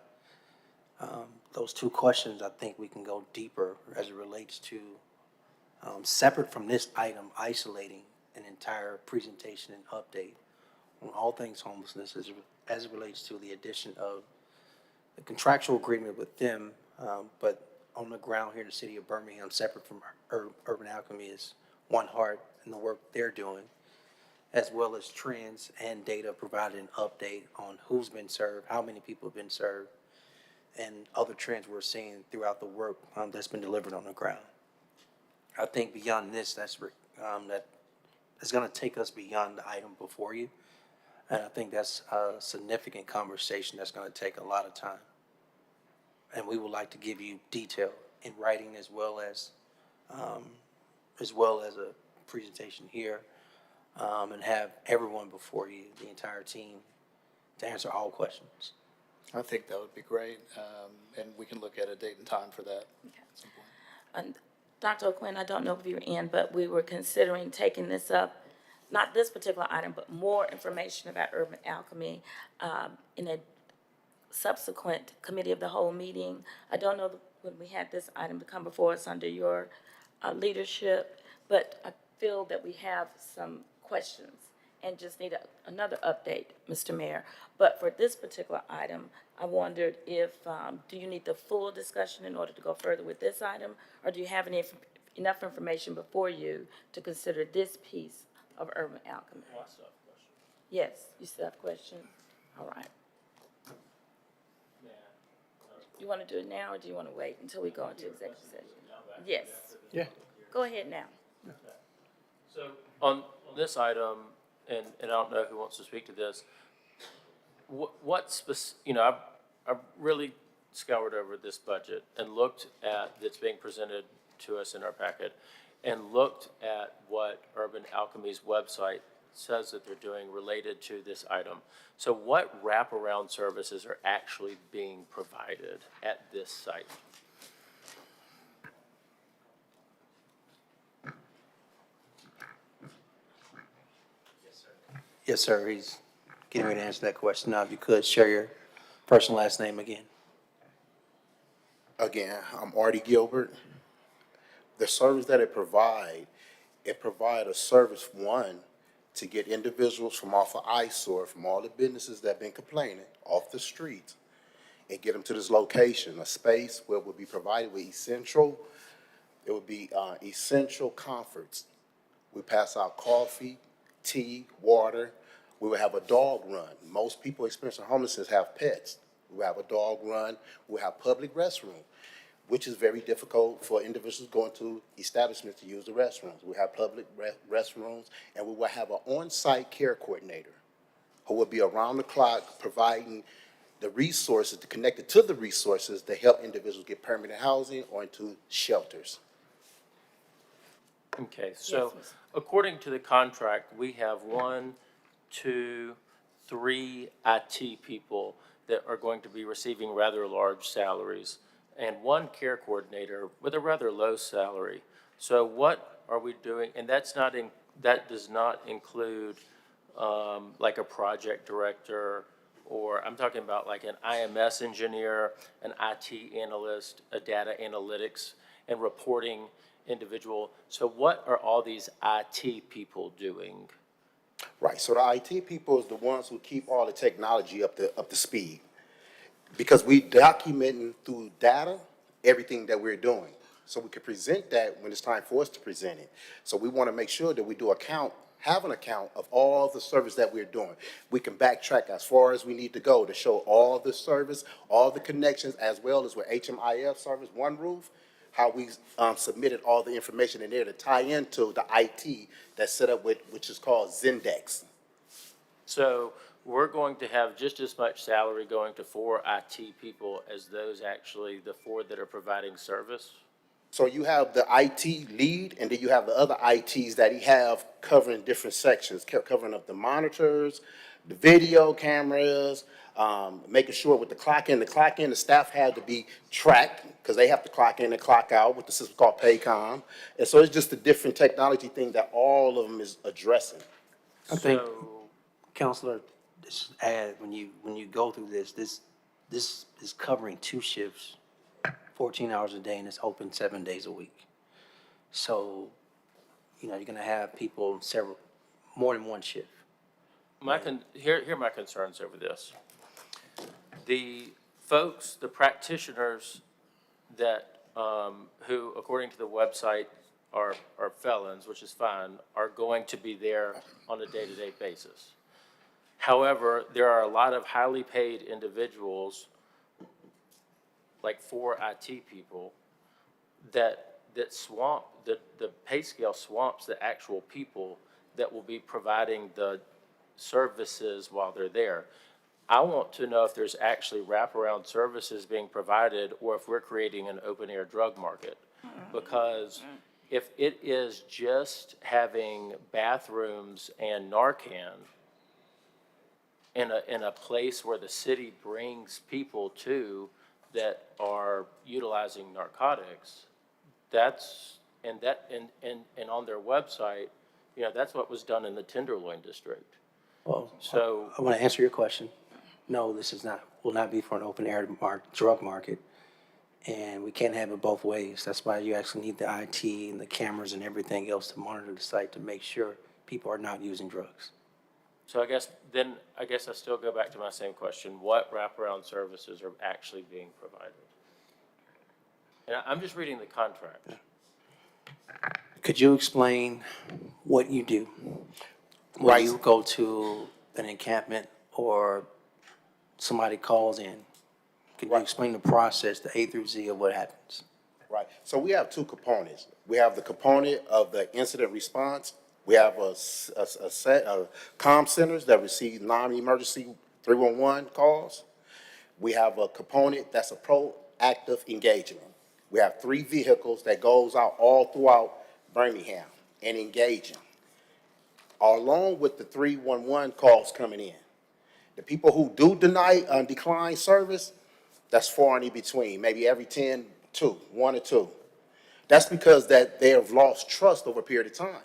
Those two questions, I think we can go deeper as it relates to, separate from this item, isolating an entire presentation and update on all things homelessness as it relates to the addition of the contractual agreement with them, but on the ground here in the city of Birmingham, separate from Urban Alchemy, is One Heart and the work they're doing, as well as trends and data providing an update on who's been served, how many people have been served, and other trends we're seeing throughout the work that's been delivered on the ground. I think beyond this, that's going to take us beyond the item before you. And I think that's a significant conversation that's going to take a lot of time. And we would like to give you detail in writing as well as a presentation here, and have everyone before you, the entire team, to answer all questions. I think that would be great, and we can look at a date and time for that. And Dr. O'Quinn, I don't know if you're in, but we were considering taking this up, not this particular item, but more information about urban alchemy in a subsequent committee of the whole meeting. I don't know when we had this item to come before us under your leadership, but I feel that we have some questions and just need another update, Mr. Mayor. But for this particular item, I wondered if, do you need the full discussion in order to go further with this item? Or do you have enough information before you to consider this piece of urban alchemy? Well, I still have a question. Yes, you still have questions? All right. You want to do it now, or do you want to wait until we go into executive session? Yes. Yeah. Go ahead now. So on this item, and I don't know who wants to speak to this, I've really scoured over this budget and looked at, that's being presented to us in our packet, and looked at what Urban Alchemy's website says that they're doing related to this item. So what wraparound services are actually being provided at this site? Yes, sir. He's getting ready to answer that question. Now, if you could share your first and last name again. Again, I'm Artie Gilbert. The service that it provide a service, one, to get individuals from off of eyesore, from all the businesses that have been complaining, off the streets, and get them to this location, a space where we'll be provided with essential comforts. We pass out coffee, tea, water. We will have a dog run. Most people experiencing homelessness have pets. We will have a dog run. We'll have public restroom, which is very difficult for individuals going to establishments to use the restrooms. We have public restrooms, and we will have an on-site care coordinator who will be around the clock providing the resources, connected to the resources to help individuals get permanent housing or into shelters. Okay, so according to the contract, we have 1, 2, 3 IT people that are going to be receiving rather large salaries, and 1 care coordinator with a rather low salary. So what are we doing? And that does not include like a project director, or I'm talking about like an IMS engineer, an IT analyst, a data analytics and reporting individual. So what are all these IT people doing? Right, so the IT people is the ones who keep all the technology up to speed. Because we documenting through data everything that we're doing. So we can present that when it's time for us to present it. So we want to make sure that we have an account of all the service that we're doing. We can backtrack as far as we need to go to show all the service, all the connections, as well as with HMIF service, One Roof, how we submitted all the information in there to tie into the IT that's set up with, which is called Zendex. So we're going to have just as much salary going to 4 IT people as those actually, the 4 that are providing service? So you have the IT lead, and then you have the other ITs that he have covering different sections, covering up the monitors, the video cameras, making sure with the clock in, the staff had to be tracked because they have to clock in and clock out with the system called Paycom. And so it's just a different technology thing that all of them is addressing. I think, Counselor, just add, when you go through this is covering 2 shifts, 14 hours a day, and it's open 7 days a week. So, you're gonna have people more than 1 shift. Here are my concerns over this. The folks, the practitioners that, who, according to the website, are felons, which is fine, are going to be there on a day-to-day basis. However, there are a lot of highly paid individuals, like 4 IT people, that swamp, the pay scale swamps the actual people that will be providing the services while they're there. I want to know if there's actually wraparound services being provided or if we're creating an open-air drug market. Because if it is just having bathrooms and Narcan in a place where the city brings people to that are utilizing narcotics, and on their website, that's what was done in the Tenderloin district. Well, So, I want to answer your question. No, this is not, will not be for an open air drug market. And we can't have it both ways. That's why you actually need the IT and the cameras and everything else to monitor the site to make sure people are not using drugs. so I guess I still go back to my same question. What wraparound services are actually being provided? And I'm just reading the contract. Could you explain what you do when Right. you go to an encampment or somebody calls in? Can you explain the process, the A through Z of what happens? Right. So we have two components. We have the component of the incident response. We have a set of comm centers that receive non-emergency 311 calls. We have a component that's a proactive engagement. We have 3 vehicles that goes out all throughout Birmingham and engaging, along with the 311 calls coming in. The people who do decline service, that's far and in between, maybe every 10, 1 or 2. That's because that they have lost trust over a period of time.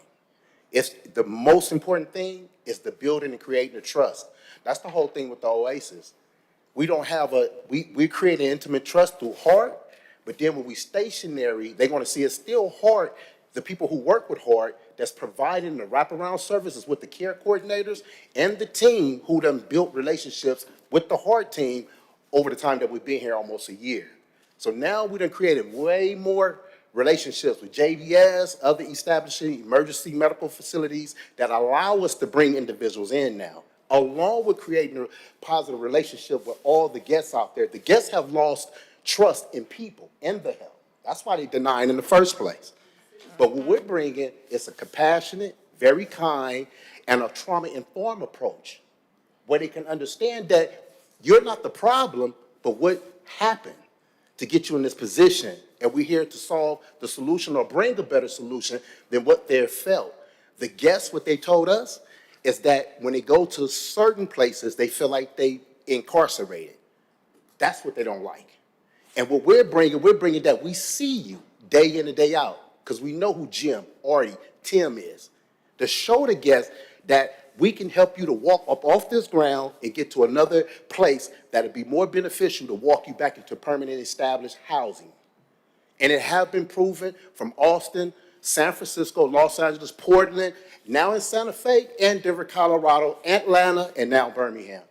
It's the most important thing is the building and creating the trust. That's the whole thing with the Oasis. We don't have we create an intimate trust through heart, but then when we stationary, they're gonna see it's still heart. The people who work with heart that's providing the wraparound services with the care coordinators and the team who done built relationships with the heart team over the time that we've been here almost a year. So now we done created way more relationships with JVS, other establishing emergency medical facilities that allow us to bring individuals in now, along with creating a positive relationship with all the guests out there. The guests have lost trust in people and the health. That's why they denying in the first place. But what we're bringing is a compassionate, very kind, and a trauma-informed approach where they can understand that you're not the problem, but what happened to get you in this position. And we're here to solve the solution or bring a better solution than what they felt. The guests, what they told us, is that when they go to certain places, they feel like they incarcerated. That's what they don't like. And what we're bringing that we see you day in and day out, because we know who Jim, Artie, Tim is. To show the guests that we can help you to walk up off this ground and get to another place that'll be more beneficial to walk you back into permanent established housing. And it have been proven from Austin, San Francisco, Los Angeles, Portland, now in Santa Fe, and Denver, Colorado, Atlanta, and now Birmingham.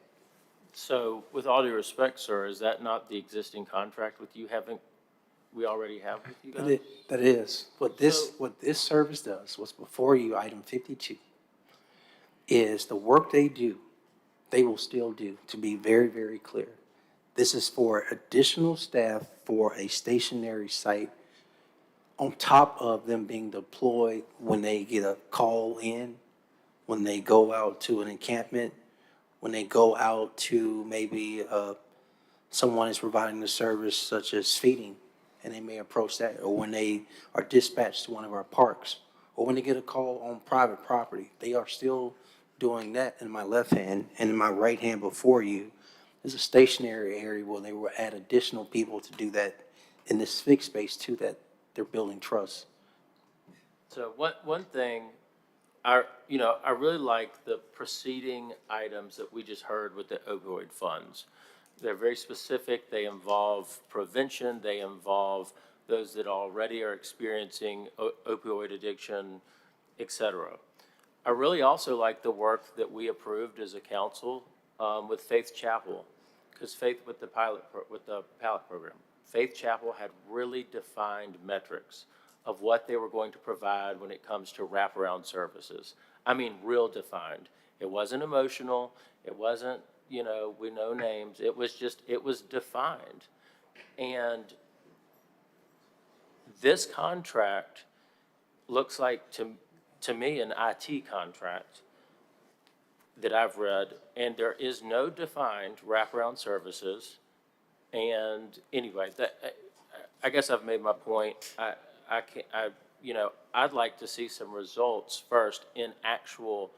So with all due respect, sir, is that not the existing contract with you we already have with you guys? That is. What this service does, what's before you, item 52, is the work they do, they will still do, to be very, very clear. This is for additional staff for a stationary site on top of them being deployed when they get a call in, when they go out to an encampment, when they go out to maybe someone is providing the service such as feeding, and they may approach that, or when they are dispatched to one of our parks, or when they get a call on private property. They are still doing that in my left hand, and in my right hand before you is a stationary area where they will add additional people to do that in this fixed space too, that they're building trust. So one thing, I really like the preceding items that we just heard with the opioid funds. They're very specific. They involve prevention. They involve those that already are experiencing opioid addiction, et cetera. I really also like the work that we approved as a council with Faith Chapel, because with the pilot program, Faith Chapel had really defined metrics of what they were going to provide when it comes to wraparound services. I mean, real defined. It wasn't emotional. It wasn't, we know names. It was defined. And this contract looks like, to me, an IT contract that I've read, and there is no defined wraparound services. And anyway, I guess I've made my point. I'd like to see some results first in actual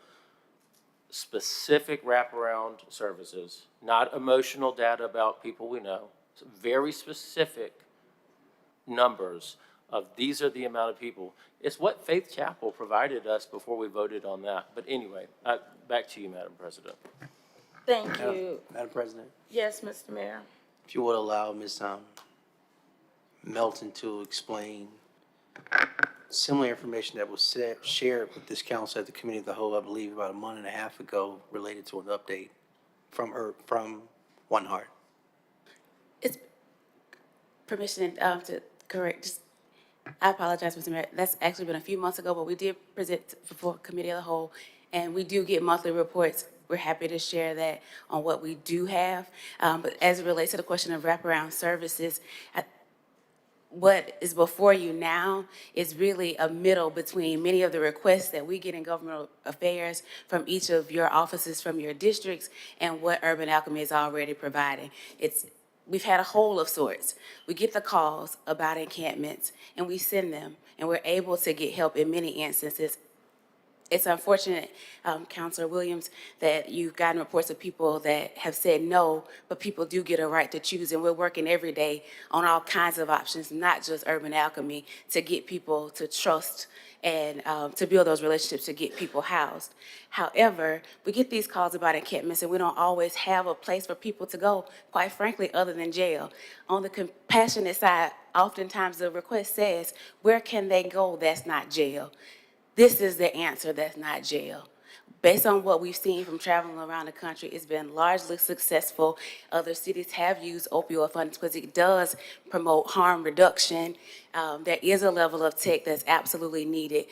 specific wraparound services, not emotional data about people we know, very specific numbers of these are the amount of people. It's what Faith Chapel provided us before we voted on that. But anyway, back to you, Madam President. Thank you. Madam President, Yes, Mr. Mayor. if you would allow Ms. Melton to explain similar information that was shared with this council at the committee of the whole, I believe, about a month and a half ago, related to an update from One Heart. It's permission to correct, just, I apologize, Mr. Mayor. That's actually been a few months ago, but we did present before Committee of the Whole, and we do get monthly reports. We're happy to share that on what we do have. But as it relates to the question of wraparound services, what is before you now is really a middle between many of the requests that we get in governmental affairs from each of your offices, from your districts, and what Urban Alchemy is already providing. We've had a whole of sorts. We get the calls about encampments, and we send them, and we're able to get help in many instances. It's unfortunate, Councilor Williams, that you've gotten reports of people that have said no, but people do get a right to choose, and we're working every day on all kinds of options, not just Urban Alchemy, to get people to trust and to build those relationships to get people housed. However, we get these calls about encampments, and we don't always have a place for people to go, quite frankly, other than jail. On the compassionate side, oftentimes the request says, where can they go that's not jail? This is the answer, that's not jail. Based on what we've seen from traveling around the country, it's been largely successful. Other cities have used opioid funds because it does promote harm reduction. There is a level of tech that's absolutely needed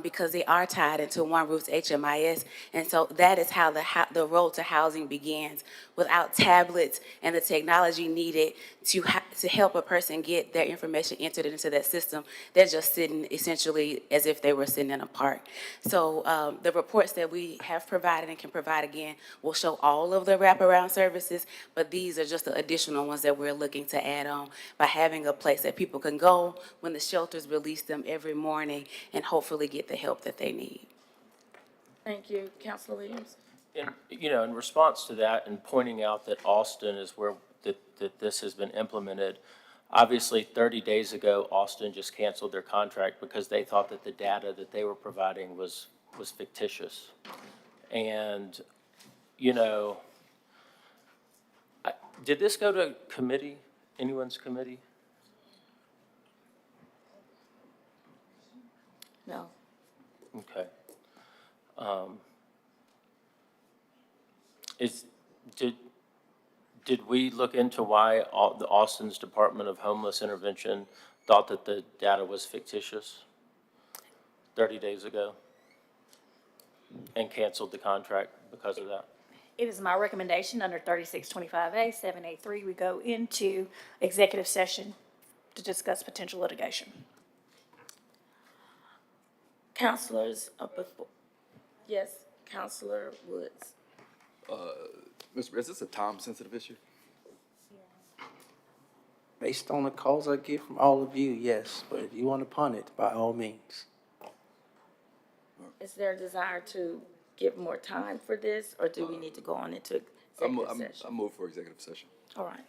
because they are tied into One Roof's HMIS. And so that is how the road to housing begins. Without tablets and the technology needed to help a person get their information entered into that system, they're just sitting essentially as if they were sitting in a park. So the reports that we have provided and can provide again will show all of the wraparound services, but these are just the additional ones that we're looking to add on by having a place that people can go when the shelters release them every morning and hopefully get the help that they need. Thank you, Councilor Williams. In response to that and pointing out that Austin is where that this has been implemented, obviously 30 days ago, Austin just canceled their contract because they thought that the data that they were providing was fictitious. And, did this go to committee, anyone's committee? No. Okay. Did we look into why the Austin's Department of Homeless Intervention thought that the data was fictitious 30 days ago and canceled the contract because of that? It is my recommendation under 3625A, 7A3, we go into executive session to discuss potential litigation. Councilors, yes, Councilor Woods. Mr. Is this a time-sensitive issue? Based on the calls I get from all of you, yes, but if you want to punt it, by all means. Is there a desire to give more time for this, or do we need to go on into executive session? I move for executive session. All right.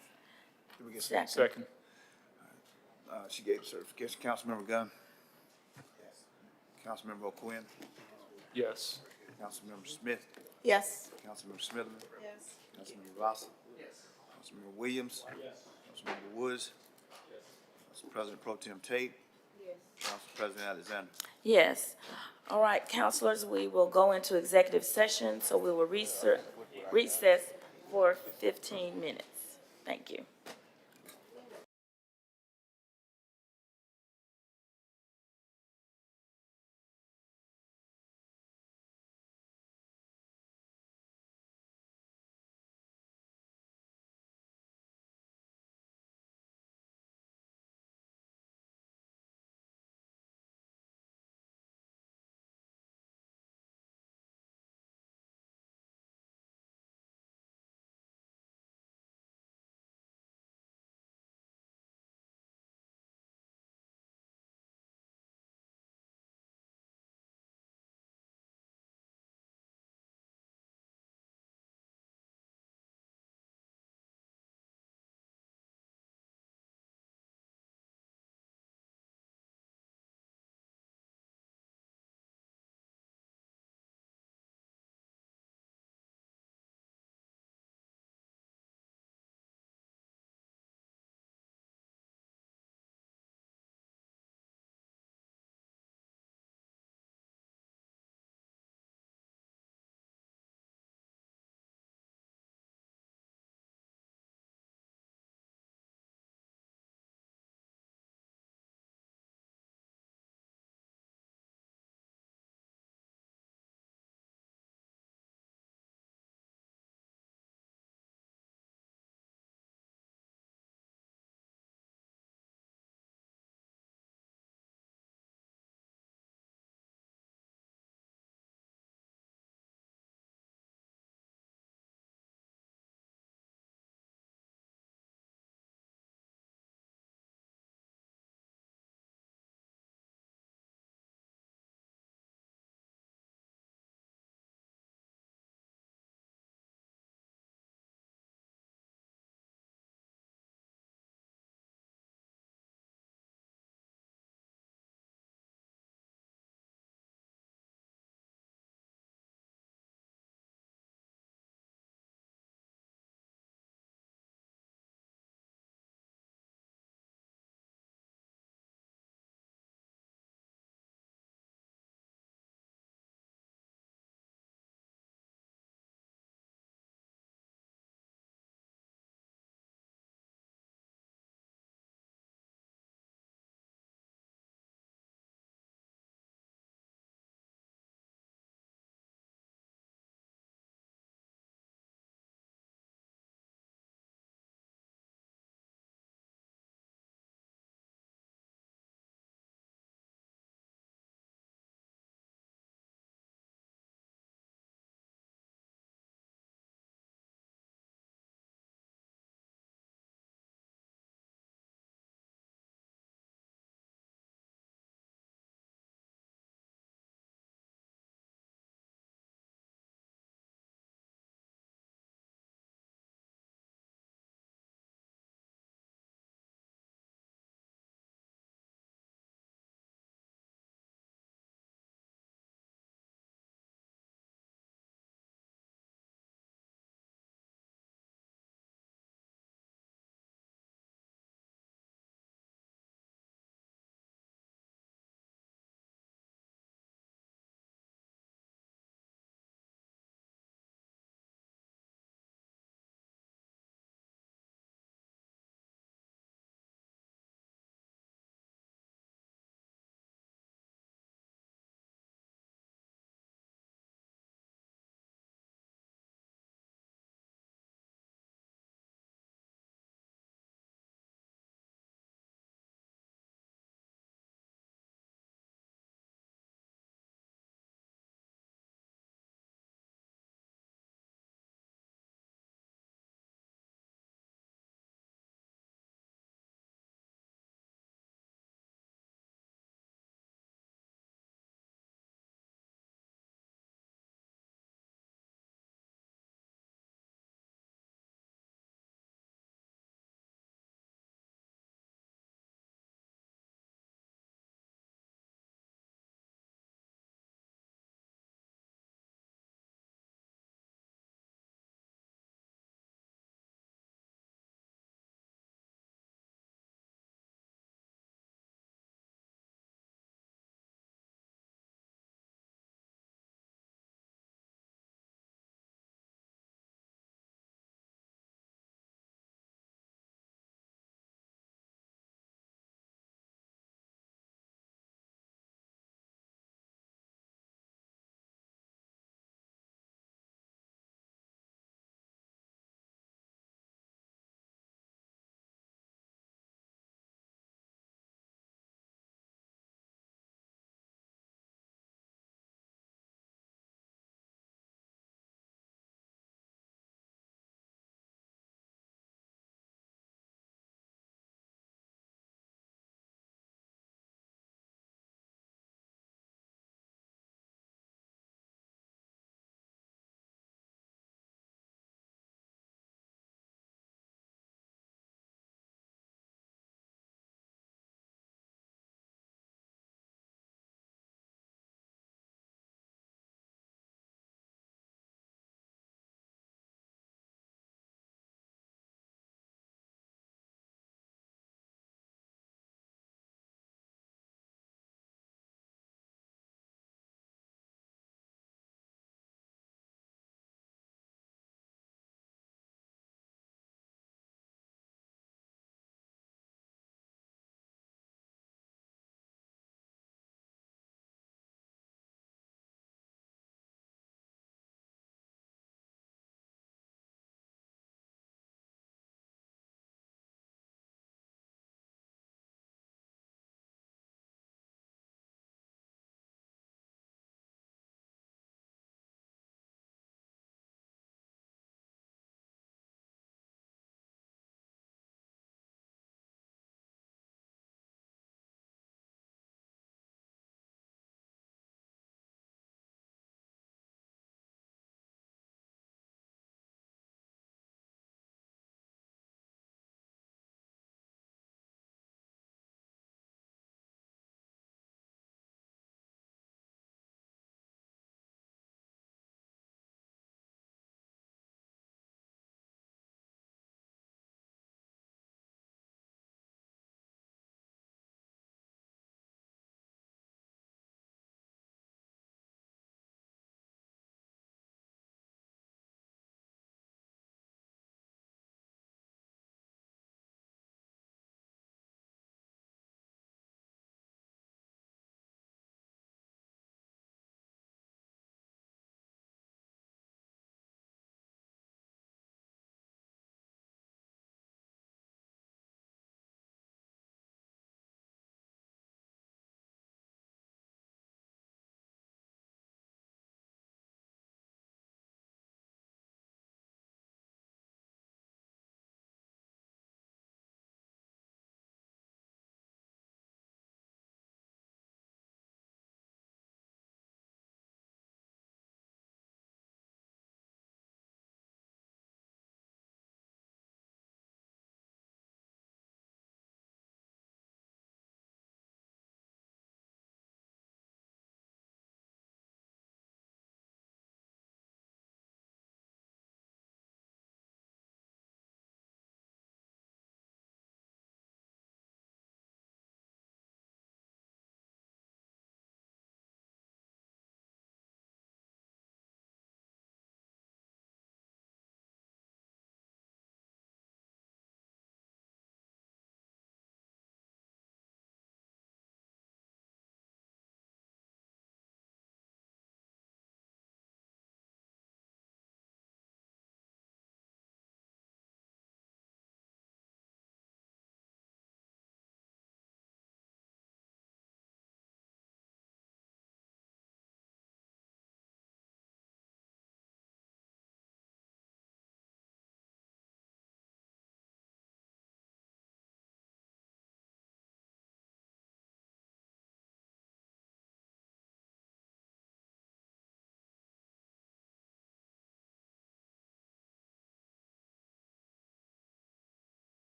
Did we get Second. She gave certification. Councilmember Gunn? Yes. Councilmember O'Quinn? Yes. Councilmember Smith? Yes. Councilmember Smitherman? Yes. Councilmember Rossi? Yes. Councilmember Williams? Yes. Councilmember Woods? Yes. Council President Pro Tem Tate? Yes. Council President Alexander? Yes. All right, councilors, we will go into executive session, so we will recess for 15 minutes. Thank you.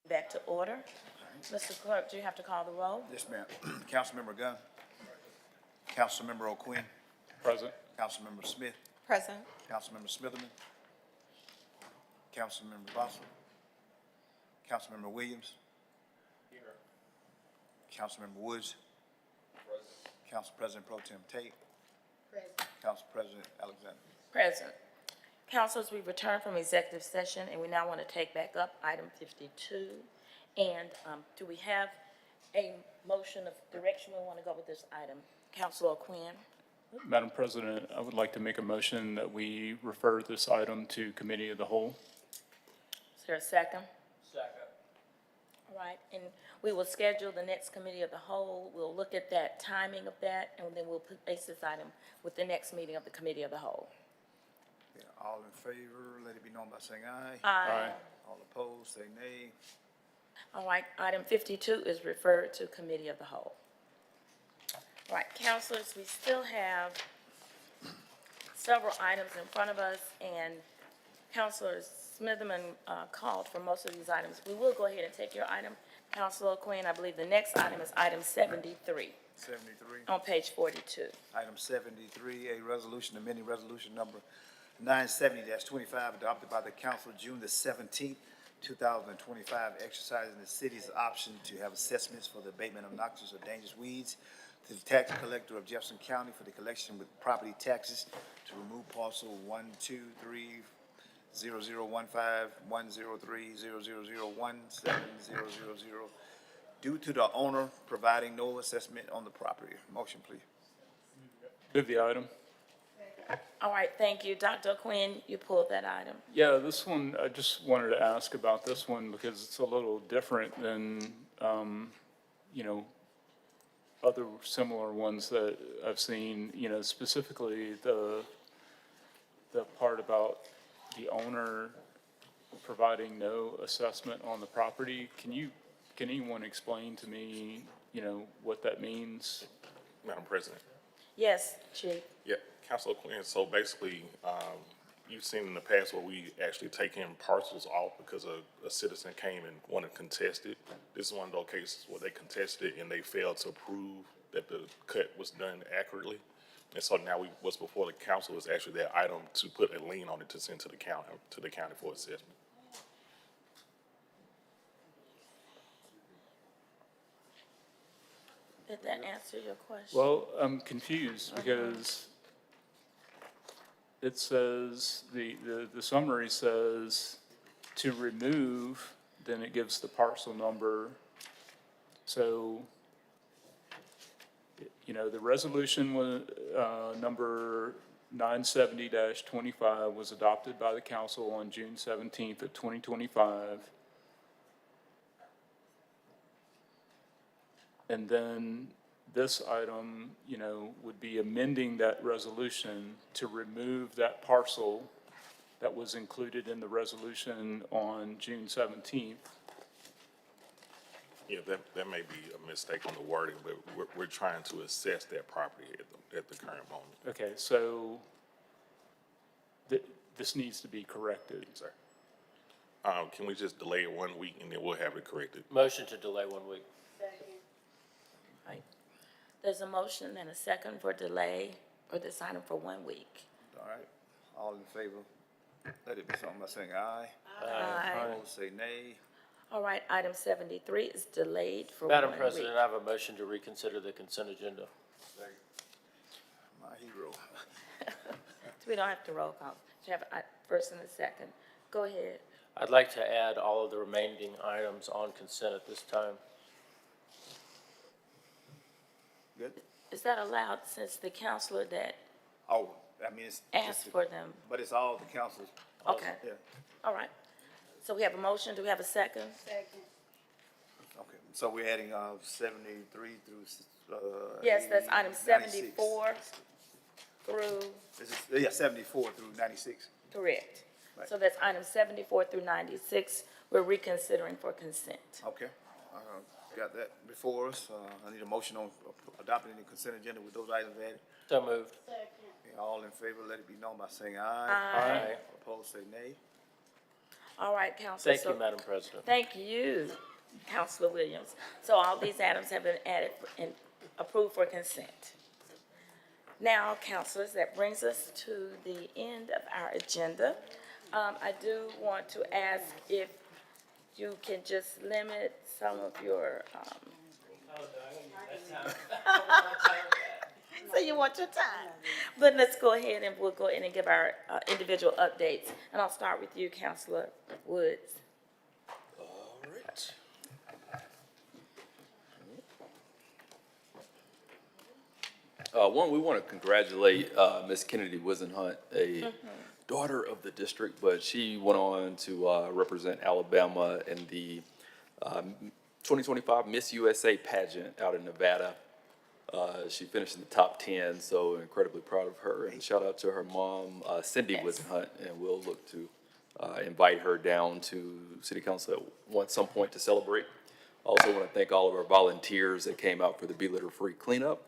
Back to order. Mr. Clerk, do you have to call the roll? Yes, ma'am. Councilmember Gunn. Councilmember O'Quinn. Present. Councilmember Smith. Present. Councilmember Smitherman. Councilmember Boswell. Councilmember Williams. Here. Councilmember Woods. Present. Council President Pro Tem Tate. Present. Council President Alexander. Present. Councilors, we return from executive session, and we now want to take back up item 52. And do we have a motion of direction we want to go with this item? Councilor O'Quinn. Madam President, I would like to make a motion that we refer this item to Committee of the Whole. Is there a second? Second. All right, and we will schedule the next Committee of the Whole. We'll look at that timing of that, and then we'll place this item with the next meeting of the Committee of the Whole. Yeah, all in favor, let it be known by saying aye. Aye. All opposed, say nay. All right, item 52 is referred to Committee of the Whole. All right, councilors, we still have several items in front of us, and Councilor Smitherman called for most of these items. We will go ahead and take your item. Councilor Quinn, I believe the next item is item 73 73. on page 42. Item 73, a resolution amending resolution number 970-25 adopted by the council June the 17th, 2025, exercising the city's option to have assessments for the abatement of noxious or dangerous weeds to the tax collector of Jefferson County for the collection with property taxes to remove parcel 123-0015103-0001700 due to the owner providing no assessment on the property. Motion, please. Move the item. All right, thank you. Dr. Quinn, you pulled that item. Yeah, this one, I just wanted to ask about this one because it's a little different than, other similar ones that I've seen, specifically the part about the owner providing no assessment on the property. Can anyone explain to me, what that means? Madam President. Yes, Chief. Yeah, Councilor Quinn, so basically, you've seen in the past where we actually taken parcels off because a citizen came and wanted to contest it. This is one of those cases where they contested it and they failed to prove that the cut was done accurately. And so now what's before the council is actually that item to put a lien on it to send to the county for assessment. Did that answer your question? Well, I'm confused because it says, the summary says to remove, then it gives the parcel number. So, the resolution was, number 970-25 was adopted by the council on June 17th of 2025. And then this item, would be amending that resolution to remove that parcel that was included in the resolution on June 17th. Yeah, that may be a mistake on the wording, but we're trying to assess that property at the current moment. Okay, so this needs to be corrected. Sir. Can we just delay it 1 week and then we'll have it corrected? Motion to delay 1 week. Right. There's a motion and a second for delay for this item for 1 week. All right, all in favor, let it be something by saying aye. Aye. Opposed, say nay. All right, item 73 is delayed for 1 week. Madam President, I have a motion to reconsider the consent agenda. My hero. We don't have to roll call. You have a first and a second. Go ahead. I'd like to add all of the remaining items on consent at this time. Good? Is that allowed since the counselor that Oh, it's. asked for them? But it's all the councils. Okay, Yeah, all right. So we have a motion. Do we have a second? okay. So we're adding, 73 through, Yes, that's item 96. 74 through, This is, yeah, 74 through 96. correct. Right. So that's item 74 through 96. We're reconsidering for consent. Okay, got that before us. I need a motion on adopting the consent agenda with those items added. So moved. Okay, all in favor, let it be known by saying aye. Aye. Opposed, say nay. All right, Counselor. Thank you, Madam President. Thank you, Counselor Williams. So all these items have been added and approved for consent. Now, counselors, that brings us to the end of our agenda. I do want to ask if you can just limit some of your, so you want your time. But let's go ahead and we'll go in and give our individual updates. And I'll start with you, Counselor Woods. All right. One, we want to congratulate Miss Kennedy Wisenhunt, a daughter of the district, but she went on to represent Alabama in the 2025 Miss USA pageant out in Nevada. She finished in the top 10, so incredibly proud of her. And shout out to her mom, Cindy Wisenhunt, and we'll look to invite her down to City Council at some point to celebrate. Also want to thank all of our volunteers that came out for the Be Litter Free cleanup.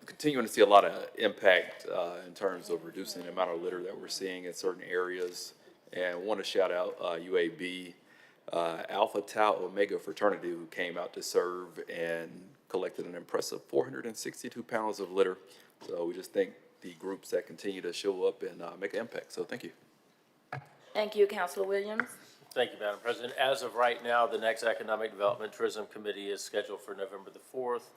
Continuing to see a lot of impact in terms of reducing the amount of litter that we're seeing in certain areas. And want to shout out UAB, Alpha Tau Omega fraternity, who came out to serve and collected an impressive 462 pounds of litter. So we just thank the groups that continue to show up and make an impact. So thank you. Thank you, Counselor Williams. Thank you, Madam President. As of right now, the next Economic Development Tourism Committee is scheduled for November the 4th.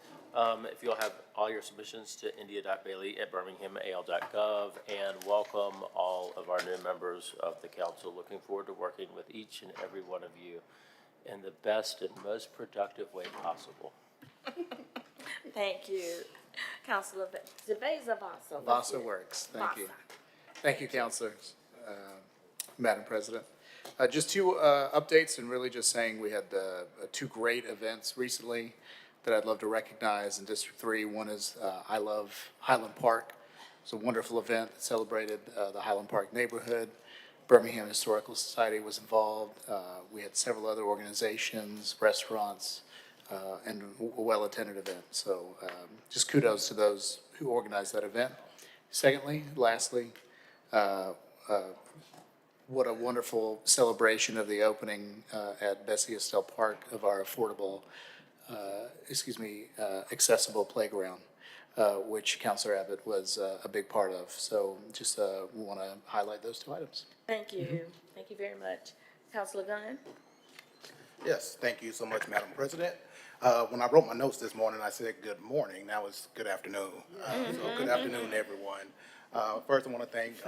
If you'll have all your submissions to india.bailey@birminghamal.gov, and welcome all of our new members of the council. Looking forward to working with each and every one of you in the best and most productive way possible. Thank you. Counselor Vasa. Vasa works. Thank you. Thank you, counselors. Madam President. Just two updates, and really just saying we had two great events recently that I'd love to recognize in District 3. One is I Love Highland Park. It's a wonderful event that celebrated the Highland Park neighborhood. Birmingham Historical Society was involved. We had several other organizations, restaurants, and a well-attended event. So just kudos to those who organized that event. Lastly, what a wonderful celebration of the opening at Bessie Estelle Park of our affordable, accessible playground, which Councilor Abbott was a big part of. So just we want to highlight those two items. Thank you. Thank you very much. Counselor Gunn? Yes, thank you so much, Madam President. When I wrote my notes this morning, I said good morning. Now it's good afternoon. So good afternoon, everyone. First, I want to thank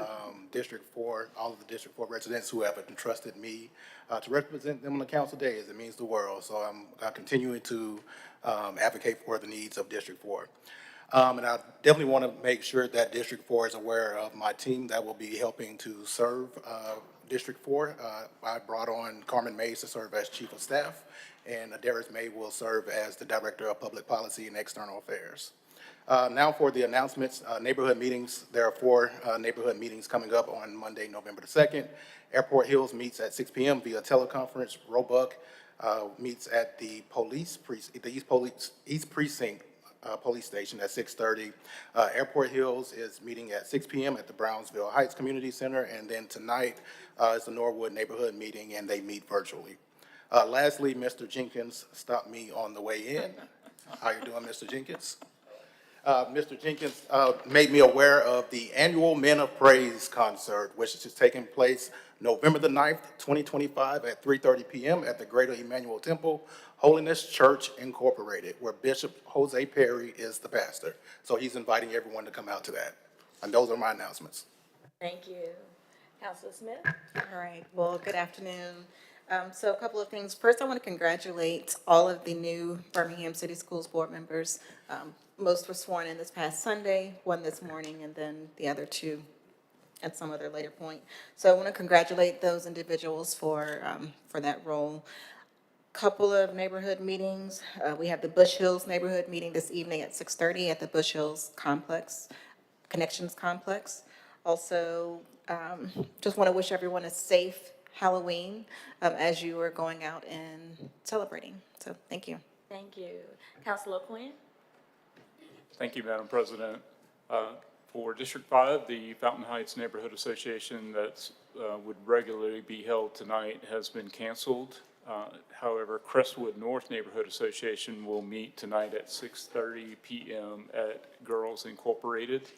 District 4, all of the District 4 residents who have entrusted me to represent them on the council days. It means the world. So I'm continuing to advocate for the needs of District 4. And I definitely want to make sure that District 4 is aware of my team that will be helping to serve District 4. I brought on Carmen Mays to serve as Chief of Staff, and Darius May will serve as the Director of Public Policy and External Affairs. Now for the announcements, neighborhood meetings. There are 4 neighborhood meetings coming up on Monday, November the 2nd. Airport Hills meets at 6 p.m. via teleconference. Roebuck meets at the East Precinct Police Station at 6:30. Airport Hills is meeting at 6 p.m. at the Brownsville Heights Community Center. And then tonight is the Norwood neighborhood meeting, and they meet virtually. Lastly, Mr. Jenkins stopped me on the way in. How you doing, Mr. Jenkins? Mr. Jenkins made me aware of the annual Men of Praise concert, which is taking place November the 9th, 2025 at 3:30 p.m. at the Greater Emmanuel Temple, Holiness Church Incorporated, where Bishop Jose Perry is the pastor. So he's inviting everyone to come out to that. And those are my announcements. Thank you. Counselor Smith? All right, well, good afternoon. So a couple of things. First, I want to congratulate all of the new Birmingham City Schools Board members. Most were sworn in this past Sunday, one this morning, and then the other 2 at some other later point. So I want to congratulate those individuals for that role. Couple of neighborhood meetings. We have the Bush Hills neighborhood meeting this evening at 6:30 at the Bush Hills Connections Complex. Also, just want to wish everyone a safe Halloween as you are going out and celebrating. So thank you. Thank you. Counselor Quinn? Thank you, Madam President. For District 5, the Fountain Heights Neighborhood Association that's would regularly be held tonight has been canceled. However, Crestwood North Neighborhood Association will meet tonight at 6:30 PM at Girls Incorporated.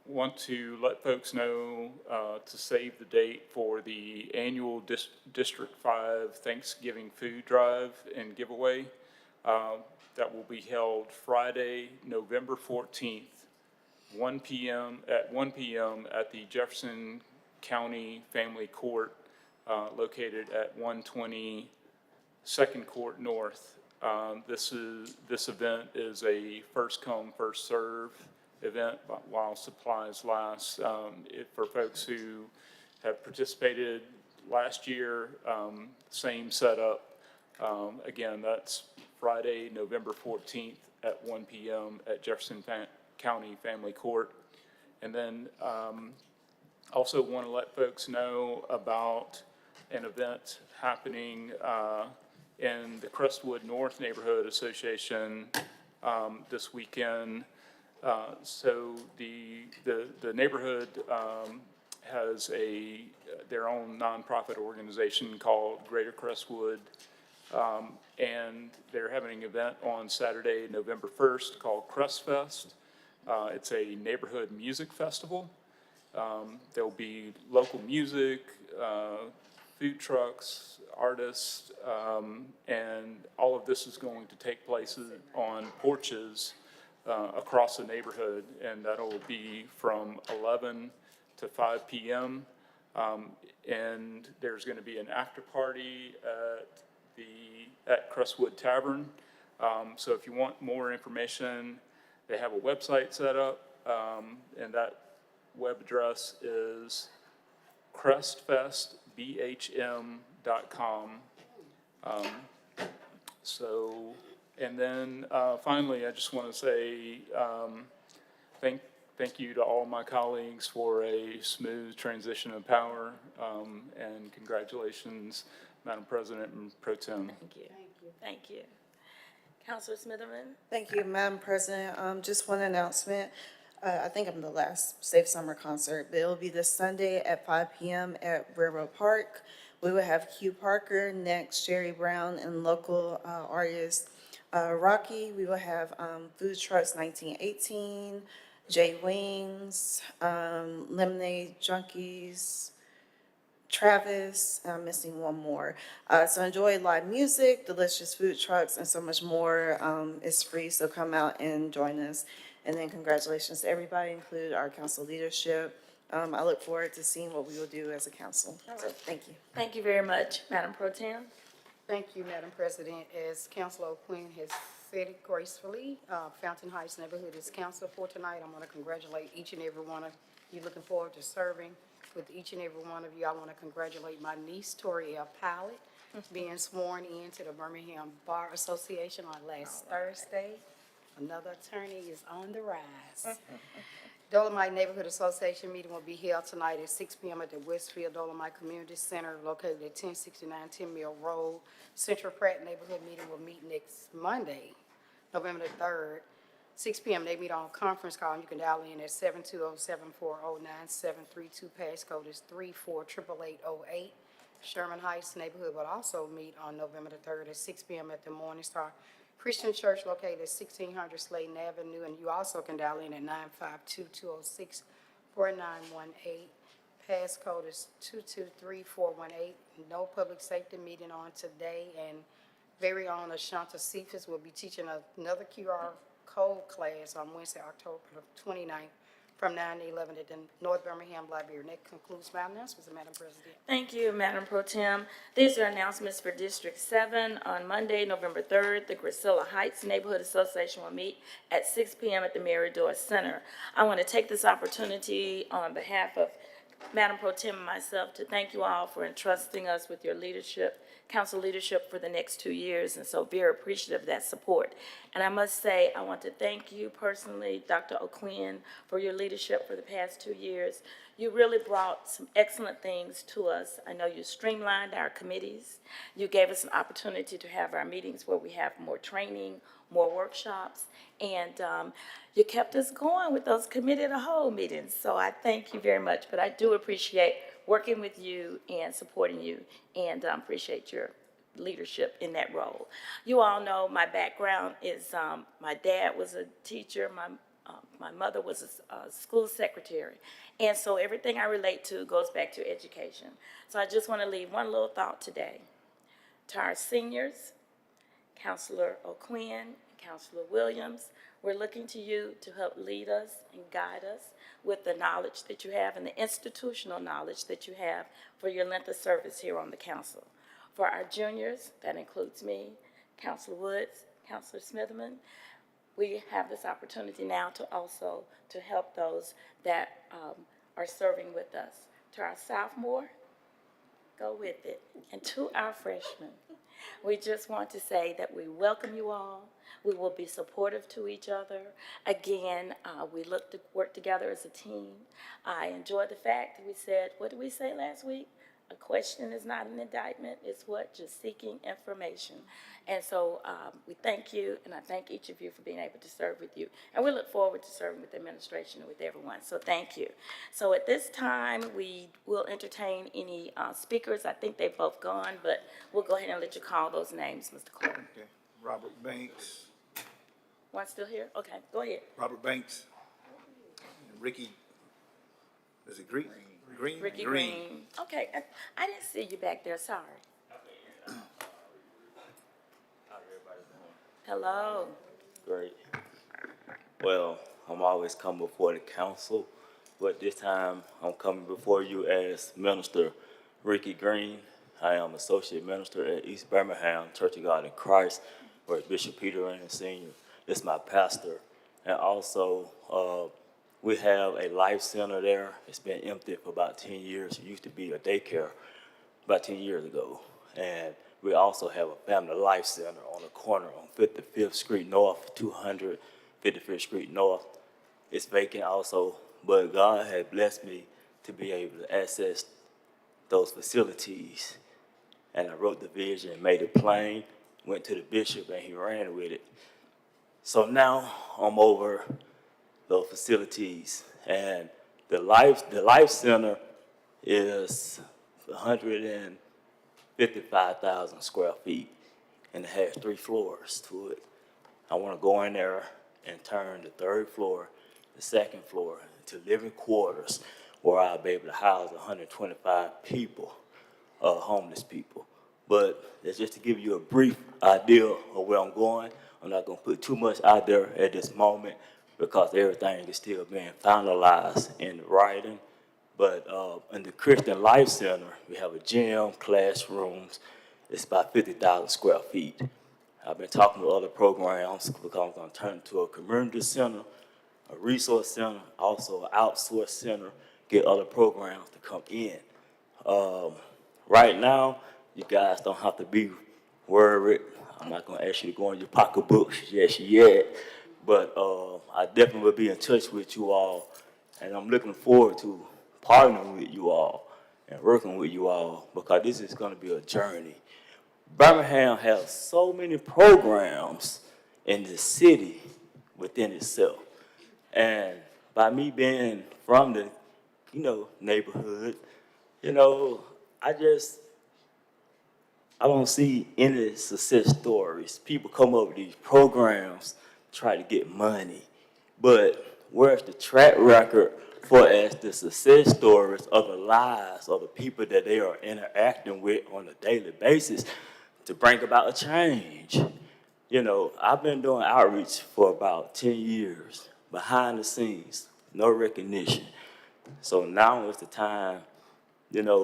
Want to let folks know to save the date for the annual District 5 Thanksgiving Food Drive and Giveaway. That will be held Friday, November 14th, 1 p.m. at the Jefferson County Family Court, located at 120 Second Court North. This event is a first come, first serve event while supplies last. For folks who have participated last year, same setup. Again, that's Friday, November 14th at 1 p.m. at Jefferson County Family Court. And then also want to let folks know about an event happening in the Crestwood North Neighborhood Association this weekend. So the neighborhood has their own nonprofit organization called Greater Crestwood, and they're having an event on Saturday, November 1st called Crest Fest. It's a neighborhood music festival. There'll be local music, food trucks, artists, and all of this is going to take place on porches across the neighborhood, and that'll be from 11 to 5 p.m. And there's going to be an after party at Crestwood Tavern. So if you want more information, they have a website set up, and that web address is crestfestbhm.com. And then finally, I just want to say thank you to all my colleagues for a smooth transition of power, and congratulations, Madam President and Pro Tem. Thank you. Thank you. Councilor Smitherman? Thank you, Madam President. Just one announcement. I think I'm the last Safe Summer concert, but it'll be this Sunday at 5 p.m. at Railroad Park. We will have Q Parker, next Jerry Brown, and local artist Rocky. We will have Food Trucks 1918, J Wings, Lemonade Junkies, Travis, and I'm missing one more. So enjoy live music, delicious food trucks, and so much more. It's free, so come out and join us. And then congratulations to everybody, including our council leadership. I look forward to seeing what we will do as a council. So, thank you. Thank you very much, Madam Pro Tem. Thank you, Madam President. As Councilor O'Quinn has said it gracefully, Fountain Heights Neighborhood is council for tonight. I want to congratulate each and every one of you. Looking forward to serving with each and every one of you. I want to congratulate my niece, Toriel Powlett, being sworn into the Birmingham Bar Association on last Thursday. Another attorney is on the rise. Dolomite Neighborhood Association meeting will be held tonight at 6 p.m. at the Westfield Dolomite Community Center located at 1069 10 Mill Road. Central Pratt Neighborhood meeting will meet next Monday, November the 3rd, 6 p.m. They meet on conference call, and you can dial in at 720-740-9732. Passcode is 348888. Sherman Heights Neighborhood will also meet on November the 3rd at 6 p.m. at the Morning Star Christian Church located at 1600 Slayton Avenue, and you also can dial in at 952-206-4918. Passcode is 223418. No public safety meeting on today, and very own Ashanta Cephas will be teaching another QR code class on Wednesday, October 29th from 9 to 11 at the North Birmingham Library. And that concludes my announcements, Madam President. Thank you, Madam Pro Tem. These are announcements for District 7. On Monday, November 3rd, the Grisilla Heights Neighborhood Association will meet at 6 p.m. at the Mary Doris Center. I want to take this opportunity on behalf of Madam Pro Tem and myself to thank you all for entrusting us with your leadership, council leadership for the next 2 years, and so very appreciative of that support. And I must say, I want to thank you personally, Dr. O'Quinn, for your leadership for the past 2 years. You really brought some excellent things to us. I know you streamlined our committees. You gave us an opportunity to have our meetings where we have more training, more workshops, and you kept us going with those committee of the whole meetings. So I thank you very much, but I do appreciate working with you and supporting you, and appreciate your leadership in that role. You all know my background is, my dad was a teacher, my mother was a school secretary, and so everything I relate to goes back to education. So I just want to leave one little thought today. To our seniors, Counselor O'Quinn, Counselor Williams, we're looking to you to help lead us and guide us with the knowledge that you have and the institutional knowledge that you have for your length of service here on the council. For our juniors, that includes me, Counselor Woods, Counselor Smitherman, we have this opportunity now to also to help those that are serving with us. To our sophomore, go with it. And to our freshmen, we just want to say that we welcome you all. We will be supportive to each other. Again, we look to work together as a team. I enjoyed the fact that we said, what did we say last week? A question is not an indictment, it's what? Just seeking information. And so we thank you, and I thank each of you for being able to serve with you. And we look forward to serving with the administration and with everyone, so thank you. So at this time, we will entertain any speakers. I think they've both gone, but we'll go ahead and let you call those names, Mr. Clerk. Okay. Robert Banks, One still here? Okay, go ahead. Robert Banks, and Ricky, is it Green? Green? Ricky Green. Okay, I didn't see you back there, sorry. Hello. Great. Well, I'm always come before the council, but this time I'm coming before you as Minister Ricky Green. I am Associate Minister at East Birmingham Church of God in Christ, where Bishop Peter Rain Sr. is my pastor. And also, we have a life center there. It's been empty for about 10 years. It used to be a daycare about 10 years ago. And we also have a family life center on the corner on 55th Street North, 255th Street North. It's vacant also, but God had blessed me to be able to access those facilities. And I wrote the vision, made it plain, went to the bishop, and he ran with it. So now I'm over those facilities, and the life center is 155,000 square feet, and it has 3 floors to it. I want to go in there and turn the 3rd floor, the 2nd floor, into living quarters where I'll be able to house 125 people, homeless people. But that's just to give you a brief idea of where I'm going. I'm not going to put too much out there at this moment because everything is still being finalized in writing. But in the Christian Life Center, we have a gym, classrooms. It's about 50,000 square feet. I've been talking to other programs because I'm going to turn it into a community center, a resource center, also an outsource center, get other programs to come in. Right now, you guys don't have to be worried. I'm not going to ask you to go in your pocketbooks just yet, but I definitely will be in touch with you all, and I'm looking forward to partnering with you all and working with you all because this is going to be a journey. Birmingham has so many programs in the city within itself, and by me being from the, neighborhood, I don't see any success stories. People come up with these programs, try to get money. But where's the track record for as the success stories of the lives of the people that they are interacting with on a daily basis to bring about a change? I've been doing outreach for about 10 years, behind the scenes, no recognition. So now is the time,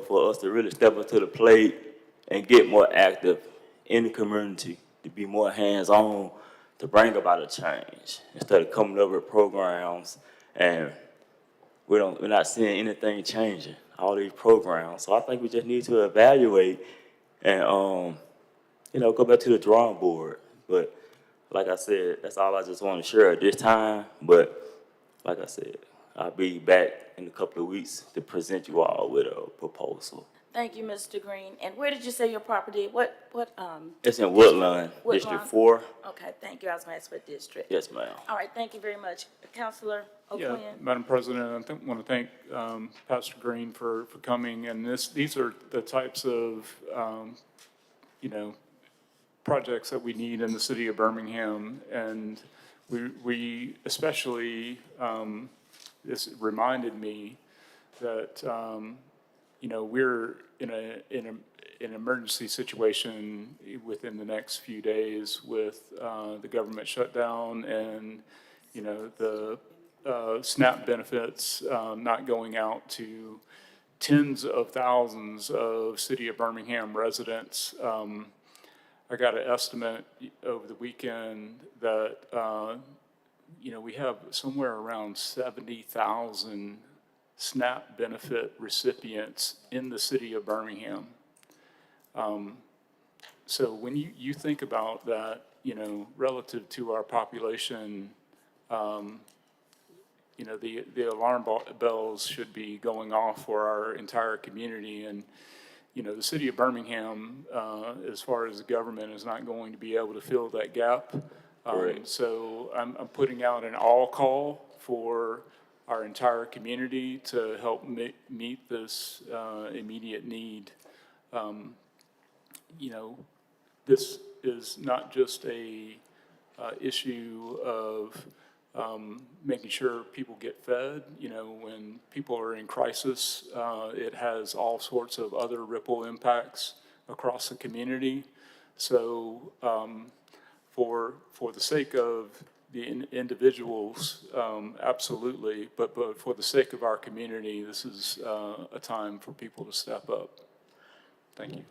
for us to really step up to the plate and get more active in the community, to be more hands-on, to bring about a change instead of coming up with programs and we're not seeing anything changing, all these programs. So I think we just need to evaluate and, go back to the drawing board. But like I said, that's all I just want to share at this time. But like I said, I'll be back in a couple of weeks to present you all with a proposal. Thank you, Mr. Green. And where did you say your property, what, It's in Woodlawn, District Woodlawn? 4. Okay, thank you. I was going to ask what district. Yes, ma'am. All right, thank you very much. Counselor Yeah, O'Quinn? Madam President, I want to thank Pastor Green for coming, and these are the types of, you know, projects that we need in the city of Birmingham, and we especially, this reminded me that, you know, we're in an emergency situation within the next few days with the government shutdown and, you know, the SNAP benefits not going out to tens of thousands of city of Birmingham residents. I got an estimate over the weekend that, you know, we have somewhere around 70,000 SNAP benefit recipients in the city of Birmingham. So when you think about that, you know, relative to our population, you know, the alarm bells should be going off for our entire community. And, you know, the city of Birmingham, as far as the government, is not going to be able to fill that gap. So I'm putting out an all call for our entire community to help meet this immediate need. You know, this is not just a issue of making sure people get fed. You know, when people are in crisis, it has all sorts of other ripple impacts across the community. So for the sake of the individuals, absolutely, but for the sake of our community, this is a time for people to step up. Thank you.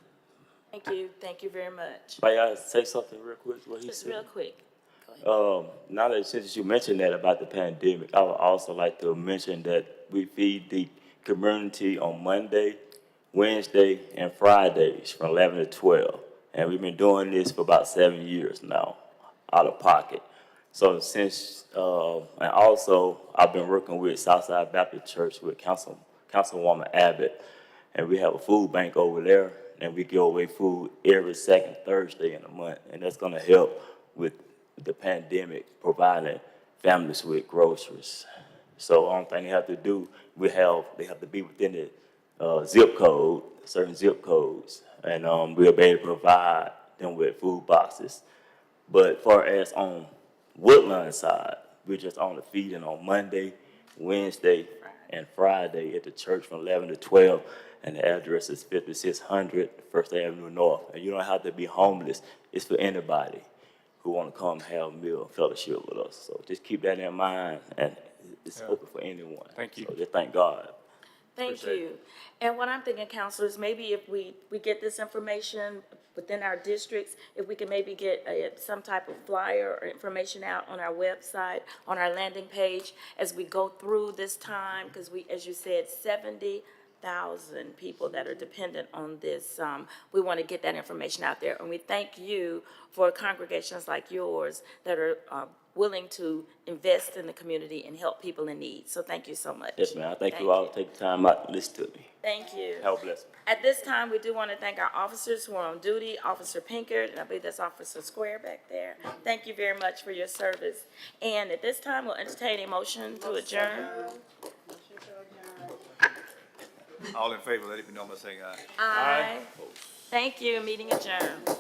Thank you. Thank you very much. May I say something real quick? What he Just said? real quick. Now that since you mentioned that about the pandemic, I would also like to mention that we feed the community on Monday, Wednesday, and Fridays from 11 to 12. And we've been doing this for about 7 years now, out of pocket. So since, and also I've been working with Southside Baptist Church with Councilwoman Abbott, and we have a food bank over there, and we give away food every second Thursday in the month, and that's gonna help with the pandemic, providing families with groceries. So only thing they have to do, they have to be within the zip code, certain zip codes, and we'll be able to provide them with food boxes. But far as on Woodland side, we're just on the feeding on Monday, Wednesday, and Friday at the church from 11 to 12, and the address is 5600 First Avenue North. And you don't have to be homeless. It's for anybody who want to come have a meal, fellowship with us. So just keep that in mind, and it's open for anyone. Thank you. So just thank God. Thank you. And what I'm thinking, counselors, maybe if we get this information within our districts, if we can maybe get some type of flyer or information out on our website, on our landing page, as we go through this time, because we, as you said, 70,000 people that are dependent on this. We want to get that information out there. And we thank you for congregations like yours that are willing to invest in the community and help people in need. So thank you so much. Yes, ma'am. I thank you all for taking time out to listen to me. Thank you. Have a blessing. At this time, we do want to thank our officers who are on duty, Officer Pinkert, and I believe that's Officer Square back there. Thank you very much for your service. And at this time, we'll entertain a motion to adjourn. All in favor, let it be known by saying aye. Aye. Thank you. Meeting adjourned.